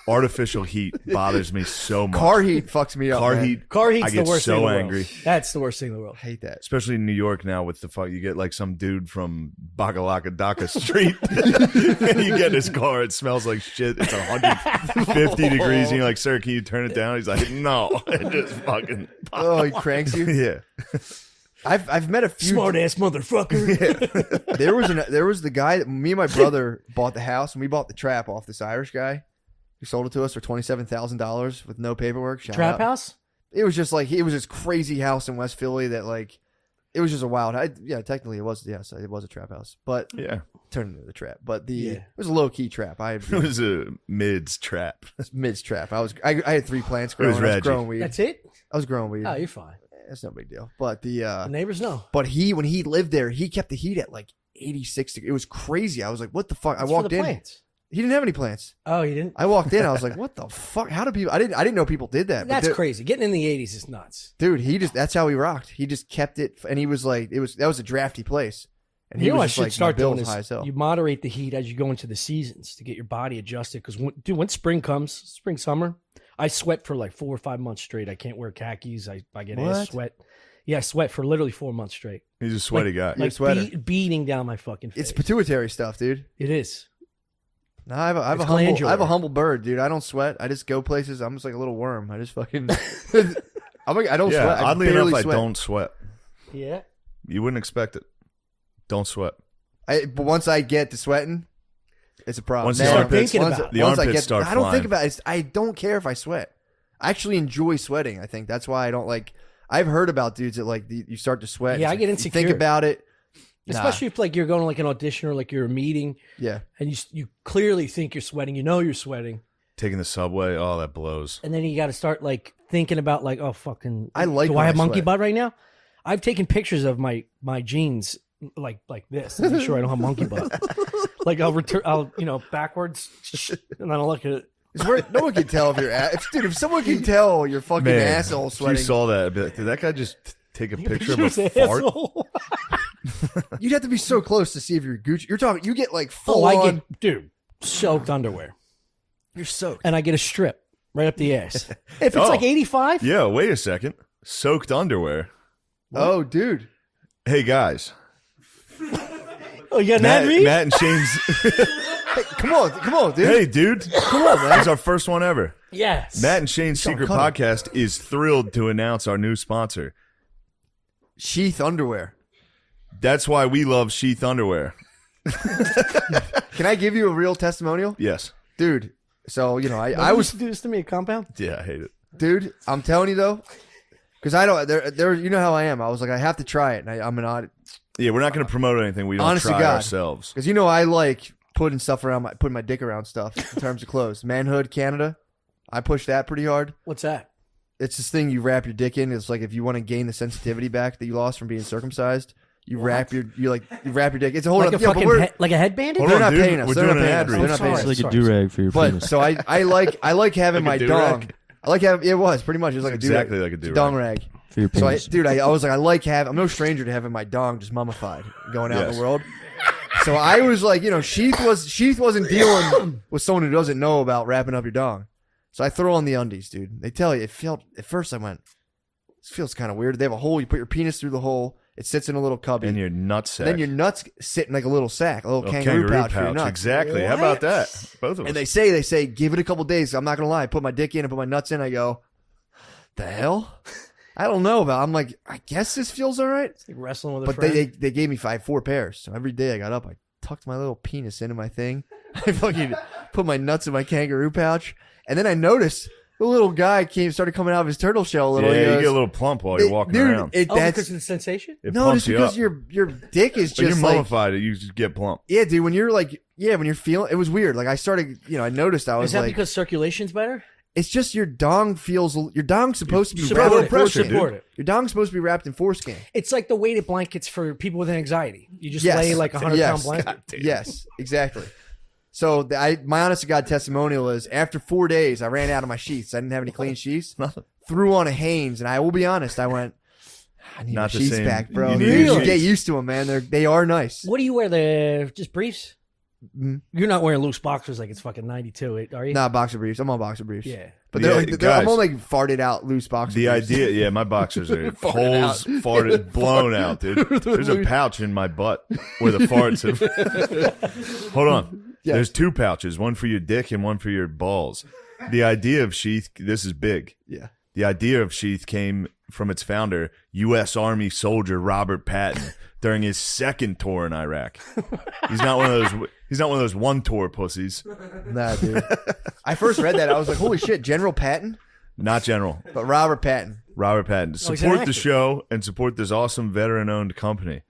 artificial heat bothers me so much. Car heat fucks me up. Car man. heat. Car heat's I get the worst thing in so the world. angry. That's the worst thing in the world. I hate that. Especially in New York now with the fuck, you get like some dude from Bakalakadaka Street, and you get in his car, it smells like shit. It's 150 degrees, and you're like, "Sir, can you turn it down?" He's like, "No," it just fucking. Oh, he cranks you. Yeah, I've met a few. Smart ass motherfucker. There was the guy that me and my brother bought the house, and we bought the trap off this Irish guy who sold it to us for $27,000 with no paperwork. Shout Trap out. house? It was just like it was this crazy house in West Philly that like it was just a wild. Technically it was it was a trap house, but yeah. turned into the trap. But Yeah. it was a low key trap. I It was a mids trap. mids trap. I had 3 plants growing. was I was Reggie. growing weed. That's it? I was growing weed. Oh, you're fine. That's no big deal. But The neighbors know. when he lived there, he kept the heat at like 86 degrees. It was crazy. I was like, what the fuck? I It's walked for the in. plants. He didn't have any plants. Oh, you didn't? I walked in. I was like, what the fuck? How do people? I didn't know people did that. But That's dude- crazy. Getting in the 80s is nuts. Dude, that's how he rocked. He just kept it, and he was like, that was a drafty place, and he You know what I was just should like, start my doing bill's is high as hell. you moderate the heat as you go into the seasons to get your body adjusted. Because when spring comes, summer, I sweat for like 4 or 5 months straight. I can't wear khakis. I get ass What? sweat. Yeah, I sweat for literally 4 months straight. He's a sweaty guy. You're a sweater. Beating down my fucking face. It's pituitary stuff, dude. It is. No, I have It's a glandular. humble bird, dude. I don't sweat. I just go places. I'm just like a little worm. I just fucking. I don't Yeah, sweat. I oddly barely enough, sweat. I don't sweat. Yeah. You wouldn't expect it. Don't sweat. But once I get to sweating, it's a problem. Once you Man, start thinking once- about it. The once I armpits get, start I don't flying. think about it. I don't care if I sweat. I actually enjoy sweating. I think that's why I don't like. I've heard about dudes that like you start to sweat. Yeah, It's I like, get you insecure. think about it. Especially if like you're going to like an audition or like you're a meeting Yeah. and you clearly think you're sweating. You know you're sweating. Taking the subway, oh, that blows. And then you got to start like thinking about like, oh, fucking. I like Do when I have I monkey sweat. butt right now? I've taken pictures of my jeans like this to make sure I don't have monkey butt. Like I'll backwards and then I'll look at it. It's where no one can tell if you're dude. If someone can tell your fucking asshole if sweating, you saw that, I'd be like, did that guy just take a picture of Pictures a of fart? asshole. you'd have to be so close to see if you're Gucci. You're talking. You get like full Oh, I on. get dude soaked underwear, You're soaked. and I get a strip right up the ass. If it's Oh. like 85, Yeah, wait a second. Soaked underwear. Oh, dude. Hey, guys. oh, you got that read? Matt and Shane's. Hey, come on, dude. Hey, dude. Come on, man. It's our first one ever. Yes. Matt and Shane's Sean Secret Cunningham. Podcast is thrilled to announce our new sponsor. Sheath underwear. That's why we love Sheath underwear. Can I give you a real testimonial, Yes. dude? So I I was, do this to me at compound. Yeah, I hate it. dude. I'm telling you though, because I don't. There. You know how I am. I was like, I have to try it, and I'm an odd. Yeah, we're not going to promote anything we don't Honest to try God. ourselves. Because I like putting stuff around putting my dick around stuff in terms of clothes. Manhood Canada. I push that pretty hard. What's that? It's this thing you wrap your dick in. It's like if you want to gain the sensitivity back that you lost from being circumcised, you wrap your dick. It's a whole like like a headband. They're not paying us. We're They're doing not an paying ad us. read. They're not paying us. It's like a do-rag for your But penis. so I like having my Like a dong. do-rag? I like having it was pretty much. It was like a do-rag. Exactly like a It's do-rag. dong rag. For your So penis. I was like, I like having. I'm no stranger to having my dong just mummified going out in Yes. the world. So I was like, Sheath wasn't dealing with someone who doesn't know about wrapping up your dong. So I throw on the undies, dude. They tell you it felt. At first, I went, this feels kind of weird. They have a hole. You put your penis through the hole. It sits in a little cubby. And your nutsack. Then your nuts sit in like a little sack, a little Oh, kangaroo pouch for your nuts. Exactly. How about that? Both of us. And they say, give it a couple days. I'm not gonna lie. I put my dick in and put my nuts in. I go, the hell? I don't know about. I'm like, I guess this feels all right. It's like wrestling with a But friend. they gave me 4 pairs. So every day I got up, I tucked my little penis into my thing. I fucking put my nuts in my kangaroo pouch, and then I noticed the little guy started coming out of his turtle shell a little. Yeah, He you goes, get a little plump while you're walking dude, around. That's because of the sensation. It no, pumps just you because up. your dick is But you're just like mummified. You just get plump. yeah, dude. When you're like when you're feeling, it was weird. Like I started, I noticed I was Is that like, because circulation's better? it's just your dong's supposed to be Support wrapped in it, pressure, foreskin. dude. it. Your dong's supposed to be wrapped in foreskin. It's like the weighted blankets for people with anxiety. You just Yes. lay like a 100-pound blanket. Yes, exactly. So my honest to God testimonial is after 4 days, I ran out of my sheaths. I didn't have any clean sheaths. Threw on a Hanes, and I will be honest, I went, I need my Not the sheaths same. back, bro. You need You sheaths. get used to them, man. They are nice. What do you wear? Just briefs? You're not wearing loose boxers like it's fucking 92, are you? Nah, boxer briefs. I'm on boxer briefs. Yeah. But Yeah, I'm guys. on like farted out loose boxer The briefs. idea, my boxers are holes farted, blown out, dude. There's a pouch in my butt where the farts have. Hold on. Yeah. There's 2 pouches, one for your dick and one for your balls. The idea of sheath, this is big. Yeah. The idea of sheath came from its founder, U.S. Army soldier Robert Patton, during his 2nd tour in Iraq. He's not one of those one tour pussies. Nah, dude. I first read that. I was like, holy shit, General Patton? Not general. But Robert Patton. Robert Patton. he's an Support the actor. show and support this awesome veteran-owned company.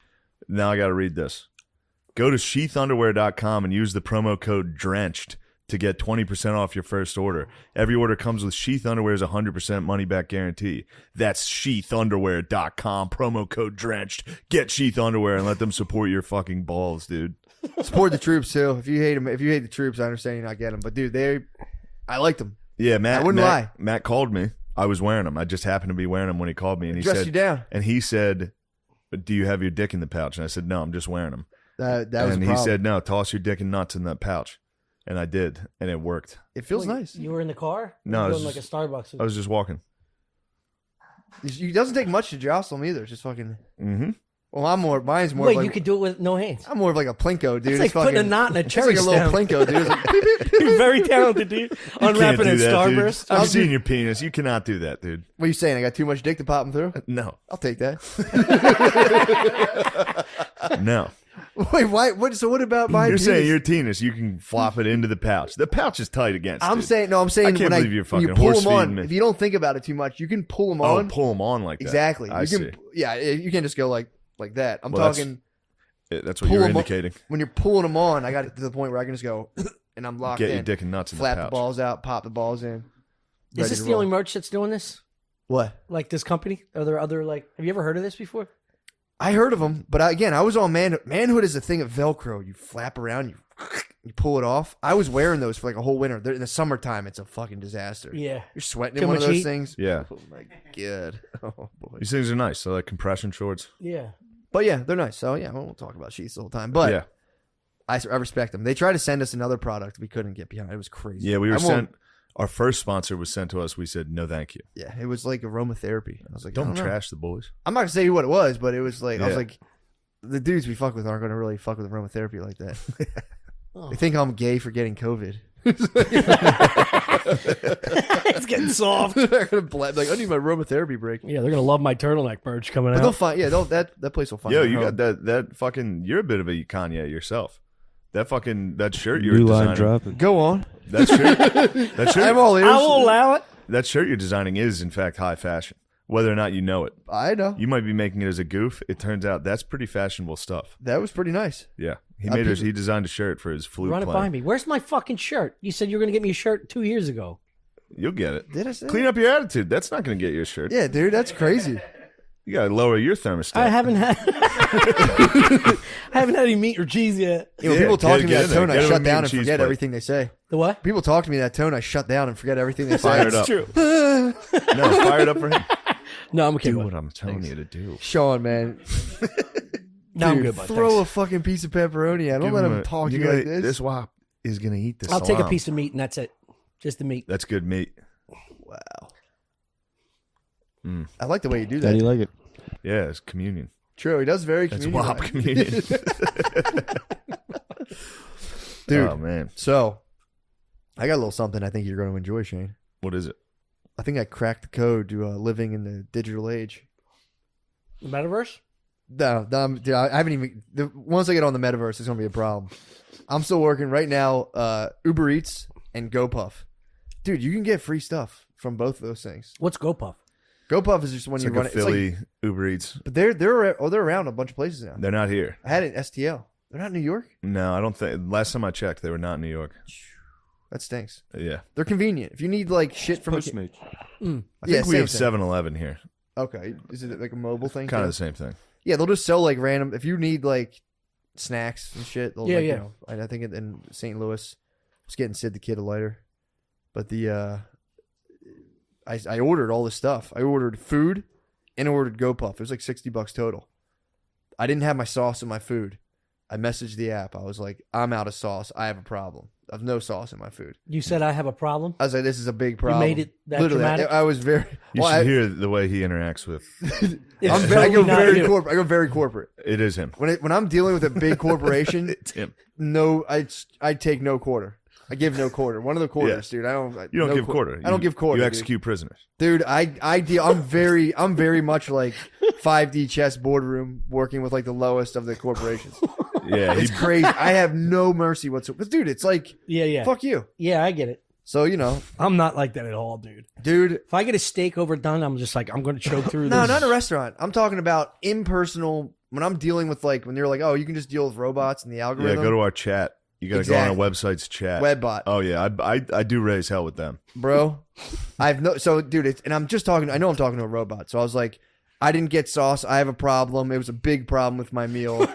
Now I got to read this. Go to sheathunderwear.com and use the promo code DRENCHED to get 20% off your first order. Every order comes with Sheath Underwear's 100% money-back guarantee. That's sheathunderwear.com, promo code DRENCHED. Get Sheath Underwear and let them support your fucking balls, dude. Support the troops, too. If you hate them, if you hate the troops, I understand you not get them. But, dude, I liked them. Yeah, Matt. I wouldn't lie. Matt called me. I was wearing them. I just happened to be wearing them when he called me, and he Dressed said, you down. And he said, "Do you have your dick in the pouch?" And I said, "No, I'm just wearing them." That was And a he problem. said, "No, toss your dick and nuts in that pouch." And I did, and it worked. It feels nice. You were in the car? No, You I were was doing like a Starbucks. I was just walking. It doesn't take much to jostle them either. It's just fucking. Mm-hmm. Well, mine's more Wait, of like, you could do it with no hands. I'm more of like a plinko, dude. It's like putting a knot in a It's cherry like a little stem. plinko, dude. It's like, beep, beep. You're very talented, dude. Unwrapping Can't in do that, dude. Starburst. I've seen your penis. You cannot do that, dude. What are you saying? I got too much dick to pop them through? No, I'll take that. no. Wait, why? So what about my? You're penis? saying your penis, you can flop it into the pouch. The pouch is tight against. I'm dude. saying no. I'm saying I can't when believe you're when you fucking pull horse them on. feeding me. If you don't think about it too much, you can pull them Oh, on. pull them on like that. Exactly. I you see. can. Yeah, you can't just go like that. I'm Well, that's talking That's what pull you're 'em on- indicating. when you're pulling them on. I got it to the point where I can just go and I'm locked Get in. your dick and nuts in Flap the the pouch. balls out, pop the balls in. Is ready this to the roll. only merch that's doing this? What? Like this company? Are there other like? Have you ever heard of this before? I heard of them, but again, I was on manhood is a thing of Velcro. You flap around, you pull it off. I was wearing those for like a whole winter. In the summertime, it's a fucking disaster. Yeah. You're sweating Too in one of much those heat? things. Yeah. Oh my god. Oh boy. These things are nice. So like compression shorts. Yeah. But yeah, they're nice. So yeah, we won't talk about sheets the whole time. But yeah. I respect them. They tried to send us another product we couldn't get behind. It was crazy. Yeah, we were I won't- sent. Our first sponsor was sent to us. We said no, thank you. Yeah, it was like aromatherapy. I was like, I Don't don't know. trash the boys. I'm not gonna say what it was, but it was like I was Yeah. like, the dudes we fuck with aren't gonna really fuck with aromatherapy like that. Oh. They think I'm gay for getting COVID. It's getting soft. They're gonna like, I need my aromatherapy break. Yeah, they're gonna love my turtleneck merch coming But they'll out. find, that place will find. Yo, their you home. got that fucking. You're a bit of a Kanye yourself. That shirt you New were line designing. dropping. Go on. That shirt. I'm all ears. I will allow it. That shirt you're designing is in fact high fashion, whether or not you know it. I know. You might be making it as a goof. It turns out that's pretty fashionable stuff. That was pretty nice. Yeah, he people- designed a shirt for his flute Run it playing. by me. Where's my fucking shirt? You said you were gonna get me a shirt 2 years ago. You'll get it. Did I say Clean up your attitude. That's not going to get you a shirt. Yeah, dude, that's crazy. You got to lower your thermostat. I haven't had any meat or cheese yet. When people talk to me get that in there. tone, I Get 'em shut a meat down and and cheese forget plate. everything they say. The what? People talk to me that tone, I shut down and forget everything they say. Fire it That's up. true. No, fire it up for him. No, I'm okay. Do bud. what I'm telling you to do. Sean, man, No, I'm dude, good, bud. throw Thanks. a fucking piece of pepperoni. I don't Give let him him a- talk to you you like gotta- this. This wop is going to eat this. I'll take a piece of meat and that's it. Just the meat. That's good meat. Wow. Mm. I like the way you do How that. do you like it? Yeah, it's communion. True, he does very It's communion. wop communion. Dude. Oh, man. So, I got a little something I think you're going to enjoy, Shane. What is it? I think I cracked the code to living in the digital age. The metaverse? No, dude, I haven't even. Once I get on the metaverse, it's going to be a problem. I'm still working right now. Uber Eats and GoPuff, dude. You can get free stuff from both of those things. What's GoPuff? GoPuff is just when It's you like run a it. Philly Uber Eats. But they're around a bunch of places now. They're not here. I had it in STL. They're not in New York. No, I don't think. Last time I checked, they were not in New York. That stinks. Yeah. They're convenient. If you need like shit from Postmates. I think Yeah, we same have thing. 7-Eleven here. Okay, is it like a mobile thing? Kind too? of the same thing. Yeah, they'll just sell like random. If you need like snacks and shit, they'll Yeah, like, yeah. You know, I think in St. Louis, I was getting Sid the Kid a lighter, but I ordered all this stuff. I ordered food and ordered GoPuff. It was like $60 total. I didn't have my sauce in my food. I messaged the app. I was like, I'm out of sauce. I have a problem. I have no sauce in my food. You said I have a problem? I was like, this is a big problem. made it that Literally, dramatic? I was very. You well, should hear the way he interacts with. It's I go totally not very you. corporate. I go very corporate. It is him. When I'm dealing with a big corporation, It's him. no, I take no quarter. I give no quarter. One of the quarters, dude. I don't. You don't no give quarter. I don't give quarter. You dude. execute prisoners. Dude, I deal. I'm very much like 5D chess boardroom, working with like the lowest of the corporations. Yeah, It's crazy. I have no mercy whatsoever. But dude, it's like Yeah. fuck you. Yeah, I get it. So you know, I'm not like that at all, dude. dude. If I get a steak overdone, I'm just like, I'm going to choke through No, this. not in a restaurant. I'm talking about impersonal. When I'm dealing with like when they're like, oh, you can just deal with robots and the yeah. algorithm. Go to our chat. You got to Exactly. go on a website's chat. Webbot. Oh yeah, I do raise hell with them. Bro. I've no so dude, and I'm just talking I know I'm talking to a robot. So I was like, I didn't get sauce. I have a problem. It was a big problem with my meal.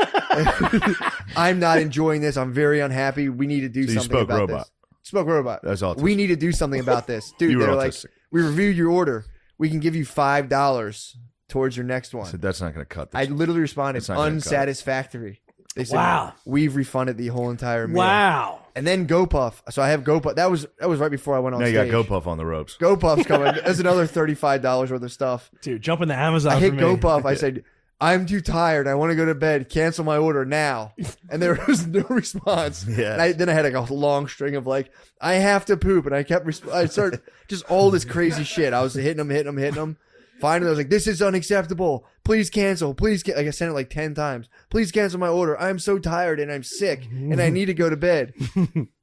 I'm not enjoying this. I'm very unhappy. We need to do So you something spoke about robot. this. Spoke robot. That's autistic. We need to do something about this. Dude, You were they're like, autistic. we reviewed your order. We can give you $5 towards your next one. I said that's not going to cut. This. I literally responded, That's not gonna cut it. unsatisfactory. They said, Wow. we've refunded the whole entire meal. Wow. And then GoPuff. So I have GoPuff. That was right before I went on now you stage. got GoPuff on the ropes. GoPuff's coming. There's another $35 worth of stuff. Dude, jump into Amazon I for hit me. GoPuff. I said, I'm too tired. I want to go to bed. Cancel my order now. And there was no response. Yeah. And then I had like a long string of like, I have to poop. And I kept, I started just all this crazy shit. I was hitting them. Finally, I was like, this is unacceptable. Please cancel. Like I sent it like 10 times. Please cancel my order. I'm so tired and I'm sick and I need to go to bed.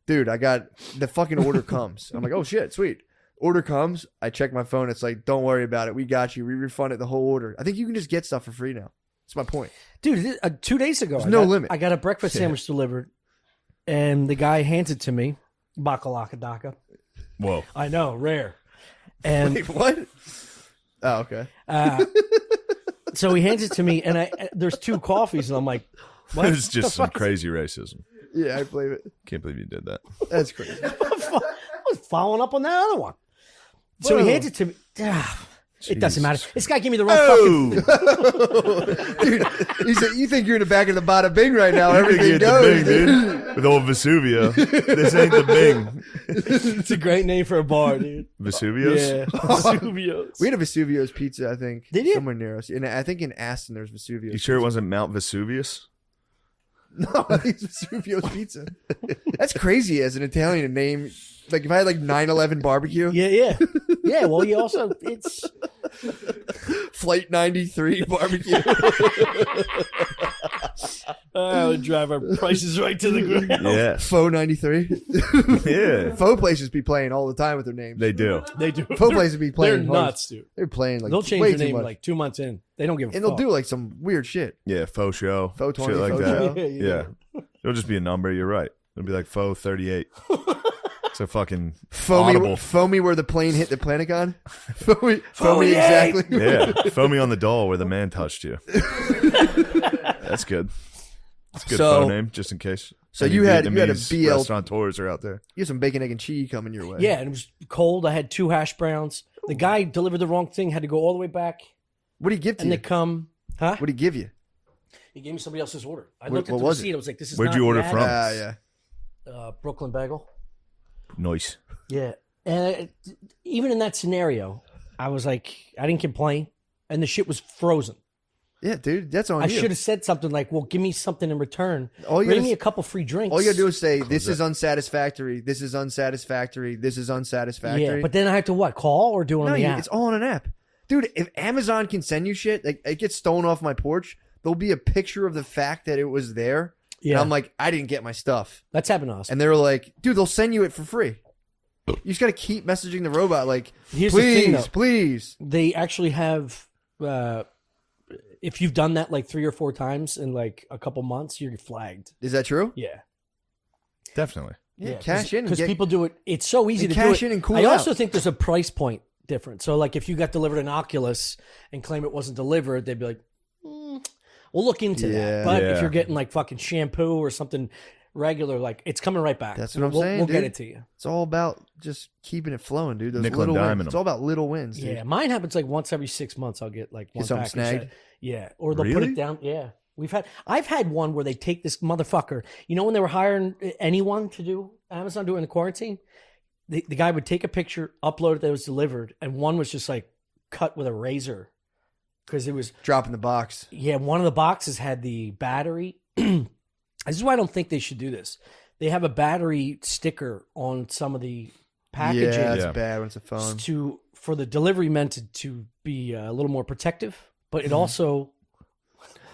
Dude, I got the fucking order comes. I'm like, oh shit, sweet. Order comes. I check my phone. It's like, don't worry about it. We got you. We refunded the whole order. I think you can just get stuff for free now. That's my point. Dude, 2 days ago, There's no limit. I got a breakfast sandwich delivered, and the guy hands it to me. Bakalaka daka. Whoa. I know, rare. And Wait, what? Oh, okay. so he hands it to me, and there's 2 coffees, and I'm like, what? It's just some crazy racism. Yeah, I believe it. Can't believe you did that. That's crazy. I was following up on that other one. So he hands it to me. It doesn't matter. This guy gave me the wrong fucking. Dude, he said, you think you're in the back of the bada bing right now. Everything You're goes. the Bing, dude. With old Vesuvio. This ain't the Bing. It's a great name for a bar, dude. Vesuvios? Yeah, Vesuvios. We had a Vesuvio's pizza, I think. Did you? Somewhere near us. And I think in Aston there's Vesuvio's. You sure it wasn't Mount Vesuvius? No, I think it's Vesuvio's pizza. That's crazy as an Italian to name. Like if I had like 9/11 barbecue, Yeah. Well, you also it's Flight 93 barbecue. I would drive our prices right to the ground. Yeah. Faux 93. Yeah. Faux places be playing all the time with their names. They do. They do. Faux places be They're playing. hard. nuts, dude. They're playing like They'll change way their too name much. like 2 months in. They don't give a And fuck. they'll do like some weird shit. Yeah. Faux show. Faux 20, Shit like faux that. show. Yeah. Yeah. It'll just be a number. You're right. It'll be like faux 38. It's a fucking foamy where the plane hit the Pentagon. Foamy exactly. Yeah, foamy on the doll where the man touched you. That's good. That's a good phone name, just in case. So you had a BL restaurateurs are out there. You had some bacon, egg, and cheese coming your way. Yeah, and it was cold. I had 2 hash browns. The guy delivered the wrong thing. Had to go all the way back. What did he give to and you? And they come, huh? What did he give you? He gave me somebody else's order. I looked at the was receipt. I was like, "This is." Where'd you order from? Yeah. Brooklyn Bagel. Nice. Yeah, and even in that scenario, I was like, I didn't complain, and the shit was frozen. Yeah, dude, that's on I you. should have said something like, "Well, give me something in return. Bring me a couple free drinks." All you gotta do is say, "This is unsatisfactory. This is unsatisfactory. This is unsatisfactory." Yeah, but then I have to what? Call or do it on the app? It's all on an app, dude. If Amazon can send you shit, like it gets stolen off my porch, there'll be a picture of the fact that it was there. Yeah, and I'm like, I didn't get my stuff. That's happened to us. And they were like, dude, they'll send you it for free. You just got to keep messaging the robot like, Here's please, the thing, though. please. They actually have, if you've done that like 3 or 4 times in like a couple months, you're flagged. Is that true? Yeah. Definitely. Yeah, cash in. Because people do it. It's so easy to cash do it. in and cool I out. also think there's a price point difference. So like if you got delivered an Oculus and claim it wasn't delivered, they'd be like, we'll look into that. But if you're getting like fucking shampoo or something regular, like it's coming right back. That's what I'm saying, We'll dude. get it to you. It's all about just keeping it flowing, dude. Those Nickel little and wins. diming It's them. all about little wins, dude. Yeah, mine happens like once every 6 months. I'll get like one something package. snagged? Yeah, or they'll put Really? it down. Yeah, I've had one where they take this motherfucker. You know when they were hiring anyone to do Amazon during the quarantine, the guy would take a picture, upload it that it was delivered, and one was just like cut with a razor because it was Dropping the box. Yeah, one of the boxes had the battery. This is why I don't think they should do this. They have a battery sticker on some of the packaging. Yeah, that's bad when it's a phone. For the delivery meant to be a little more protective, but it also.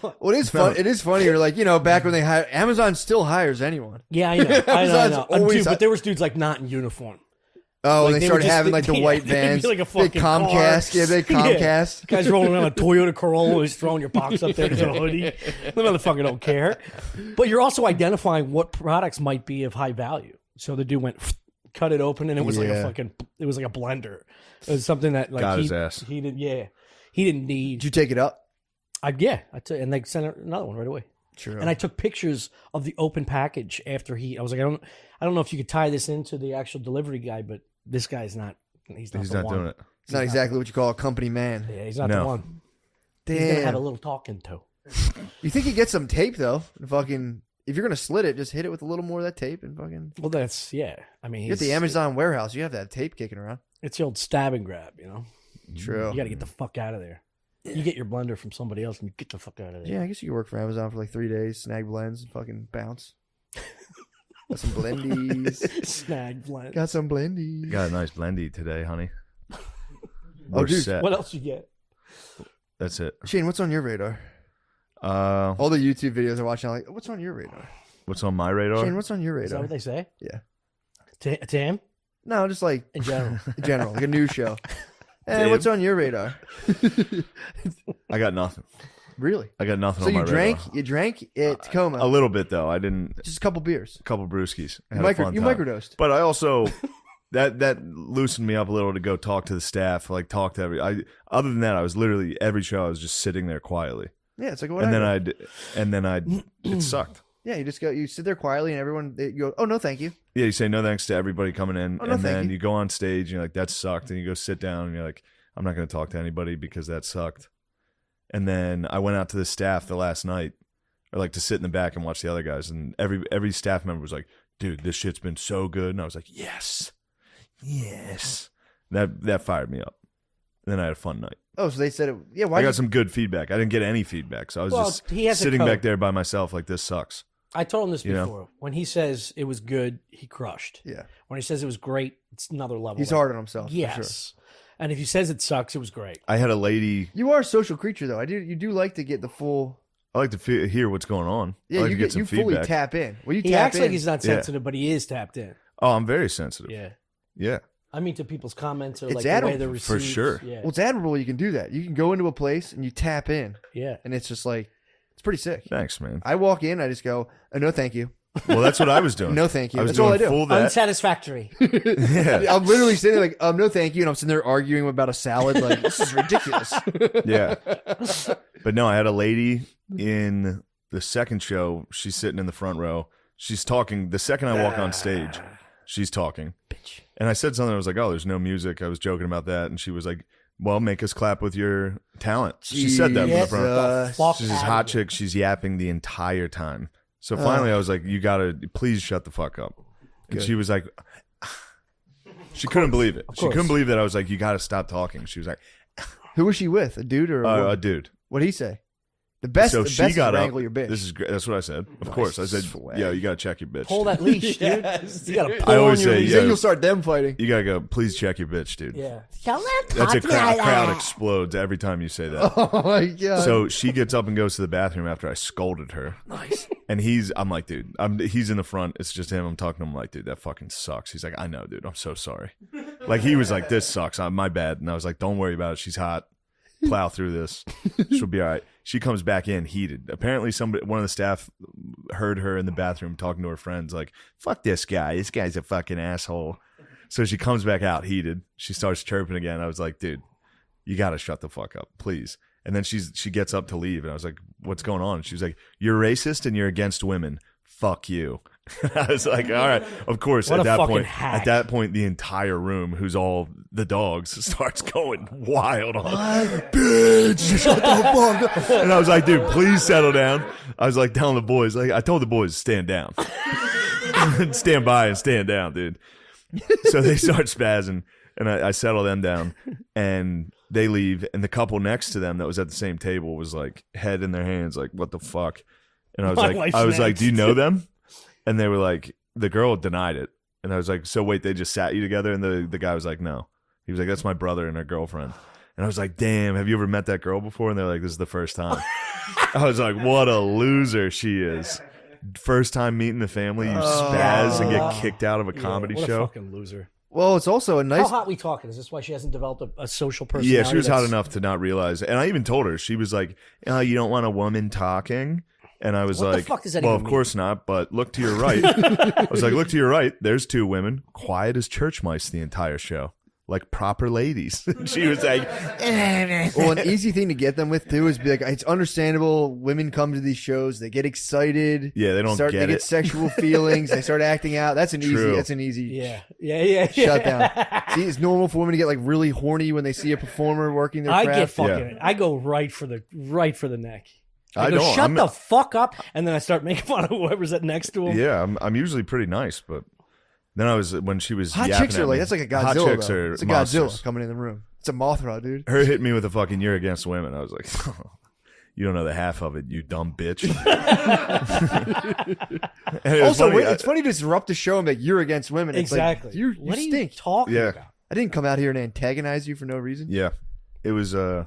Well, it is fun. It is funny. You're like, back when they hired Amazon still hires anyone. Yeah, I know. Amazon's always but there was dudes like not in uniform. Oh, Like, and they they started would just- having like the white they'd be vans, like a big fucking Comcast, car. yeah, big Yeah. Comcast. Guys rolling around a Toyota Corolla, he's throwing your box up there to a hoodie. The motherfucker don't care. But you're also identifying what products might be of high value. So the dude went, cut it open, and it was like it was like a blender. It was something that like Got his ass. He didn't need. Did you take it up? And they sent another one right away. True. And I took pictures of the open package after I was like, I don't know if you could tie this into the actual delivery guy, but this guy's not. He's not doing it. It's not exactly what you call a company man. Yeah, he's not No. the one. He's gonna have a Damn. little talking to. You think you get some tape though? Fucking, if you're gonna slit it, just hit it with a little more of that tape and fucking. Well, that's I mean, You're at the Amazon warehouse. You have that tape kicking around. It's the old stab and grab. True. You got to get the fuck out of there. You get your blender from somebody else, and you get the fuck out of there. Yeah, I guess you could work for Amazon for like 3 days, snag blends, and fucking bounce. Got some blendies. Snag blend. Got some blendies. Got a nice blendy today, honey. Oh, We're dude, set. What else you get? That's it. Shane, what's on your radar? All the YouTube videos I watch now, like, what's on your radar? What's on my radar? Shane, what's on your Is that radar? what they say? Yeah. To him? No, just like In general. in general, like a news show. Hey, what's on your radar? I got nothing. Really? I got nothing So on my you drank? radar. You drank at Tacoma? A little bit though. I didn't. Just a couple beers. A couple brewskis. I You had a fun you time. microdosed. But I also that loosened me up a little to go talk to the staff, like talk to other than that, I was literally every show I was just sitting there quietly. Yeah, it's like what? And then it sucked. Yeah, you sit there quietly, and everyone you go, oh no, thank you. Yeah, you say no thanks to everybody coming in, Oh, no, and thank then you. you go on stage and you're like, that sucked, and you go sit down and you're like, I'm not going to talk to anybody because that sucked. And then I went out to the staff the last night, or like to sit in the back and watch the other guys, and every staff member was like, dude, this shit's been so good, and I was like, yes. That fired me up. And then I had a fun night. Oh, so they said it. Yeah, why? I got some good feedback. I didn't get any feedback, so I was just he has a sitting code. back there by myself like, this sucks. I told him this You know? before. When he says it was good, he crushed. Yeah, When he says it was great, it's another level. he's up. hard on himself. Yes. For sure. And if he says it sucks, it was great. I had a lady. You are a social creature, though. You do like to get the full. I like to hear what's going on. Yeah, I like you to get some you fully feedback. tap in. Well, you He tap acts in. like he's not Yeah. sensitive, but he is tapped in. Oh, I'm very sensitive. Yeah. Yeah. I mean, to people's comments or It's like the way admirable, they're for received. sure. Yeah. Well, it's admirable. You can do that. You can go into a place and you tap in, Yeah. and it's just like it's pretty sick. Thanks, man. I walk in, I just go, oh, no, thank you. Well, that's what I was doing. No, thank you. I was That's doing all I do. full that. Unsatisfactory. Yeah. I'm literally sitting there like, no, thank you. And I'm sitting there arguing about a salad. Like, this is ridiculous. Yeah. But no, I had a lady in the second show. She's sitting in the front row. She's talking. The second I walk on stage, she's talking. Bitch. And I said something. I was like, oh, there's no music. I was joking about that. And she was like, well, make us clap with your talent. She said that from the front. She's this hot chick. She's yapping the entire time. So finally I was like, you got to please shut the fuck up. And she was like, she couldn't believe it. She couldn't believe that I was like, you got to stop talking. She was like, who was she with? A dude or a dude? What'd he say? The best, so the she best got is up. wrangle your bitch. This is great. That's what I said. Of course. I said, yo, you got to check your bitch. Pull that leash, dude. You got to pull I on always your say, leash. Then you'll start them fighting. You got to go, please check your bitch, dude. Yeah. That's a crowd explodes every time you say that. Oh my god! So she gets up and goes to the bathroom after I scolded her. Nice. And I'm like, dude, he's in the front. It's just him. I'm talking to him like, dude, that fucking sucks. He's like, I know, dude. I'm so sorry. Like, he was like, this sucks. My bad. And I was like, don't worry about it. She's hot. Plow through this. She'll be all right. She comes back in heated. Apparently, one of the staff heard her in the bathroom talking to her friends, like, fuck this guy. This guy's a fucking asshole. So she comes back out heated. She starts chirping again. I was like, dude, you got to shut the fuck up, please. And then she gets up to leave. And I was like, what's going on? And she was like, you're racist and you're against women. Fuck you. I was like, all right. Of course, What at a that fucking point, hack. the entire room, who's all the dogs, starts going wild on, bitch, shut the fuck up. And I was like, dude, please settle down. I was like telling the boys, like, I told the boys, stand down. Stand by and stand down, dude. So they start spazzing, and I settle them down, and they leave, and the couple next to them that was at the same table was like, head in their hands, like, what the fuck? And I was like, do you know them? And they were like, the girl denied it. And I was like, so wait, they just sat you together? And the guy was like, no. He was like, that's my brother and her girlfriend. And I was like, damn, have you ever met that girl before? And they're like, this is the first time. I was like, what a loser she is. First time meeting the family, you spaz and get kicked out of a comedy what show. A fucking loser. Well, it's also a nice. How hot we talking? Is this why she hasn't developed a social personality? Yeah, she was hot enough to not realize. And I even told her, she was like, oh, you don't want a woman talking? And I was What the like, fuck does that well, even of course not, but look to your right. I was like, look to your right. There's two women, quiet as church mice the entire show, like proper ladies. She was like, well, an easy thing to get them with too is be like, it's understandable. Women come to these shows, they get excited. Yeah, they don't they get get it. sexual feelings. They start acting out. That's an True. easy. Yeah. Shut down. See, it's normal for women to get like really horny when they see a performer working their I craft. get fucking. I go right for the neck. I go, don't. shut the fuck up, and then I start making fun of whoever's at next to him. yeah, I'm usually pretty nice, but then I was, when she was Hot yapping chicks are at like, me, that's like a Godzilla. Hot chicks though. are It's a monsters. Godzilla coming in the room. It's a Mothra, dude. Her hit me with a fucking, you're against women. I was like, you don't know the half of it, you dumb bitch. And it was Also, funny, it's funny to disrupt the show and be like, you're against women. It's Exactly. like, you what are stink. you talking Yeah. about? I didn't come out here and antagonize you for no reason. Yeah, it was, There's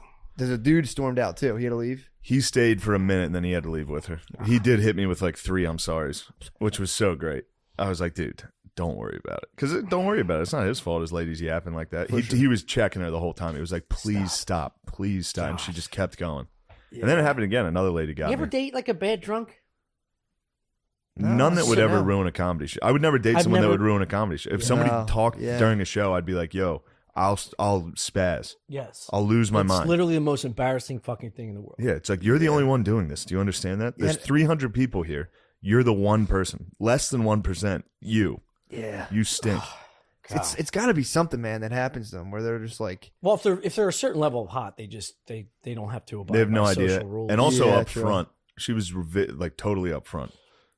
a dude stormed out too. He had to leave. he stayed for a minute and then he had to leave with her. He did hit me with like 3 I'm sorries, which was so great. I was like, dude, don't worry about it. Because don't worry about it. It's not his fault his lady's yapping like that. He was checking her the whole time. He was like, please stop. Please stop. And she just kept going. And then it happened again. Another lady got You ever me. date like a bad drunk? None that would So ever no. ruin a comedy show. I would never date I've someone that never- would ruin a comedy show. If somebody No. talked Yeah. during a show, I'd be like, yo, I'll spaz. Yes. I'll lose my It's mind. literally the most embarrassing fucking thing in the world. Yeah, it's like, you're the only one doing this. Do you understand that? There's Yeah. 300 people here. You're the one person. Less than 1%. You. Yeah. You stink. It's got to be something, man, that happens to them where they're just like, Well, if they're a certain level of hot, they don't have to abide They have no by idea. social rules. And also Yeah, up true. front, she was like totally up front.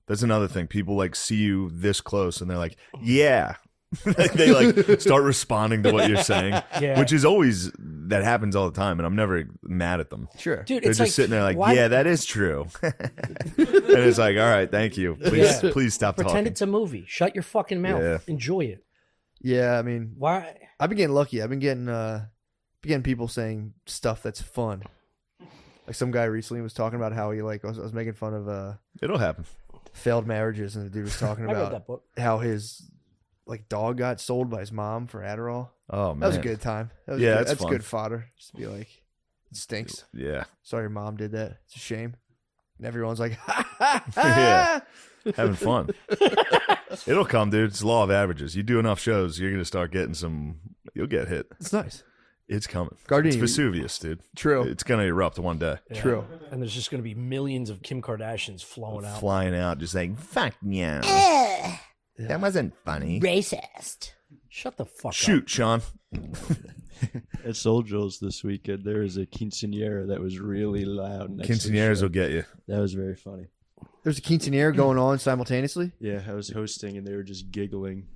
That's another thing. People like see you this close and they're like, yeah. They like start responding to what you're saying, Yeah. which is always, that happens all the time. And I'm never mad at them. sure. Dude, They're it's just like, sitting there like, why- yeah, that is true. And it's like, all right, thank you. Please, Yeah. please stop Pretend talking. it's a movie. Shut your fucking mouth. Yeah. Enjoy it. Yeah, I mean, Why? I've been getting lucky. I've been getting people saying stuff that's fun. Like some guy recently was talking about how he I was making fun of It'll happen. failed marriages, and the dude was talking I read about that book. how his dog got sold by his mom for Adderall. Oh, man. That was a good time. That was Yeah, good. that's fun. good fodder. Just to be like, it stinks. Yeah. Sorry your mom did that. It's a shame. And everyone's like, ha Yeah. Having fun. It'll come, dude. It's the law of averages. You do enough shows, you're gonna start getting some. You'll get hit. It's nice. It's coming. Gardini, It's Vesuvius, dude. True. It's gonna erupt one day. Yeah. True. And there's just going to be millions of Kim Kardashians flowing out. Flying out, just saying, fuck yeah. That wasn't funny. Racist. Shut the fuck up. Shoot, Sean. At Soul Joel's this weekend, there was a quinceanera that was really loud. Next to the Quinceañeras show. will get you. That was very funny. There's a quinceanera going on simultaneously. Yeah, I was hosting and they were just giggling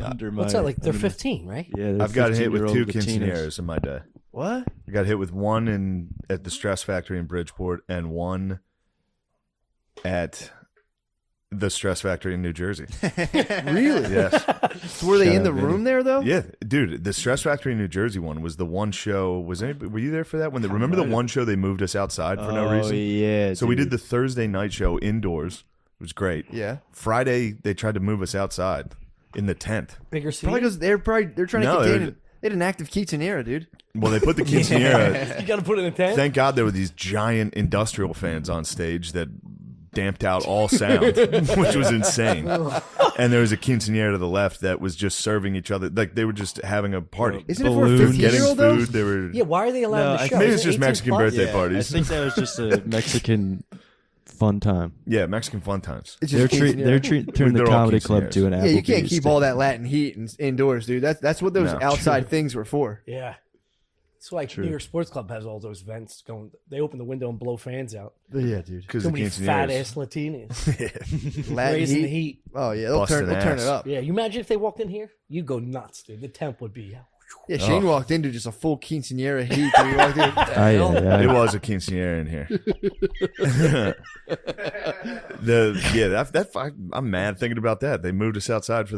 under my. What's that, like, they're under- 15, right? Yeah, they're I've got hit with 2 15-year-old Latinas. quinceañeras in my day. What? I got hit with one at the Stress Factory in Bridgeport and one at the Stress Factory in New Jersey. Really? Yes. So were they Shout in the out, Vinny. room there though? Yeah, dude, the Stress Factory in New Jersey one was the one show. Were you there for that? Remember the one show they moved us outside for no reason? Yeah. So we did dude. the Thursday night show indoors. It was great. Yeah. Friday they tried to move us outside in the tent. Bigger seat? Probably because they're trying to No, contain they're- it. They had an active quinceanera, dude. Well, they put the quinceanera. You got to put it in a tent? Thank God there were these giant industrial fans on stage that damped out all sound, which was insane. And there was a quinceanera to the left that was just serving each other. Like they were just having a party. Isn't it for a Balloons. 15-year-old Getting though? food. They were. Yeah, why are they allowed No, to I show? Maybe it's Is it just 18 Mexican plus? birthday Yeah, parties. I think that was just a Mexican fun time. Yeah, Mexican fun times. It's They're just quinceanera. turning They're the all comedy club quinceañeras. to an Yeah, you can't Applebee's keep thing. all that Latin heat indoors, dude. That's what those No. outside things were for. Yeah. That's why New York Sports Club has all those vents going. They open the window and blow fans out. Yeah, dude. Because Too the many fat ass quinceaneras. Latinas. Latin Raising the heat. heat. Oh yeah, Busting they'll turn ass. it up. Yeah, you imagine if they walked in here? You go nuts, dude. The temp would be. Yeah, Shane walked into just a full quinceanera heat. He walked in. It was a quinceanera in here. I'm mad thinking about that. They moved us outside for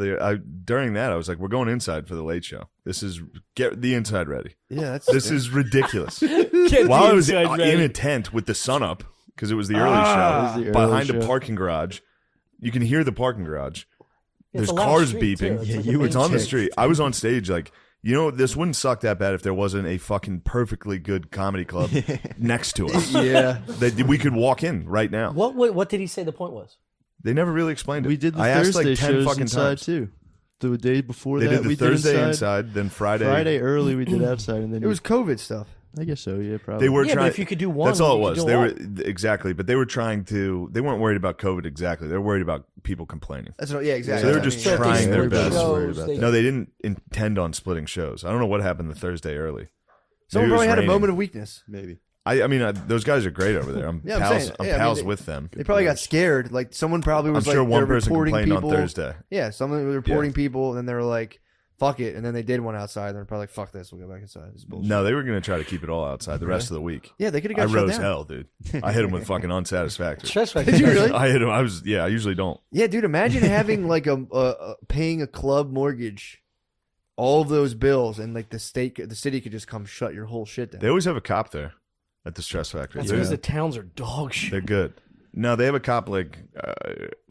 during that. I was like, we're going inside for the late show. Get the inside ready. Yeah, This is ridiculous. Get While the I was inside ready. in a tent with the sun up because it was the early It was show the early behind a show. parking garage. You can hear the parking garage. It's There's a loud cars street, too. beeping. It's like a you main It's on the street. street. I was on stage like, this wouldn't suck that bad if there wasn't a fucking perfectly good comedy club next to us. Yeah. That we could walk in right now. What did he say the point was? They never really explained it. We did the I asked Thursday like 10 shows fucking inside times. too. The day before They that, did the we Thursday did inside, then Friday. Friday early, we did outside, and then It was COVID stuff. I guess so. Yeah, probably. They were Yeah, but trying. if you could do one, that's all it you could was. do They all. were exactly, but they were trying to. They weren't worried about COVID exactly. They were worried about people complaining. That's what, yeah, exactly. So they were That's just what I mean. trying their Everybody best. was Shows, worried about they- that. No, they didn't intend on splitting shows. I don't know what happened the Thursday early. Someone Maybe it probably was had a raining. moment of weakness. maybe. I mean, those guys are great over there. I'm Yeah, I'm pals. saying, I'm yeah, I mean, pals they- with them. They probably got scared. Like someone probably I'm was sure like, one they're person reporting complained people. on Thursday. Yeah, someone was reporting people, and then they were like, "Fuck it," and then they did one outside. And they're probably like, "Fuck this, we'll go back inside." This is bullshit. No, they were going to try to keep it all outside the rest of the week. Yeah, they could have I got shut rose down. hell, dude. I hit them with fucking unsatisfactory. Stress Did you really? I hit him. I usually don't. Yeah, dude. Imagine having like a paying a club mortgage, all of those bills, and like the city could just come shut your whole shit down. They always have a cop there at the Stress Factory. That's They're, because the towns are dog shit. they're good. No, they have a cop like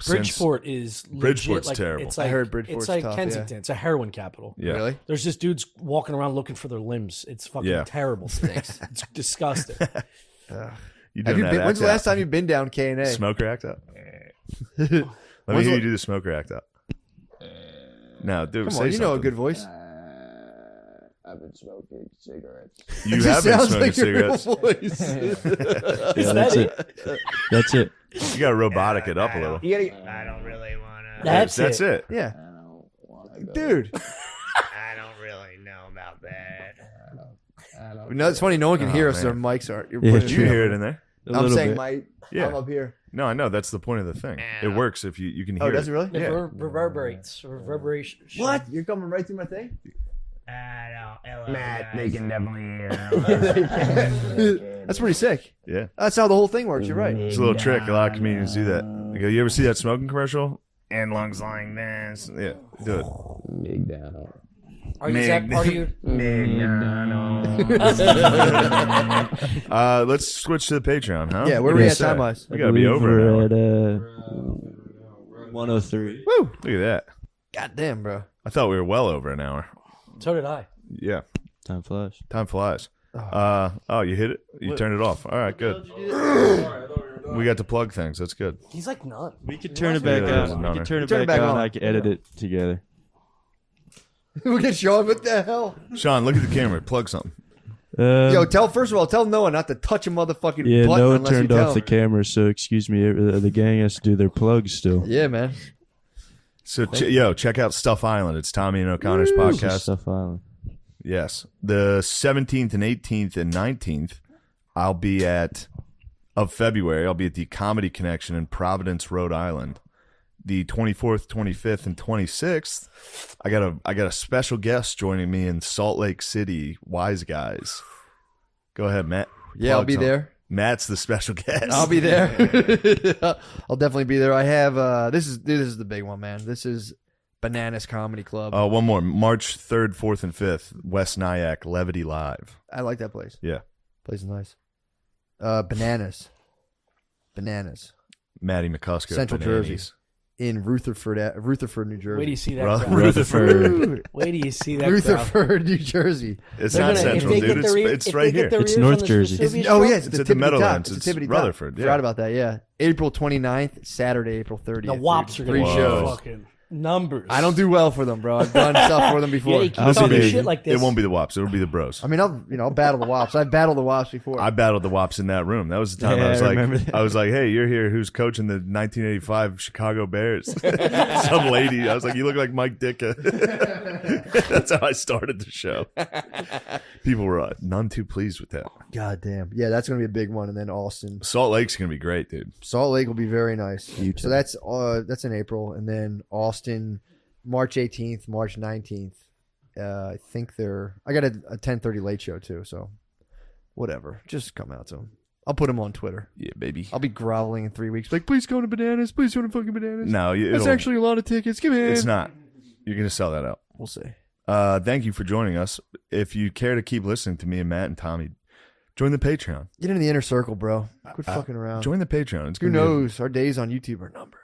since- Bridgeport is legit, Bridgeport's like, terrible. It's I like, heard Bridgeport's it's like tough, Kensington. yeah. It's a heroin capital. Yeah. Really? There's just dudes walking around looking for their limbs. It's fucking Yeah. terrible. It's disgusting. You Have doing you that been, when's act the last out? time you've been down K&A? Smoker act out? Let me When's hear the- you do the smoker act out. No, dude, Come say on, you know a something. good voice. I've been smoking cigarettes. You It have just been sounds smoking like your real cigarettes. voice. Yeah, that's it. That's it. You got to robotic it up a little. I don't really want to. That's That's it. Yeah, I don't want to go. dude. I don't really know about that. I don't. No, it's funny. No one can Oh, hear us. man. Their mics are. You're Yeah, putting Did you it hear up. it in there? A I'm little saying bit. my. Yeah. I'm up here. No, I know. That's the point of the thing. It works if you can hear Oh, does it really? It Yeah. reverberates. Reverberation. What? You're coming right through my thing? I don't. Matt, they can definitely hear. That's pretty sick. Yeah. That's how the whole thing works. You're right. It's a little trick. A lot of comedians do that. They go, you ever see that smoking commercial? And lungs like this. Yeah, do it. Big down. Are you? Zach, are you? Big down. Let's switch to the Patreon, huh? Yeah, where What we do you at say? time-wise? We gotta be over an hour. at 103. Woo! Look at that. God damn, bro. I thought we were well over an hour. So did I. Yeah, Time flies. time flies. Oh, you hit it? You turned it off. All right, good. We got to plug things. That's good. He's like none. We could turn it back Yeah, on. We could turn it Turn it back back on. on. I could edit it together. Look at Sean. What the hell? Sean, look at the camera. Plug something. Yo, first of all, tell Noah not to touch a motherfucking Yeah, button Noah unless you turned tell off the him. camera, so excuse me. The gang has to do their plugs still. Yeah, man. So, check out Stuff Island. It's Tommy and O'Connor's podcast. Stuff Island. Yes. The 17th and 18th and 19th, of February, I'll be at the Comedy Connection in Providence, Rhode Island. The 24th, 25th, and 26th, I got a special guest joining me in Salt Lake City, Wise Guys. Go ahead, Matt. Yeah, I'll be there. Matt's the special guest. I'll be there. I'll definitely be there. I have this is the big one, man. This is Bananas Comedy Club. One more. March 3rd, 4th, and 5th, West Nyack, Levity Live. I like that place. Yeah. Place is nice. Bananas. Maddie McCusker. Central Bananas. Jersey. In Rutherford, New Jersey. Wait do you see that crowd? Rutherford. Wait do you see that crowd? Rutherford, New Jersey. It's They're not gonna- if Central, they dude. get their ear- It's if right they get here. their It's ears North on the Jersey. Vesuvius Oh, Show, yes. It's the at the tippity top. Meadowlands. It's It's the tippity Rutherford, top. yeah. Forgot about that, yeah. April 29th, Saturday, April 30th. The Wops are Three going to shows. fucking numbers. I don't do well for them, bro. I've done stuff for them before. Yeah, you keep I'll talking be there. shit like this. It won't be the Wops. It'll be the Bros. I mean, I'll battle the Wops. I've battled the Wops before. I battled the Wops in that room. That was the time Yeah, I remember that. I was like, hey, you're here. Who's coaching the 1985 Chicago Bears? Some lady. I was like, you look like Mike Ditka. That's how I started the show. People were none too pleased with that. God damn. Yeah, that's going to be a big one. And then Austin. Salt Lake's going to be great, dude. Salt Lake will be very nice. Utah. So that's in April. And then Austin, March 18th, March 19th. I think I got a 10:30 late show too. So whatever. Just come out to them. I'll put them on Twitter. Yeah, baby. I'll be groveling in 3 weeks. Like, please go to Bananas. Please go to fucking Bananas. No, That's actually a lot of tickets. Give me It's not. You're going to sell that out. We'll see. Thank you for joining us. If you care to keep listening to me and Matt and Tommy, join the Patreon. Get into the inner circle, bro. Quit fucking around. Join the Patreon. It's Who gonna be knows? Our days on YouTube are numbered.